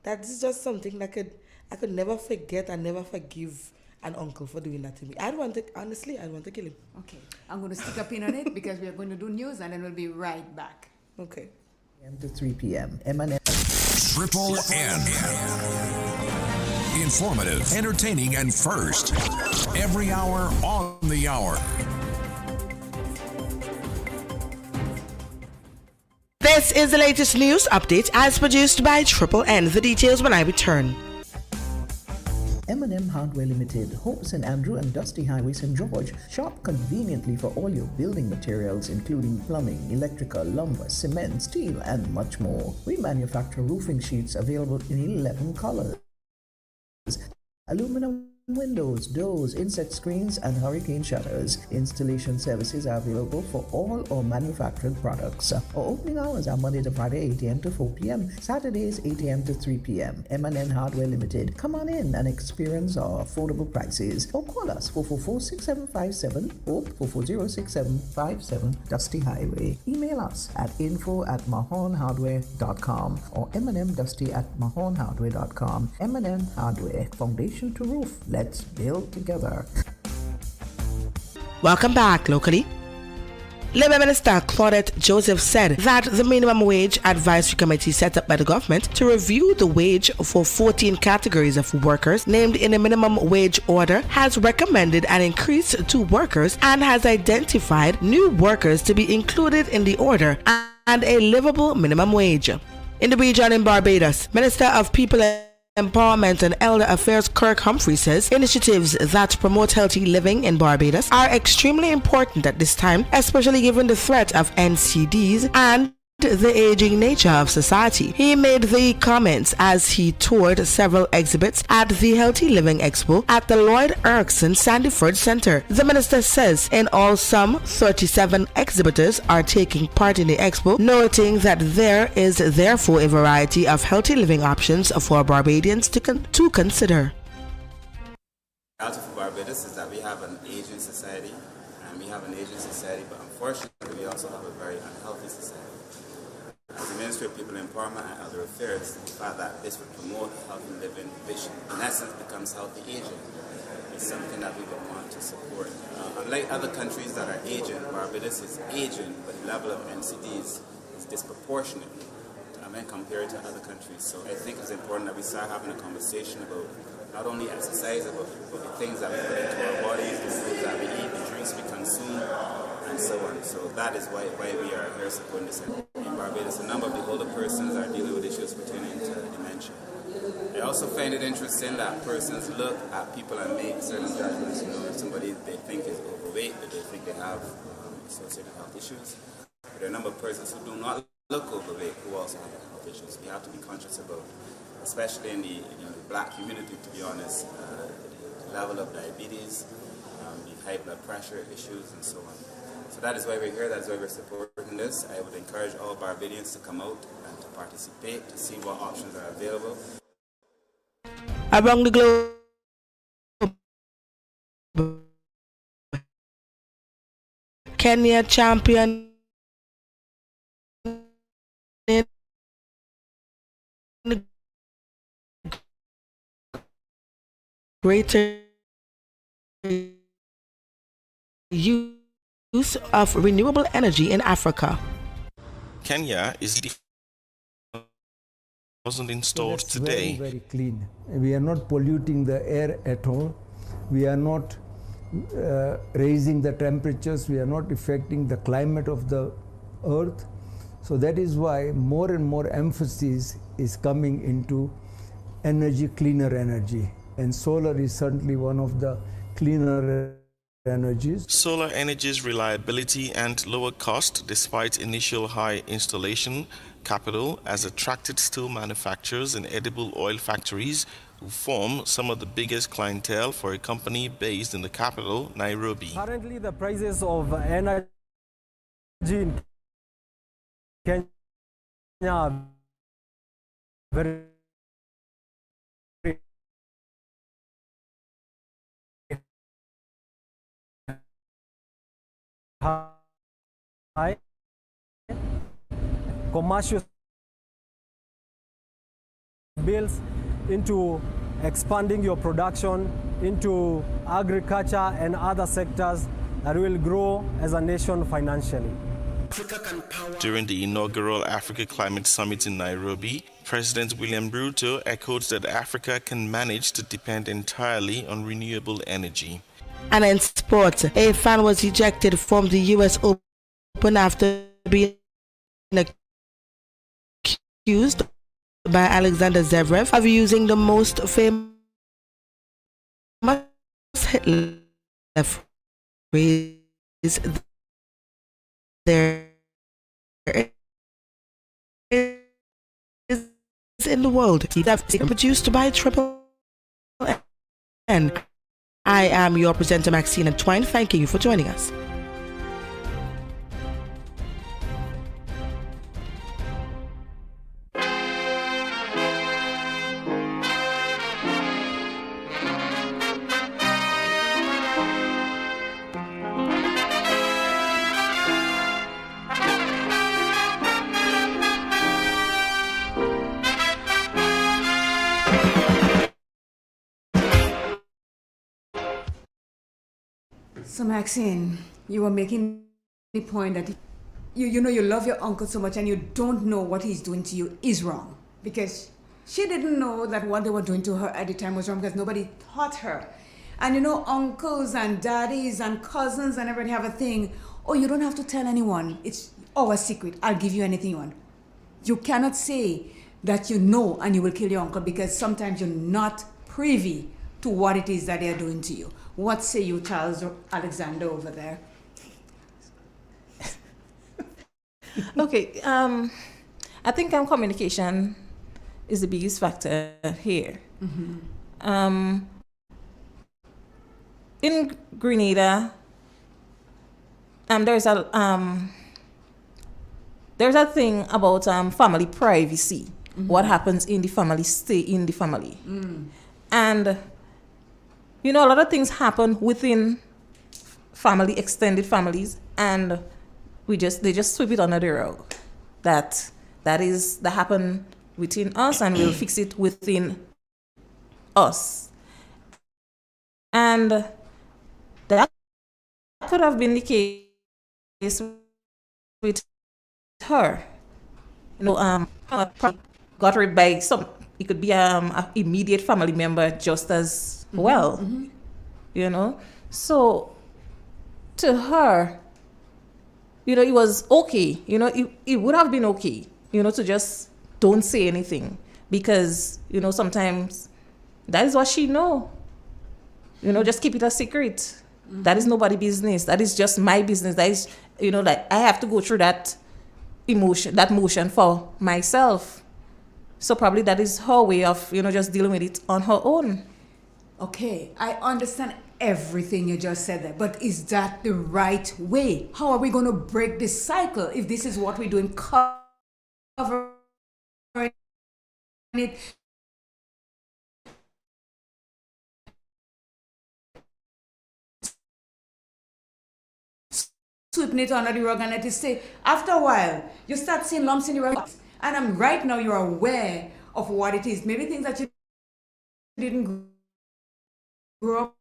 That is just something that I could never forget and never forgive an uncle for doing that to me. I'd want to kill him. Okay, I'm going to stick a pin on it because we are going to do news and then we'll be right back. Okay. To 3 p.m. M&M. Triple N. Informative, entertaining, and first. Every hour on the hour. This is the latest news update as produced by Triple N. The details when I return. M&M Hardware Limited, Hope St. Andrew and Dusty Highway St. George. Shop conveniently for all your building materials including plumbing, electrical, lumber, cement, steel and much more. We manufacture roofing sheets available in 11 colors. Aluminum windows, doors, insect screens and hurricane shutters. Installation services are available for all our manufactured products. Our opening hours are Monday to Friday 8 a.m. to 4 p.m. Saturdays 8 a.m. to 3 p.m. M&N Hardware Limited. Come on in and experience our affordable prices or call us 444-6757 or 440-6757 Dusty Highway. Email us at info@mahonhardware.com or mnmdusty@mahonhardware.com. M&N Hardware, foundation to roof. Let's build together. Welcome back locally. Labour Minister Claudette Joseph said that the minimum wage advisory committee set up by the government to review the wage for 14 categories of workers named in the minimum wage order has recommended an increase to workers and has identified new workers to be included in the order and a livable minimum wage. In the region in Barbados, Minister of People Empowerment and Elder Affairs Kirk Humphrey says initiatives that promote healthy living in Barbados are extremely important at this time, especially given the threat of NCDs and the aging nature of society. He made the comments as he toured several exhibits at the Healthy Living Expo at the Lloyd Erickson Sandyford Center. The minister says in all some 37 exhibitors are taking part in the expo, noting that there is therefore a variety of healthy living options for Barbadians to consider. The reality for Barbados is that we have an aging society, but unfortunately we also have a very unhealthy society. As the Ministry of People Empowerment and Elder Affairs, the fact that this would promote healthy living, which in essence becomes healthy aging, is something that we would want to support. Unlike other countries that are aging, Barbados is aging, but the level of NCDs is disproportionate when compared to other countries. So I think it's important that we start having a conversation about not only exercise, but the things that we put into our bodies, the foods that we eat, the drinks we consume, and and so on. So that is why we are here supporting this in Barbados. A number of the older persons are dealing with issues pertaining to dementia. I also find it interesting that persons look at people and make certain judgments. You know, if somebody they think is overweight, that they think they have associated health issues. But there are a number of persons who do not look overweight who also have health issues. We have to be conscious about, especially in the black community, to be honest, the level of diabetes, the high blood pressure issues, and so on. So that is why we're here, that is why we're supporting this. I would encourage all Barbadians to come out and to participate, to see what options are available. Around the globe, Kenya champion in greater use of renewable energy in Africa. Kenya is wasn't installed So that's today. very clean. We are not polluting the air at all. We are not raising the temperatures. We are not affecting the climate of the earth. So that is why more and more emphasis is coming into energy, cleaner energy. And solar is certainly one of the cleaner energies. Solar energy's reliability and lower cost, despite initial high installation capital, has attracted steel manufacturers and edible oil factories, who form some of the biggest clientele for a company based in the capital, Nairobi. Currently, the prices of energy in Kenya are very high. Commercial bills into expanding your production into agriculture and other sectors that will grow as a nation financially. During the inaugural Africa Climate Summit in Nairobi, President William Ruto echoed that Africa can manage to depend entirely on renewable energy. And in sports, a fan was ejected from the US Open after being accused by Alexander Zverev of using the most famous hit left phrase there is in the world. Produced by Triple N. I am your presenter, Maxine Twine. Thank you for joining us. So Maxine, you were making the point that you know you love your uncle so much and you don't know what he's doing to you is wrong, because she didn't know that what they were doing to her at the time was wrong because nobody taught her. And you know, uncles and daddies and cousins and everybody have a thing. Oh, you don't have to tell anyone. It's our secret. I'll give you anything you want. You cannot say that you know and you will kill your uncle, because sometimes you're not privy to what it is that they're doing to you. What say you, Charles Alexander over there? Okay, I think communication is the biggest factor here. Mm-hmm. In Grenada, there's a thing about family privacy. Mm-hmm. What happens in the family stay in the family, Mm. and you know, a lot of things happen within family, extended families, and they just sweep it under the rug. That happened within us, and we'll fix it within us. And that could have been the case with her. You know, got rid by some. It could be a immediate family member just as well. Mm-hmm. You know, so to her, it was okay. It would have been okay, to just don't say anything because, sometimes that is what she know. Just keep it a secret. That is nobody's business. That is just my business. That is, like I have to go through that motion for myself. So probably that is her way of, just dealing with it on her own. Okay, I understand everything you just said there, but is that the right way? How are we going to break this cycle if this is what we're doing, covering it? Sweeping it under the rug and let it stay. After a while, you start seeing lumps in the rug. And right now you're aware of what it is. Maybe things that you didn't grow up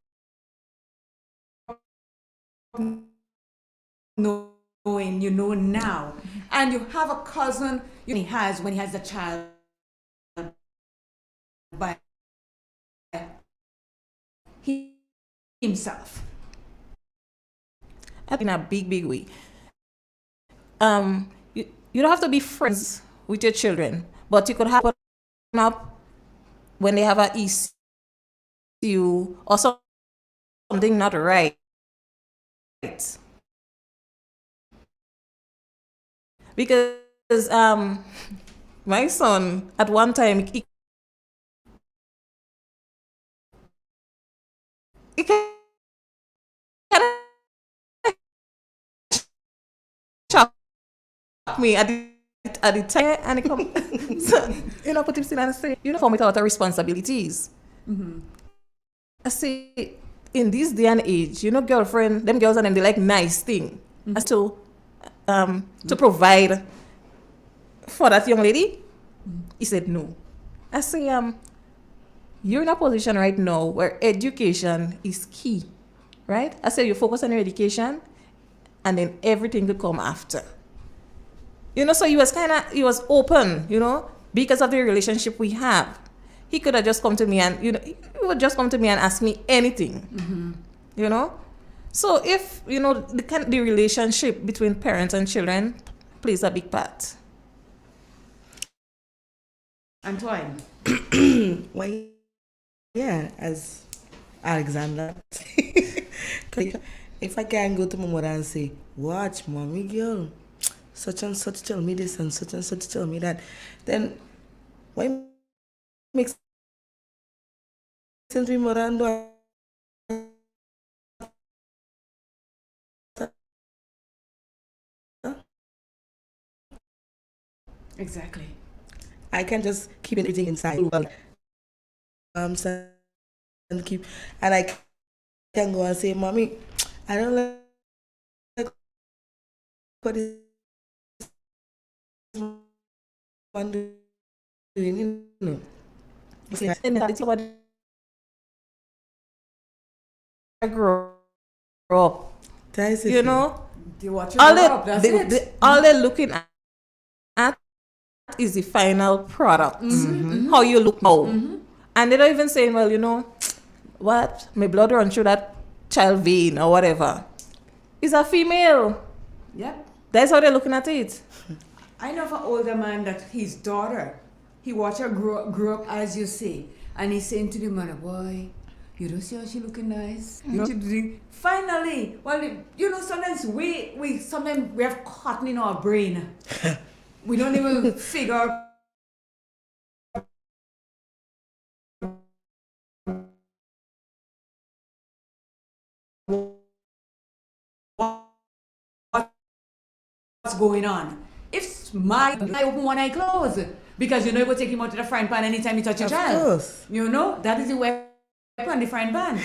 knowing, you know now. And you have a cousin he has when he has a child by himself. In a big, big way. You don't have to be friends with your children, but you could have up when they have an issue or something not right. Because my son at one time he shocked me at the time, and it come so, put him still and say, for me without responsibilities. I say, in this day and age, girlfriend, them girls and them, they like nice thing as to provide for that young lady. He said no. I say, you're in a position right now where education is key, right? I say you focus on your education, and then everything could come after. So he was open, because of the relationship we have. He could have just come to me and, he would just come to me and ask me anything, So if, the relationship between parents and children plays a big part. Antoine. Well, yeah, as Alexander. If I can go to my mother and say, watch, mommy girl, such and such tell me this and such tell me that, then why makes sense with mother and daughter? Exactly. I can just keep everything inside. And I can go and say, mommy, I don't like what is one doing, I grew up, They watch all they're looking at is the final product. How you look now. And they're not even saying, well, what? My blood run through that child vein or whatever. It's a female. Yep. That's how they're looking at it. I know of an older man that his daughter, he watched her grow up as you say, and he's saying to the mother, boy, you don't see how she looking nice? Finally, sometimes we have cotton in our brain. We don't even figure out what's going on. If I open one eye close, because it will take him out to the frying pan anytime you touch your child. Of course. That is the weapon, the frying pan.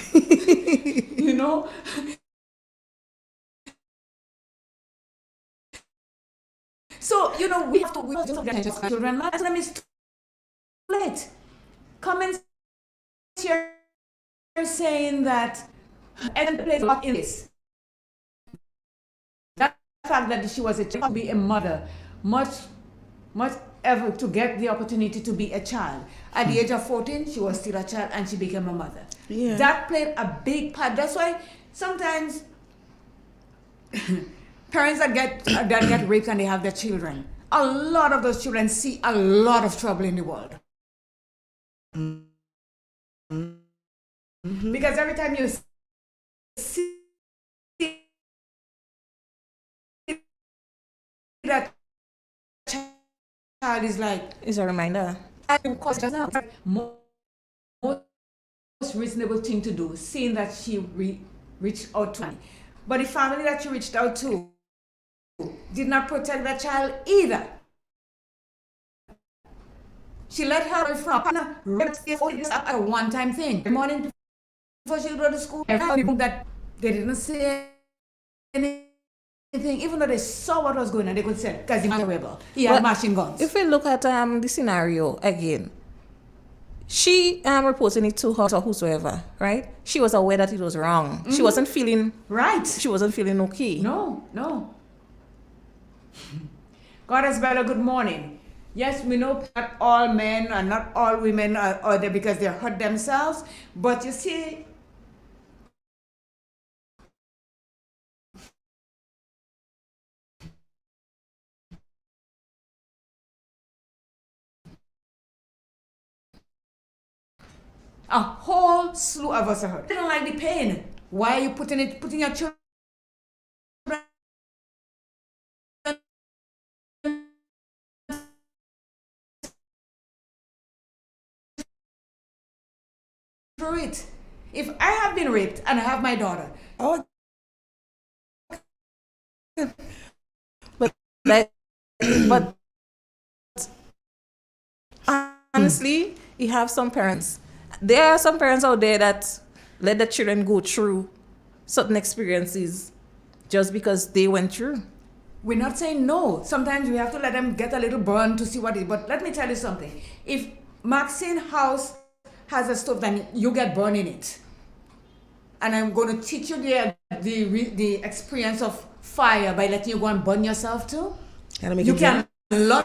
So, we have to children. Let them is too late. Comments here saying that and plays part in this. That fact that she was a child, be a mother, much ever to get the opportunity to be a child. At the age of 14, she was still a child and she became a mother. That played a big part. That's why sometimes Parents that get raped and they have their children. A lot of those children see a lot of trouble in the world. Because every time you see that child is like, It's a reminder. Most reasonable thing to do, seeing that she reached out to me. But the family that she reached out to did not protect that child either. She let her partner at a one-time thing. The morning before she go to school, that they didn't say anything, even though they saw what was going on, they could say, because he was a rebel. He had machine guns. If we look at the scenario again, she reporting it to her or whosoever, right? She was aware that it was wrong. She wasn't feeling right. She wasn't feeling okay. No. Goddess Bella, good morning. Yes, we know that all men and not all women are there because they hurt themselves, but you see, a whole slew of us are hurt. They don't like the pain. Why are you putting your children through it? If I have been raped and I have my daughter, but honestly, you have some parents. There are some parents out there that let the children go through certain experiences just because they went through. We're not saying no. Sometimes we have to let them get a little burn to see what it is. But let me tell you something. If Maxine's house has a stove, then you get burned in it. And I'm going to teach you the experience of fire by letting you go and burn yourself too. You can learn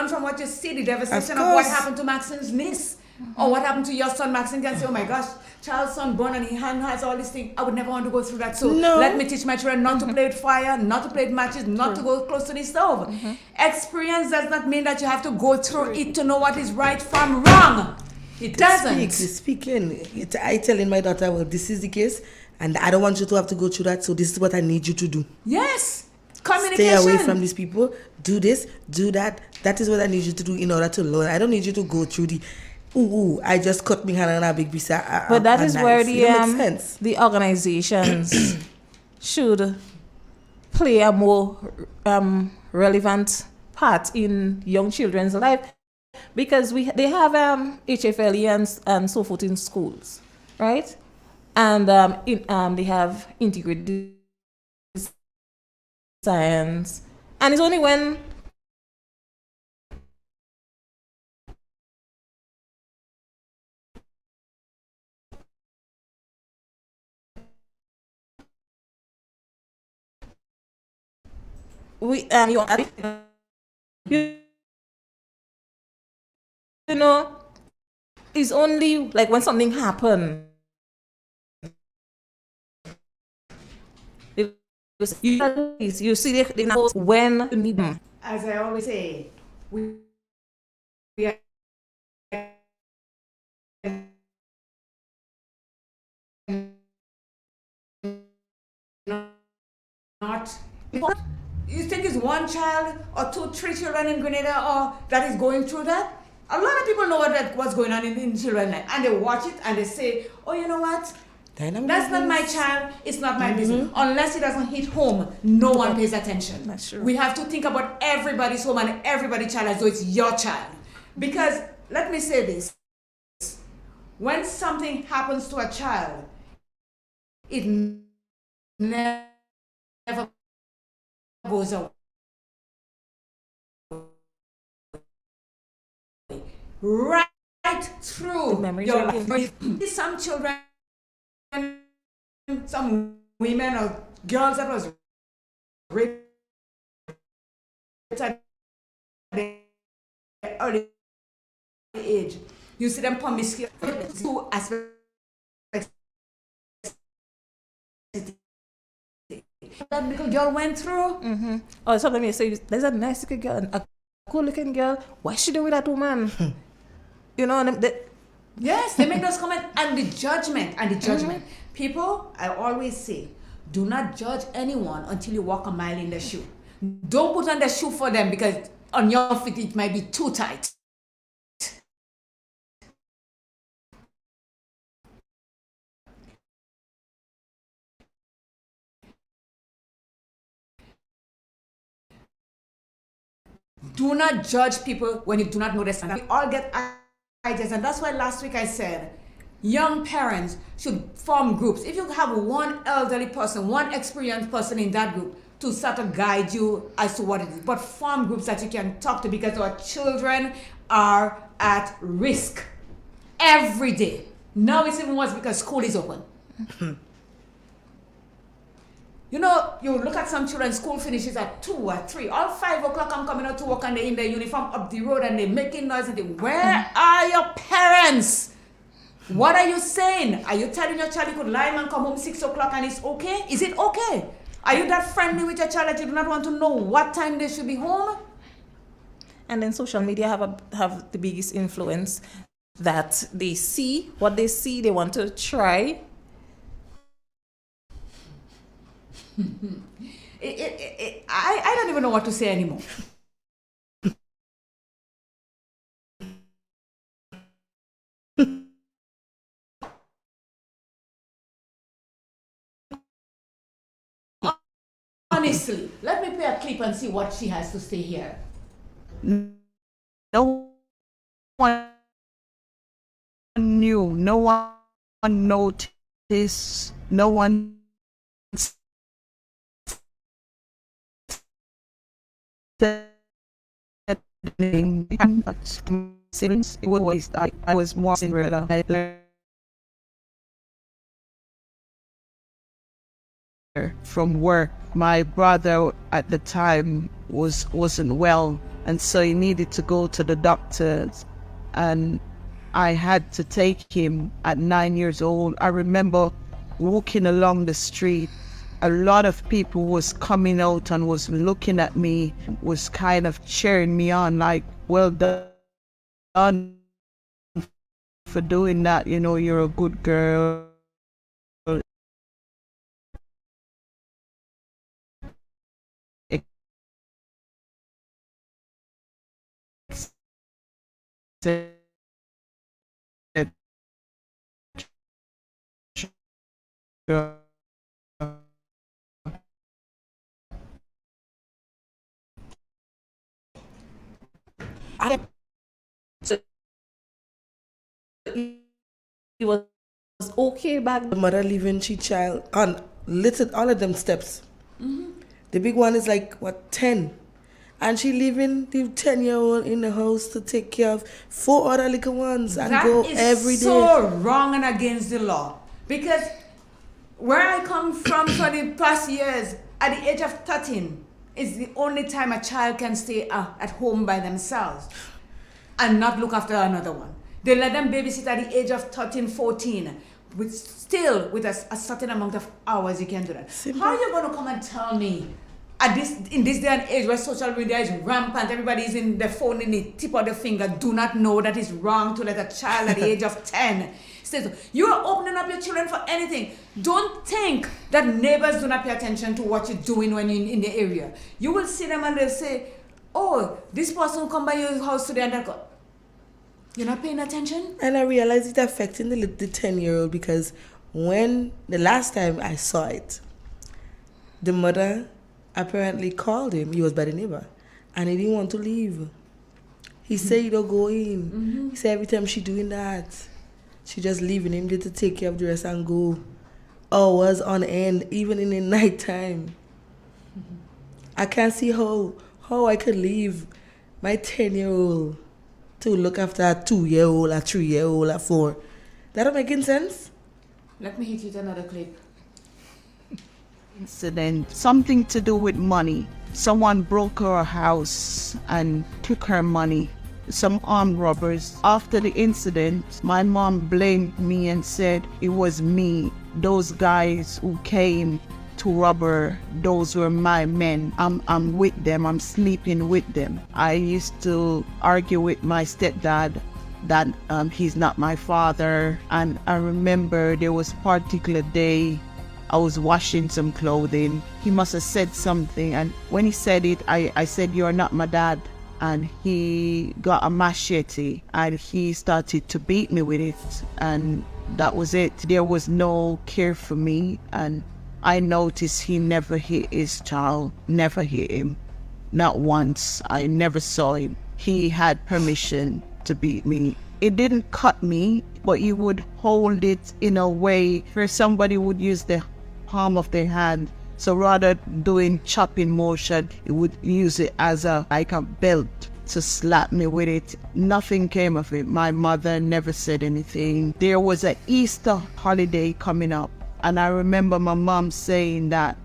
from what you see, the devastation of what happened to Maxine's niece. Or what happened to your son. Maxine can say, oh my gosh, child's son born and he has all these things. I would never want to go through that. So let me teach my children not to play with fire, not to play with matches, not to go close to the stove. Experience does not mean that you have to go through it to know what is right from wrong. It doesn't. Speaking. I telling my daughter, well, this is the case, and I don't want you to have to go through that, so this is what I need you to do. Yes. Communication. Stay away from these people. Do this, do that. That is what I need you to do in order to learn. I don't need you to go through the I just cut me hand on a big piece of But that is where the organizations should play a more relevant part in young children's life, because they have HFLE and so forth in schools, right? And they have integrated science, and it's only when you know, it's only like when something happened. You see the when you need them. As I always say, we are not. You think it's one child or 2, 3 children in Grenada or that is going through that? A lot of people know what's going on in children's life, and they watch it and they say, oh, you know what? That's not my child. It's not my business. Unless it doesn't hit home, no one pays attention. That's true. We have to think about everybody's home and everybody's child as though it's your child. Because let me say this: when something happens to a child, it never goes away. Right through your life. Some children, some women or girls that was raped at the early age, you see them promiscuous to aspects. that little girl went through. Mm-hmm. Or sometimes you say, there's a nice looking girl, a cool looking girl. Why she do with that woman? You know, yes, they make those comments and the judgment. People, I always say, do not judge anyone until you walk a mile in the shoe. Don't put on the shoe for them because on your feet it might be too tight. Do not judge people when you do not know their standard. We all get ideas, and that's why last week I said young parents should form groups. If you have one elderly person, one experienced person in that group to sort of guide you as to what it is, but form groups that you can talk to because our children are at risk every day. Now it's even worse because school is open. You know, you look at some children, school finishes at 2 or 3. All 5 o'clock I'm coming out to work and they're in their uniform up the road and they're making noise. And where are your parents? What are you saying? Are you telling your child you could lie and come home 6 o'clock and it's okay? Is it okay? Are you that friendly with your child that you do not want to know what time they should be home? And then social media have the biggest influence that they see, what they see, they want to try. I don't even know what to say anymore. Honestly, let me play a clip and see what she has to say here. No one knew, no one noticed, no one said anything. Since it was I was more Cinderella. I learned from work. My brother at the time wasn't well, and so he needed to go to the doctors, and I had to take him at 9 years old. I remember walking along the street. A lot of people was coming out and was looking at me, was kind of cheering me on, like, well done for doing that, you know, you're a good girl. He was okay back. The mother leaving she child on little all of them steps. The big one is like what 10, and she leaving the 10-year-old in the house to take care of 4 other little ones and go every day. That is so wrong and against the law. Because where I come from for the past years, at the age of 13, is the only time a child can stay at home by themselves and not look after another one. They let them babysit at the age of 13, 14, with a certain amount of hours you can do that. Simple. How are you going to come and tell me in this day and age where social media is rampant, everybody is in the phone in the tip of the finger, do not know that it's wrong to let a child at the age of 10 stay so. You are opening up your children for anything. Don't think that neighbors do not pay attention to what you're doing when you're in the area. You will see them and they'll say, oh, this person will come by your house today and they'll go, you're not paying attention? And I realized it affecting the 10-year-old because when the last time I saw it, the mother apparently called him. He was by the neighbor, and he didn't want to leave. He said he don't go in. He said every time she doing that, she just leaving him there to take care of the rest and go hours on end, even in the night time. I can't see how I could leave my 10-year-old to look after a 2-year-old, a 3-year-old, a 4. That don't make any sense. Let me hit you with another clip. Incident, something to do with money. Someone broke her house and took her money. Some armed robbers. After the incident, my mom blamed me and said it was me, those guys who came to two robber, those were my men. I'm with them, I'm sleeping with them. I used to argue with my stepdad that he's not my father. And I remember there was a particular day I was washing some clothing. He must have said something, and when he said it, I said, "You're not my dad." And he got a machete and he started to beat me with it, and that was it. There was no care for me, and I noticed he never hit his child, never hit him, not once. I never saw him. He had permission to beat me. It didn't cut me, but he would hold it in a way where somebody would use the palm of their hand. So rather doing chopping motion, he would use it as like a belt to slap me with it. Nothing came of it. My mother never said anything. There was an Easter holiday coming up, and I remember my mom saying that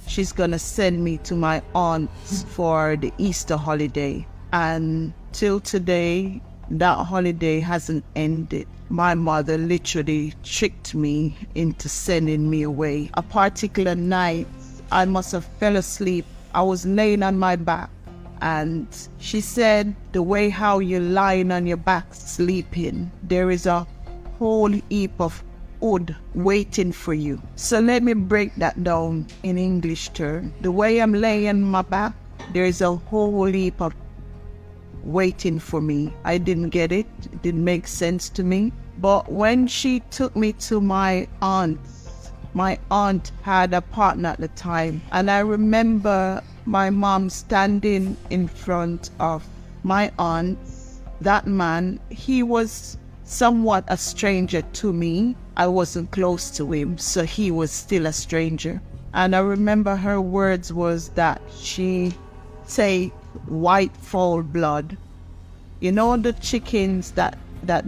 she's gonna send me to my aunt's for the Easter holiday. And till today, that holiday hasn't ended. My mother literally tricked me into sending me away. A particular night, I must have fell asleep. I was laying on my back, and she said, "The way how you're lying on your back sleeping, there is a whole heap of wood waiting for you." So let me break that down in English term. The way I'm laying on my back, there is a whole heap of waiting for me. I didn't get it. It didn't make sense to me. But when she took me to my aunt had a partner at the time, and I remember my mom standing in front of my aunt. That man, he was somewhat a stranger to me. I wasn't close to him, so he was still a stranger. And I remember her words was that she take white fowl blood, you know, the chickens that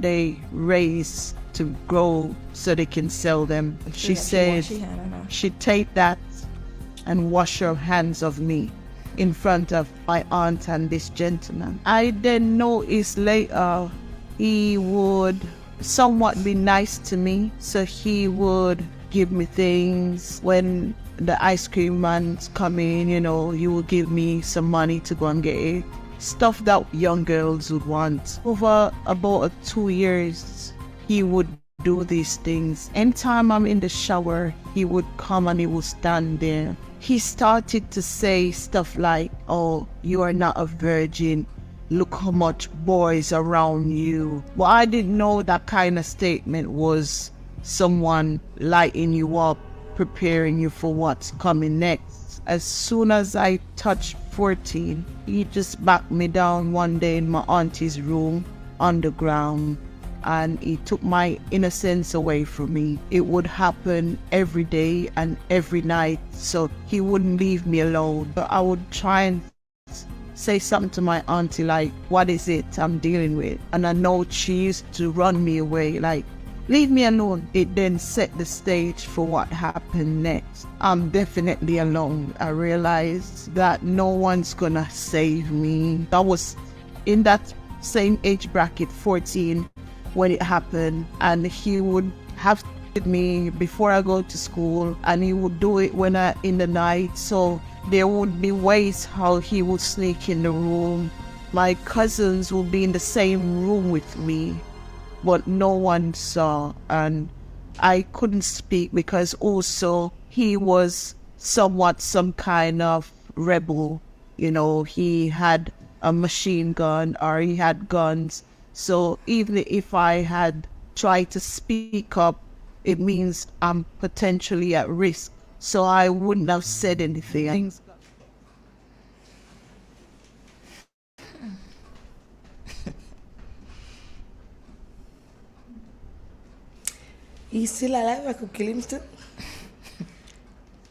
they raise to grow so they can sell them. She said she'd take that and wash her hands of me in front of my aunt and this gentleman. I then noticed later he would somewhat be nice to me, so he would give me things. When the ice cream man's coming, you know, he would give me some money to go and get it. Stuff that young girls would want. Over about 2 years, he would do these things. Anytime I'm in the shower, he would come and he would stand there. He started to say stuff like, "Oh, you are not a virgin. Look how much boys around you." Well, I didn't know that kind of statement was someone lighting you up, preparing you for what's coming next. As soon as I touched 14, he just backed me down one day in my auntie's room on the ground, and he took my innocence away from me. It would happen every day and every night, so he wouldn't leave me alone. But I would try and say something to my auntie like, "What is it I'm dealing with?" And I know she used to run me away like, "Leave me alone." It then set the stage for what happened next. I'm definitely alone. I realized that no one's gonna save me. I was in that same age bracket, 14, when it happened, and he would have with me before I go to school, and he would do it when in the night. So there would be ways how he would sneak in the room. My cousins would be in the same room with me, but no one saw, and I couldn't speak because also he was somewhat some kind of rebel. You know, he had a machine gun or he had guns. So even if I had tried to speak up, it means I'm potentially at risk. So I wouldn't have said anything. He's still alive? I could kill him still?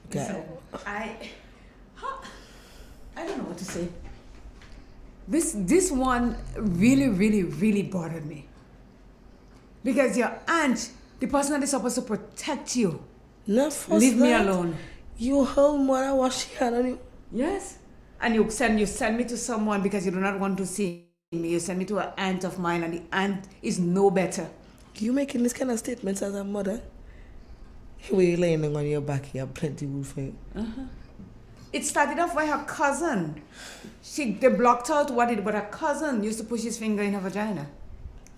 Okay. So I don't know what to say. This one really bothered me. Because your aunt, the person that is supposed to protect you, leave me alone. You whole mother wash your hand on you. Yes. And you send me to someone because you do not want to see me. You send me to an aunt of mine, and the aunt is no better. You making this kind of statements as a mother? Where you laying on your back, you have plenty wood for you. It started off by her cousin. They blocked out what it, but her cousin used to push his finger in her vagina.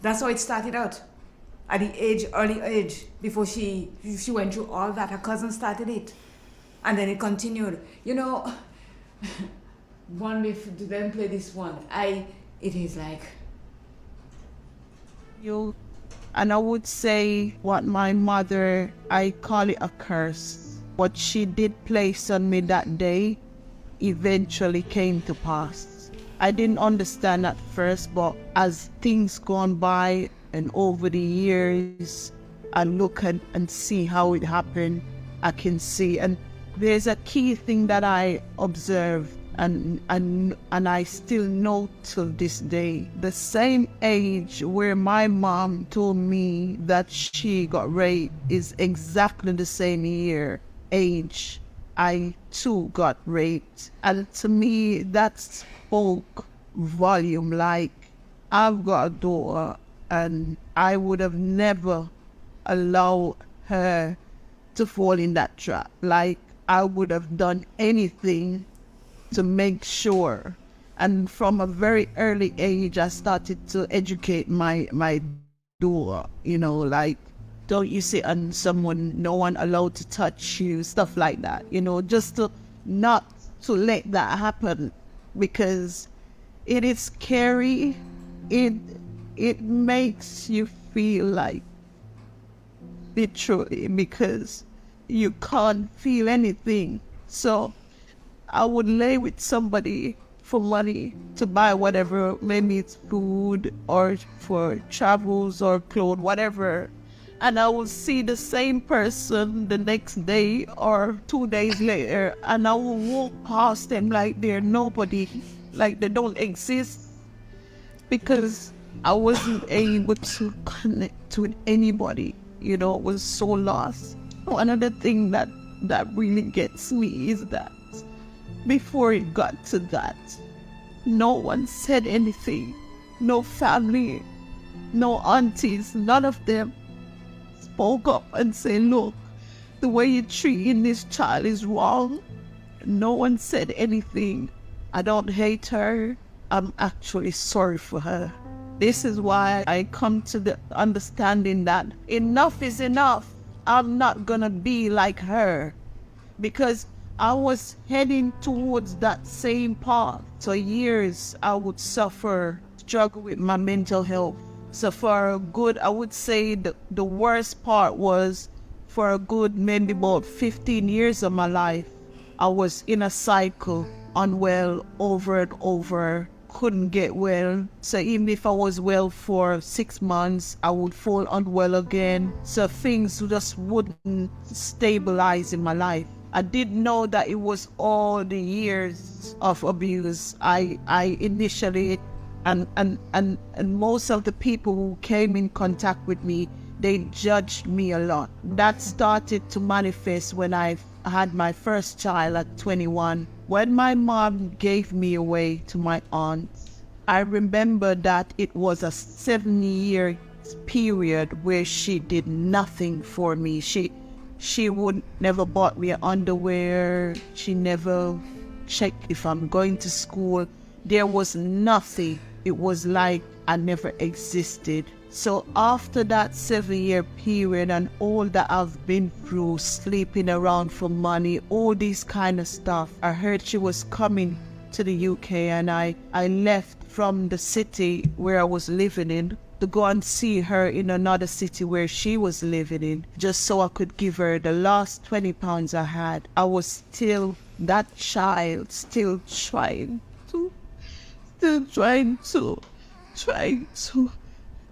That's how it started out. At the early age, before she went through all that, her cousin started it. And then it continued. You know, one way to then play this one, it is like... And I would say what my mother, I call it a curse. What she did place on me that day eventually came to pass. I didn't understand at first, but as things gone by and over the years, I look and see how it happened, I can see. And there's a key thing that I observe and I still know till this day. The same age where my mom told me that she got raped is exactly the same age I too got raped. And to me, that spoke volume. Like, I've got a daughter and I would have never allowed her to fall in that trap. Like, I would have done anything to make sure. And from a very early age, I started to educate my daughter, you know, like, don't you sit on someone, no one allowed to touch you, stuff like that, you know, just to not to let that happen, because it is scary. It makes you feel like literally, because you can't feel anything. So I would lay with somebody for money to buy whatever, maybe it's food or for travels or clothes, whatever. And I will see the same person the next day or 2 days later, and I will walk past them like they're nobody, like they don't exist, because I wasn't able to connect with anybody, you know, I was so lost. Another thing that really gets me is that before it got to that, no one said anything. No family, no aunties, none of them spoke up and say, look, the way you're treating this child is wrong. No one said anything. I don't hate her. I'm actually sorry for her. This is why I come to the understanding that enough is enough. I'm not gonna be like her, because I was heading towards that same path. For years, I would struggle with my mental health. So for a good, I would say the worst part was for a good maybe about 15 years of my life, I was in a cycle, unwell over and over, couldn't get well. So even if I was well for 6 months, I would fall unwell again. So things just wouldn't stabilize in my life. I didn't know that it was all the years of abuse. I initially, and most of the people who came in contact with me, they judged me a lot. That started to manifest when I had my first child at 21. When my mom gave me away to my aunt, I remember that it was a 7-year period where she did nothing for me. She would never bought me underwear. She never checked if I'm going to school. There was nothing. It was like I never existed. So after that 7-year period and all that I've been through, sleeping around for money, all this kind of stuff, I heard she was coming to the UK, and I left from the city where I was living in to go and see her in another city where she was living in, just so I could give her the last 20 pounds I had. I was still that child, still trying to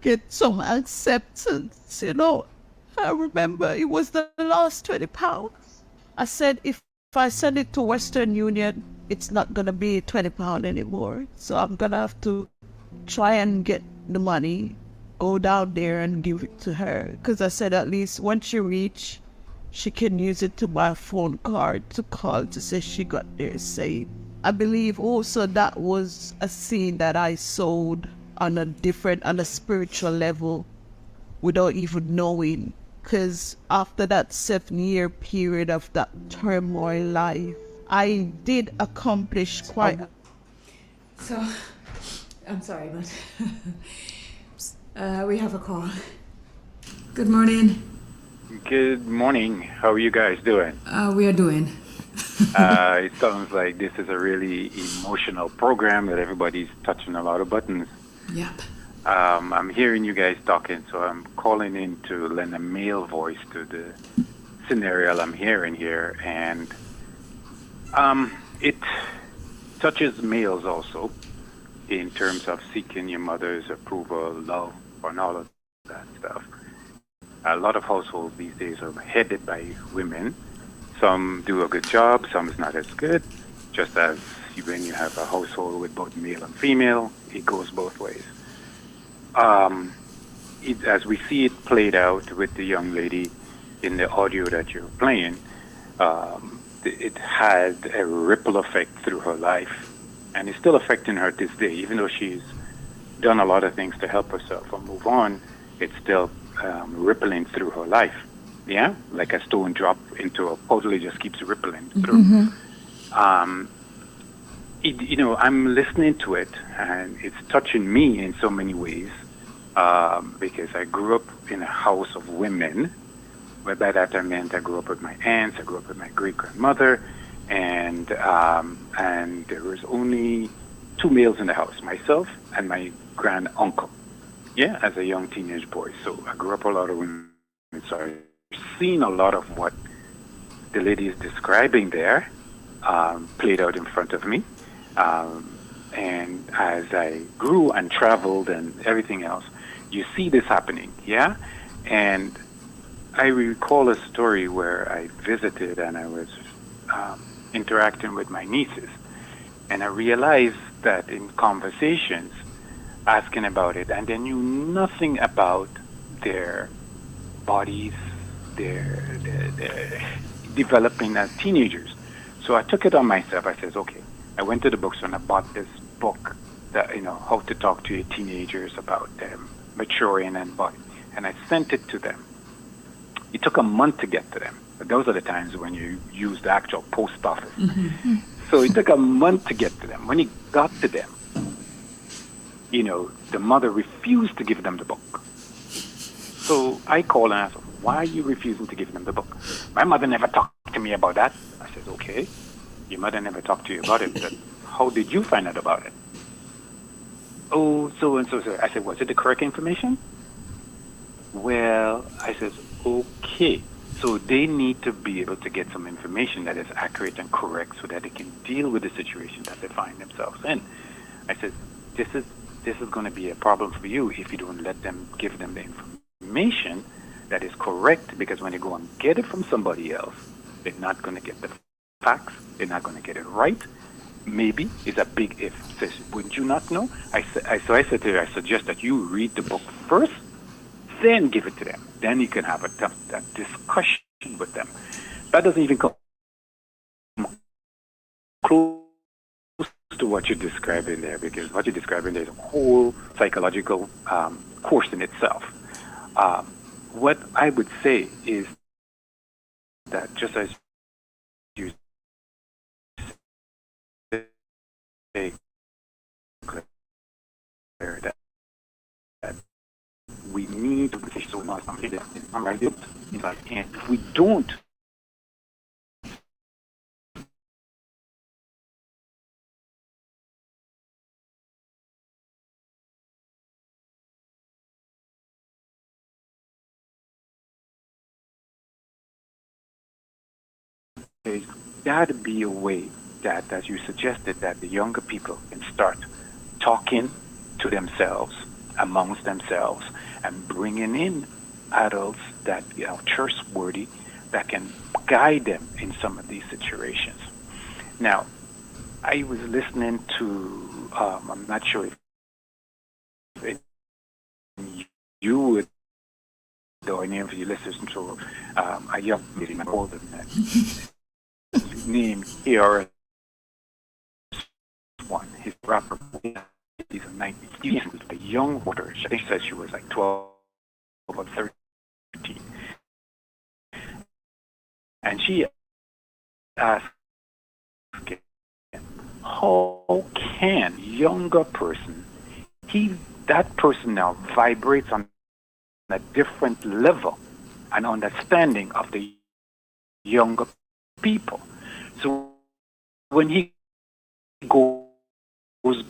get some acceptance, you know. I remember it was the last 20 pounds. I said, if I send it to Western Union, it's not gonna be 20 pounds anymore. So I'm gonna have to try and get the money, go down there and give it to her. Because I said, at least when she reach, she can use it to buy a phone card to call to say she got there safe. I believe also that was a seed that I sowed on a spiritual level without even knowing. because after that 7-year period of that turmoil life, I did accomplish quite. So, I'm sorry, but we have a call. Good morning. Good morning. How are you guys doing? We are doing. It sounds like this is a really emotional program that everybody's touching a lot of buttons. Yep. I'm hearing you guys talking, so I'm calling in to lend a male voice to the scenario I'm hearing here. And it touches males also in terms of seeking your mother's approval, love, and all of that stuff. A lot of households these days are headed by women. Some do a good job, some is not as good. Just as when you have a household with both male and female, it goes both ways. As we see it played out with the young lady in the audio that you're playing, it had a ripple effect through her life, and it's still affecting her this day. Even though she's done a lot of things to help herself and move on, it's still rippling through her life. Yeah, like a stone drop into a puddle, it just keeps rippling through. Mm-hmm. I'm listening to it, and it's touching me in so many ways, because I grew up in a house of women, but by that I meant I grew up with my aunts, I grew up with my great-grandmother, and there was only 2 males in the house, myself and my grand-uncle, yeah, as a young teenage boy. So I grew up with a lot of women, so I've seen a lot of what the lady is describing there played out in front of me. And as I grew and traveled and everything else, you see this happening, yeah? And I recall a story where I visited and I was interacting with my nieces. And I realized that in conversations, asking about it, and they knew nothing about their bodies, their developing as teenagers. So I took it on myself. I said, okay. I went to the bookstore and I bought this book that, how to talk to your teenagers about them maturing and body. And I sent it to them. It took a month to get to them. But those are the times when you use the actual post office. Mm-hmm. So it took a month to get to them. When it got to them, the mother refused to give them the book. So I called and asked, why are you refusing to give them the book? My mother never talked to me about that. I said, okay, your mother never talked to you about it. But how did you find out about it? Oh, so and so. I said, was it the correct information? Well, I said, okay. So they need to be able to get some information that is accurate and correct so that they can deal with the situation that they find themselves in. I said, this is going to be a problem for you if you don't give them the information that is correct, because when they go and get it from somebody else, they're not going to get the facts, they're not going to get it right. Maybe it's a big if. Says, wouldn't you not know? So I said to her, I suggest that you read the book first, then give it to them. Then you can have a discussion with them. That doesn't even come close to what you're describing there, because what you're describing there is a whole psychological course in itself. What I would say is that just as you say, that we need to say so much something that is not right. And if we don't, there's got to be a way that, as you suggested, that the younger people can start talking to themselves, amongst themselves, and bringing in adults that are trustworthy, that can guide them in some of these situations. Now, I was listening to, I'm not sure if you would, or any of you listeners to a young lady, I'm older than that. Name here one. His rapper, he's a 90. He's a young water. I think she said she was like 12 or 13. And she asked, how can younger person, that person now vibrates on a different level and understanding of the younger people. So when he goes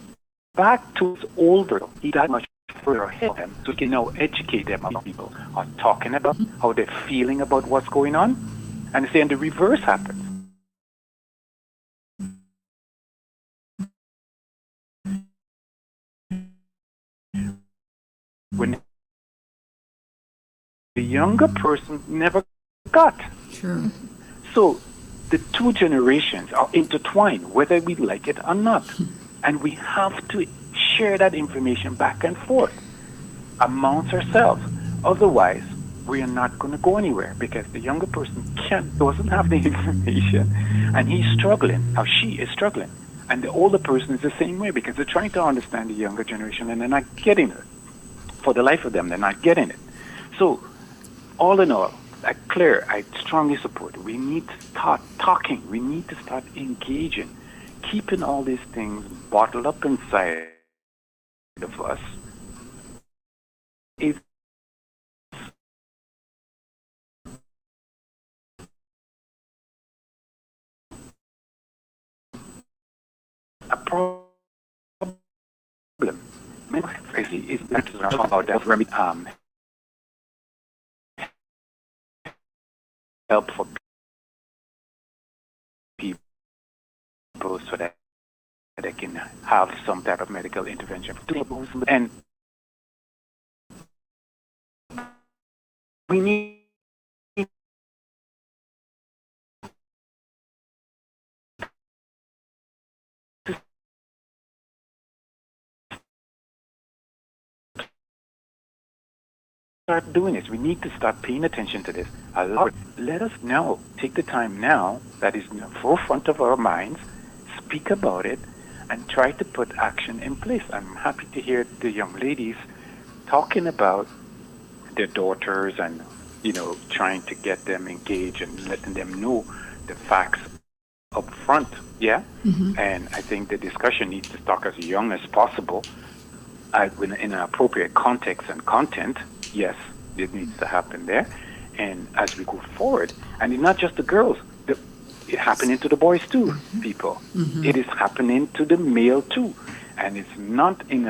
back to his older, he that much further ahead of them, so he can now educate them about people are talking about how they're feeling about what's going on. And saying the reverse happens. When the younger person never got. Sure. So the two generations are intertwined, whether we like it or not. And we have to share that information back and forth amongst ourselves. Otherwise, we are not going to go anywhere because the younger person doesn't have the information and he's struggling, how she is struggling. And the older person is the same way because they're trying to understand the younger generation and they're not getting it. For the life of them, they're not getting it. So, all in all, Claire, I strongly support it. We need to start talking. We need to start engaging. Keeping all these things bottled up inside of us is a problem. It's not about that help for people so that they can have some type of medical intervention. And we need start doing this. We need to start paying attention to this a lot. Let us now take the time now that is in the forefront of our minds, speak about it, and try to put action in place. I'm happy to hear the young ladies talking about their daughters and, trying to get them engaged and letting them know the facts up front. Yeah? Mm-hmm. And I think the discussion needs to start as young as possible in an appropriate context and content. Yes, it needs to happen there. And as we go forward, and it's not just the girls, it's happening to the boys too, mm-hmm. people. Mm-hmm. It is happening to the male too. And it's not in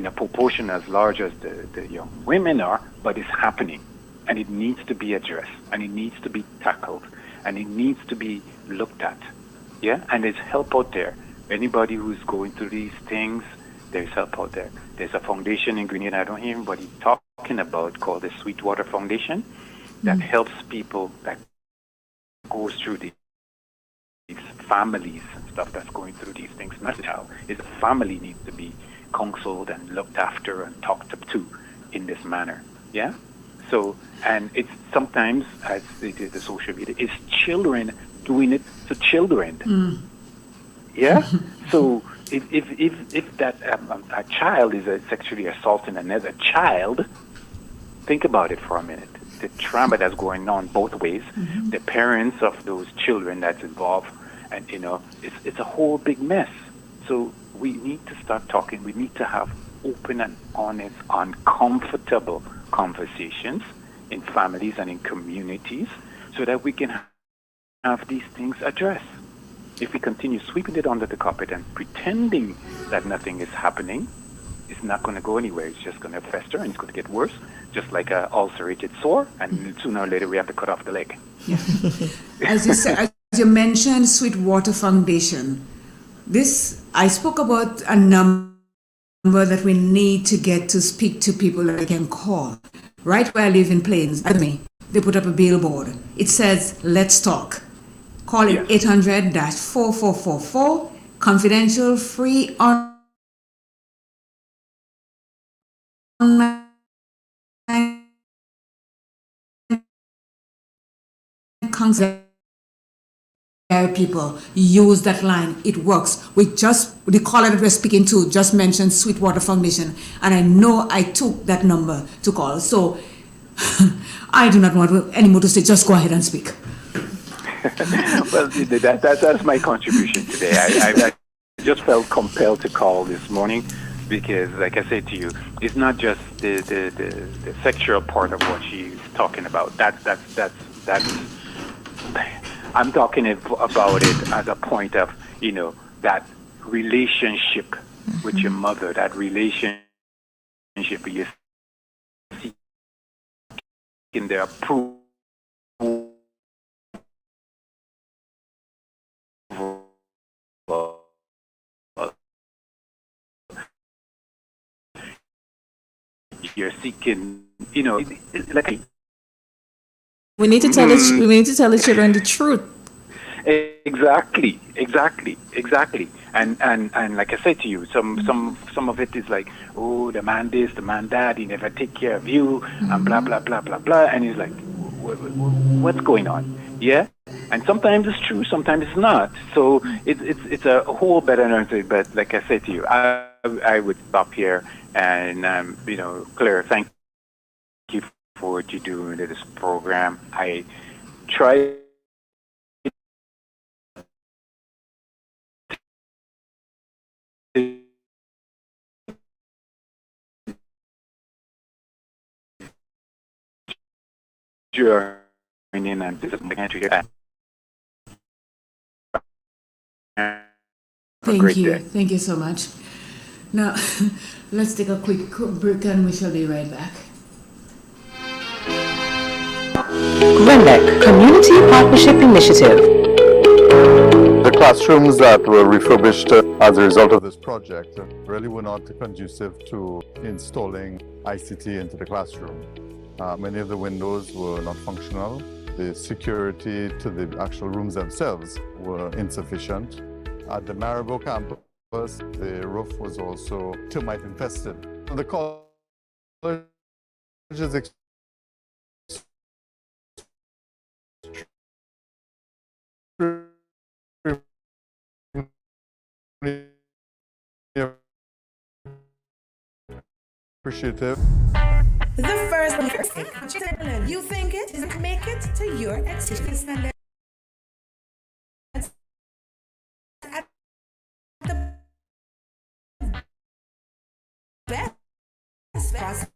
a proportion as large as the young women are, but it's happening. And it needs to be addressed, and it needs to be tackled, and it needs to be looked at. Yeah? And there's help out there. Anybody who's going through these things, there's help out there. There's a foundation in Grenada I don't hear anybody talking about called the Sweetwater Foundation that helps people that goes through these families and stuff that's going through these things. Not how is the family needs to be counseled and looked after and talked up to in this manner. Yeah? So, and it's sometimes, as it is the social media, it's children doing it to children. Yeah? So if that a child is sexually assaulting another child, think about it for a minute. The trauma that's going on both ways, the parents of those children that's involved, and it's a whole big mess. So we need to start talking. We need to have open and honest, uncomfortable conversations in families and in communities so that we can have these things addressed. If we continue sweeping it under the carpet and pretending that nothing is happening, it's not going to go anywhere. It's just going to fester and it's going to get worse, just like an ulcerated sore, and sooner or later we have to cut off the leg. Yeah. As you said, as you mentioned, Sweetwater Foundation. I spoke about a number that we need to get to speak to people that we can call. Right where I live in Plains, they put up a billboard. It says, "Let's talk." Call it 800-4444, confidential, free, online counseling. People use that line. It works. The caller that we're speaking to just mentioned Sweetwater Foundation, and I know I took that number to call. So I do not want any more to say. Just go ahead and speak. Well, that's my contribution today. I just felt compelled to call this morning because, like I said to you, it's not just the sexual part of what she's talking about. That's I'm talking about it as a point of, that relationship with your mother, that relationship you seek in their approval. You're seeking, like We need to tell we need to tell the children the truth. Exactly. And like I said to you, some of it is like, oh, the man this, the man that, he never take care of you, and blah blah blah blah blah, and he's like, what's going on? Yeah. And sometimes it's true, sometimes it's not. So it's a whole better answer. But like I said to you, I would stop here. And Claire, thank you for what you do in this program. I try to join in and visit my country. Thank you so much. Now, let's take a quick break and we shall be right back. Grenbeck Community Partnership Initiative. The classrooms that were refurbished as a result of this project really were not conducive to installing ICT into the classroom. Many of the windows were not functional. The security to the actual rooms themselves were insufficient. At the Maribor campus, the roof was also termite infested. The college is appreciative. The first you think it is make it to your expectations at the best possible.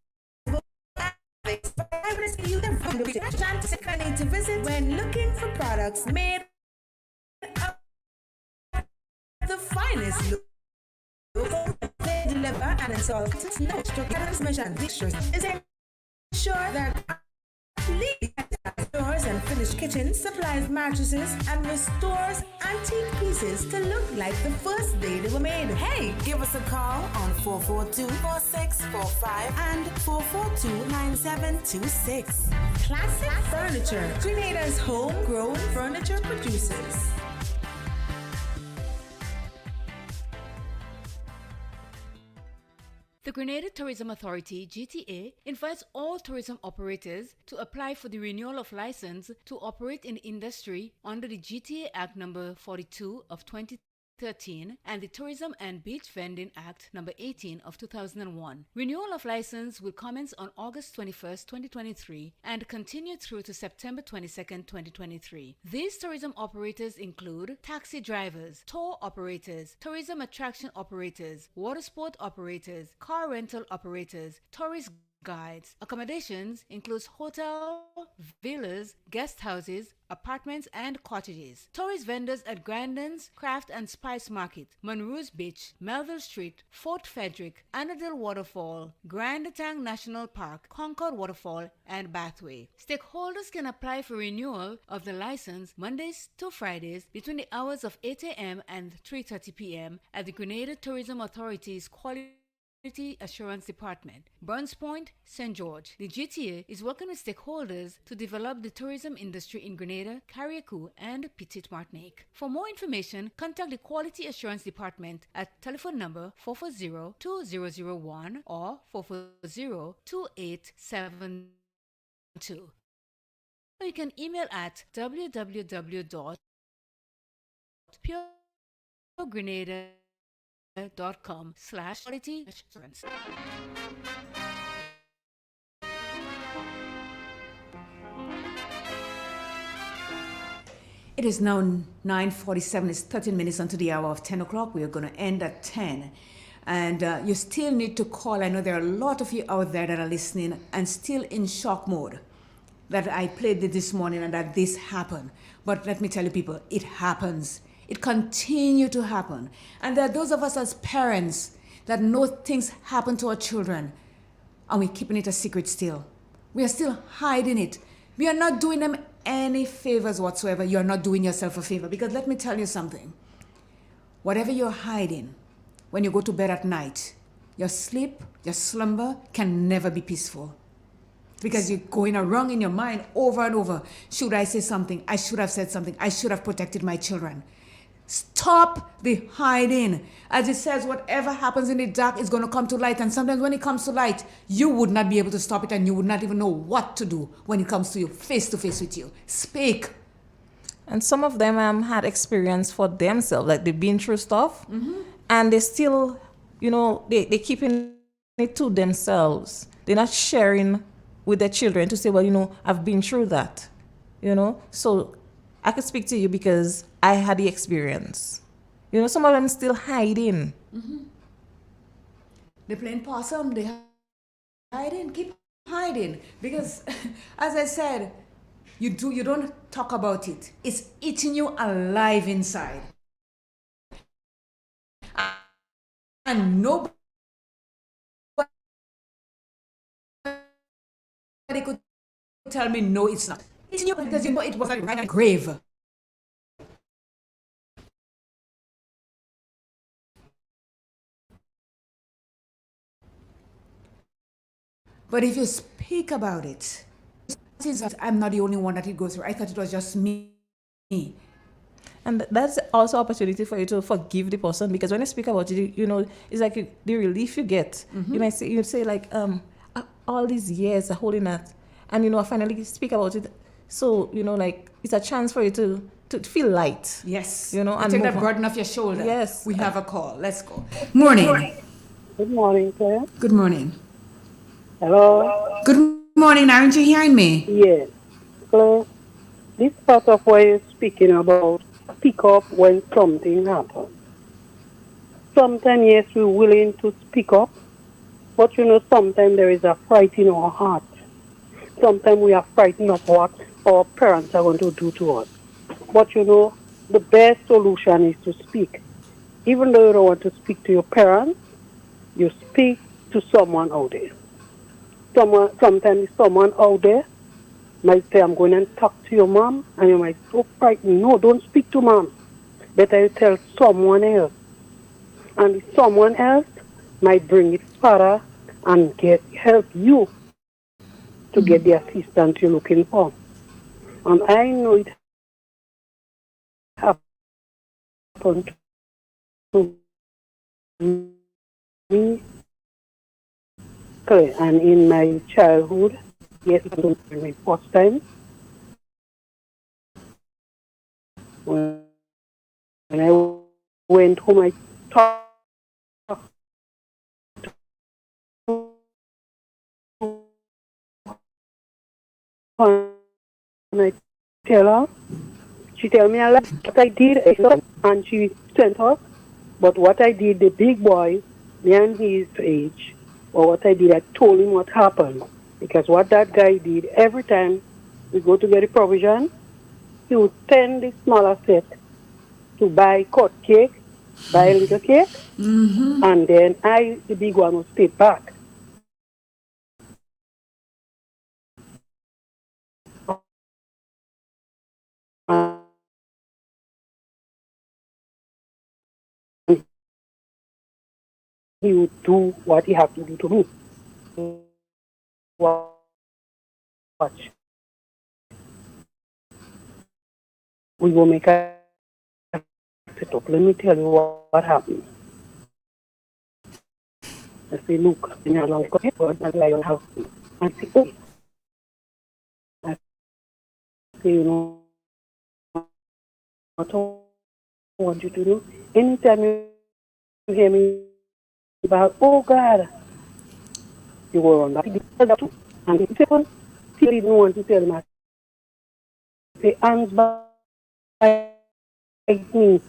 You need to visit when looking for products made of the finest local. They deliver and install no transmission fixtures. Is ensure that stores and finished kitchens, supplies mattresses, and restores antique pieces to look like the first day they were made. Hey, give us a call on 442-4645 and 442-9726. Classic Furniture, Grenada's homegrown furniture producers. The Grenada Tourism Authority, GTA, invites all tourism operators to apply for the renewal of license to operate in the industry under the GTA Act number 42 of 2013 and the Tourism and Beach Vending Act number 18 of 2001. Renewal of license will commence on August 21st, 2023 and continue through to September 22nd, 2023. These tourism operators include taxi drivers, tour operators, tourism attraction operators, water sport operators, car rental operators, tourist guides. Accommodations includes hotel, villas, guest houses, apartments and cottages. Tourist vendors at Grandin's Craft and Spice Market, Monroe's Beach, Melville Street, Fort Frederick, Annandale Waterfall, Grand Tang National Park, Concord Waterfall, and Bathway. Stakeholders can apply for renewal of the license Mondays to Fridays between the hours of 8 a.m. and 3:30 p.m. at the Grenada Tourism Authority's Quality Assurance Department, Burns Point, St. George. The GTA is working with stakeholders to develop the tourism industry in Grenada, Carriacou, and Petite Martinique. For more information, contact the Quality Assurance Department at telephone number 440-2001 or 440-2872. Or you can email at www.puregrenada.com/quality assurance. It is now 9:47. It's 13 minutes until the hour of 10 o'clock. We are going to end at 10. And you still need to call. I know there are a lot of you out there that are listening and still in shock mode that I played it this morning and that this happened. But let me tell you, people, it happens. It continues to happen. And there are those of us as parents that know things happen to our children and we're keeping it a secret still. We are still hiding it. We are not doing them any favors whatsoever. You are not doing yourself a favor. Because let me tell you something. Whatever you're hiding, when you go to bed at night, your sleep, your slumber can never be peaceful. Because you're going around in your mind over and over. Should I say something? I should have said something. I should have protected my children. Stop the hiding. As it says, whatever happens in the dark is going to come to light. And sometimes when it comes to light, you would not be able to stop it and you would not even know what to do when it comes to you, face to face with you. Speak. And some of them had experience for themselves, like they've been through stuff, and they still, they keeping it to themselves. They're not sharing with their children to say, well, I've been through that, So I could speak to you because I had the experience. Some of them still hiding. They're playing possum. They hiding. Keep hiding. Because, as I said, you don't talk about it. It's eating you alive inside. And nobody could tell me, no, it's not. It's you because you know it was a right grave. But if you speak about it, I'm not the only one that it goes through. I thought it was just me. And that's also opportunity for you to forgive the person, because when you speak about it, it's like the relief you get. You say like, all these years of holding that, and I finally speak about it. So like it's a chance for you to feel light. Yes. And take that burden off your shoulder. Yes. We have a call. Let's go. Morning. Good morning, Claire. Good morning. Hello. Good morning. Aren't you hearing me? Yes. Claire, this part of what you're speaking about, speak up when something happens. Sometimes, yes, we're willing to speak up, but sometimes there is a fright in our heart. Sometimes we are frightened of what our parents are going to do to us. But the best solution is to speak. Even though you don't want to speak to your parents, you speak to someone out there. Sometimes someone out there might say, I'm going to talk to your mom, and you might be so frightened. No, don't speak to mom. Better you tell someone else. And someone else might bring it further and help you to get the assistance you're looking for. And I know it happened to me. And in my childhood, yes, it was my first time. When I went home, I talked and I tell her, she tell me what I did, and she sent her. But what I did, the big boy, me and his age, or what I did, I told him what happened. Because what that guy did, every time we go to get a provision, he would send the smaller set to buy cut cake, buy a little cake, and then the big one, would stay back. He would do what he had to do to me. Watch. We will make a set up. Let me tell you what happened. I say, look, in your life, I don't have. I say, oh. I say, what I want you to do. Anytime you hear me about, oh God, you go on that. And the second, he didn't want to tell me. Say, hands by me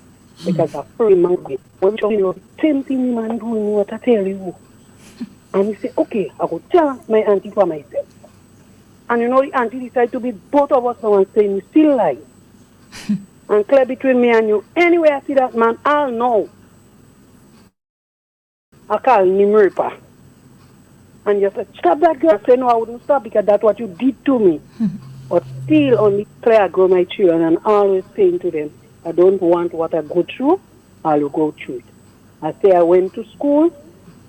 because I free my way. When you know, same thing man doing what I tell you. And he said, okay, I will tell my auntie for myself. And you know, the auntie decided to be both of us now and saying, you still lie. And clear between me and you. Anyway, I see that man, I'll know. I call him Ripper. And you said, stop that girl. I said, no, I wouldn't stop because that's what you did to me. But still, only Claire grow my children and always saying to them, I don't want what I go through, I'll go through it. I say I went to school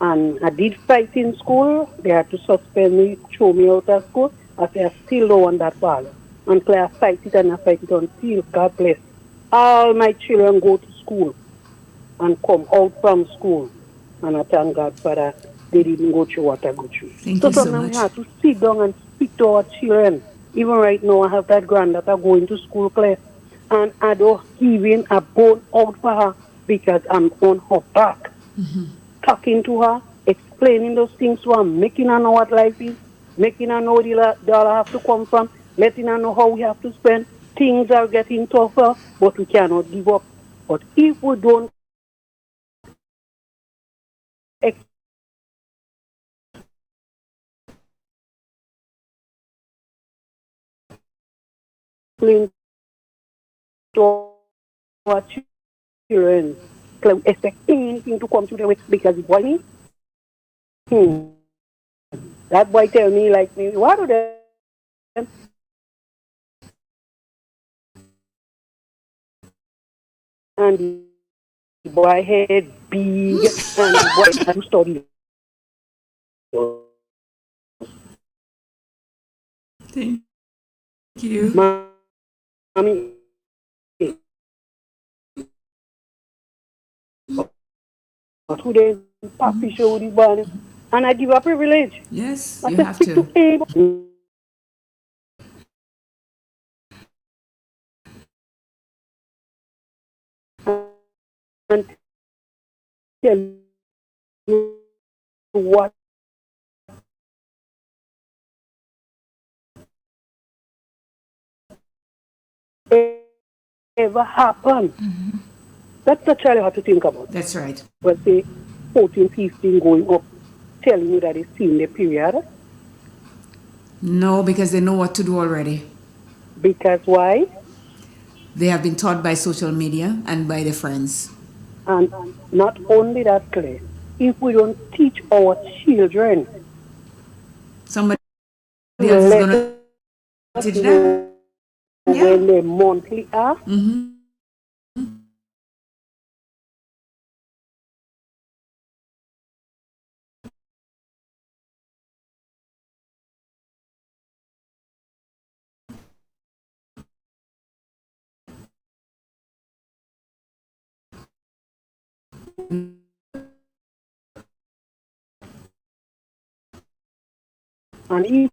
and I did fight in school. They had to suspend me, throw me out of school. I say I still don't want that father. And Claire fight it and I fight it until, God bless, all my children go to school and come out from school. And I thank God for that. They didn't go through what I go through. Thank So you so sometimes we much. have to sit down and speak to our children. Even right now, I have that granddaughter going to school, Claire, and I don't even a bone out for her because I'm on her back, talking to her, explaining those things to her, making her know what life is, making her know the dollar have to come from, letting her know how we have to spend. Things are getting tougher, but we cannot give up. But if we don't explain to our children, can we expect anything to come to them because it boy me? That boy tell me like me, what do them? And the boy head big and the boy had to study. Thank you. Mommy, but who they papi show the boy, and I give a privilege. Yes, I you said, have speak to to. him. And tell you what ever happened. That's the child you have to think about. That's right. But say 14, 15 going up, telling you that it's seen the period. No, because they know what to do already. Because why? They have been taught by social media and by their friends. And not only that, Claire, if we don't teach our children, Somebody else is going let to us teach know them. Yeah. when they monthly are. And if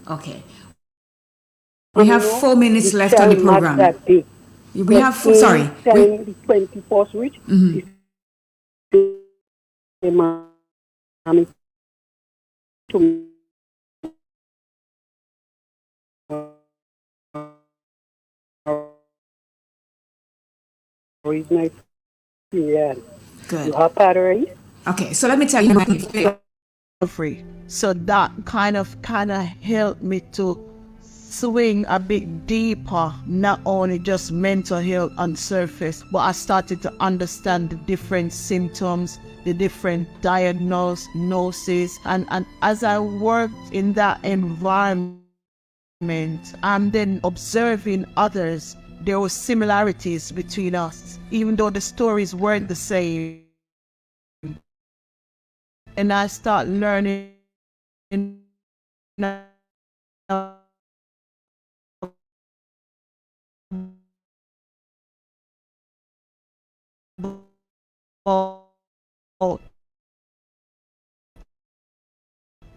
Okay. We have 4 minutes left on the program. That day. We have sorry. Time the 21st reach. The mommy to is my period. Good. You have battery? Okay, so let me tell you. Free. So that kind of helped me to swing a bit deeper, not only just mental health on surface, but I started to understand the different symptoms, the different diagnoses, and as I worked in that environment, I'm then observing others. There were similarities between us, even though the stories weren't the same. And I start learning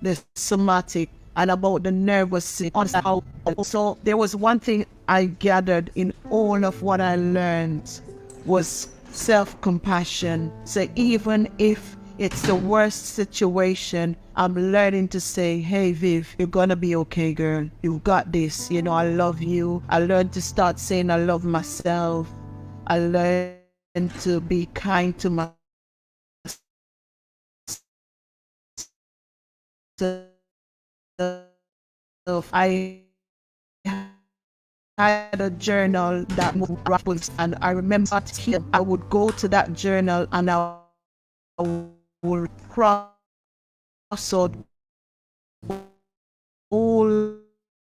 the somatic and about the nervous system. So there was one thing I gathered in all of what I learned was self-compassion. So even if it's the worst situation, I'm learning to say, hey Viv, you're gonna be okay, girl. You've got this. You know, I love you. I learned to start saying I love myself. I learned to be kind to myself. I had a journal that moved rappers, and I remember I would go to that journal and I would cross out all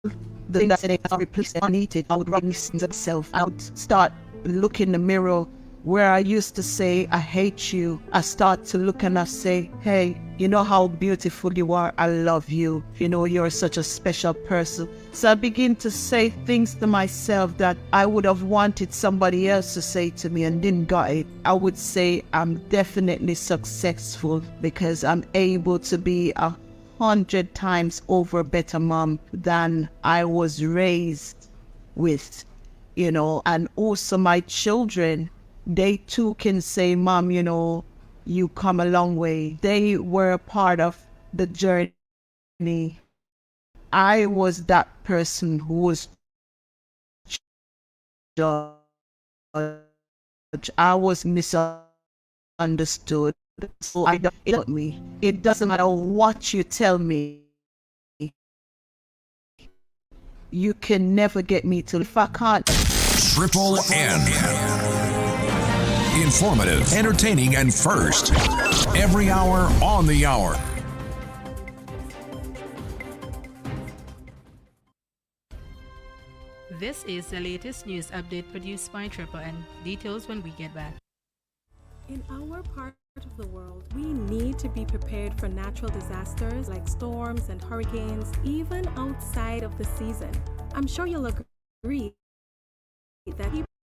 the things that said I replaced it. I would write things myself. I would start look in the mirror where I used to say I hate you. I start to look and I say, hey, you know how beautiful you are. I love you. You know, you're such a special person. So I begin to say things to myself that I would have wanted somebody else to say to me and didn't got it. I would say I'm definitely successful because I'm able to be 100 times over better mom than I was raised with, you know. And also my children, they too can say, Mom, you know, you come a long way. They were a part of the journey. I was that person who was judged. I was misunderstood. So it doesn't matter what you tell me. You can never get me to, if I can't. Triple N. Informative, entertaining, and first. Every hour on the hour. This is the latest news update produced by Triple N. Details when we get back. In our part of the world, we need to be prepared for natural disasters like storms and hurricanes, even outside of the season. I'm sure you'll agree that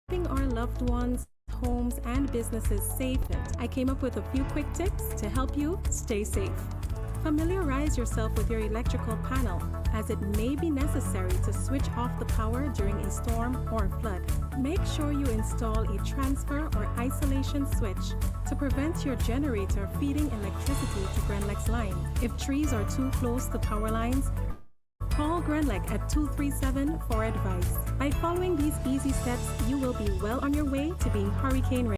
keeping our loved ones, homes, and businesses safe, I came up with a few quick tips to help you stay safe. Familiarize yourself with your electrical panel, as it may be necessary to switch off the power during a storm or flood. Make sure you install a transfer or isolation switch to prevent your generator feeding electricity to Grenlex lines. If trees are too close to power lines, call Grenlec at 237 for advice. By following these easy steps, you will be well on your way to being hurricane ready.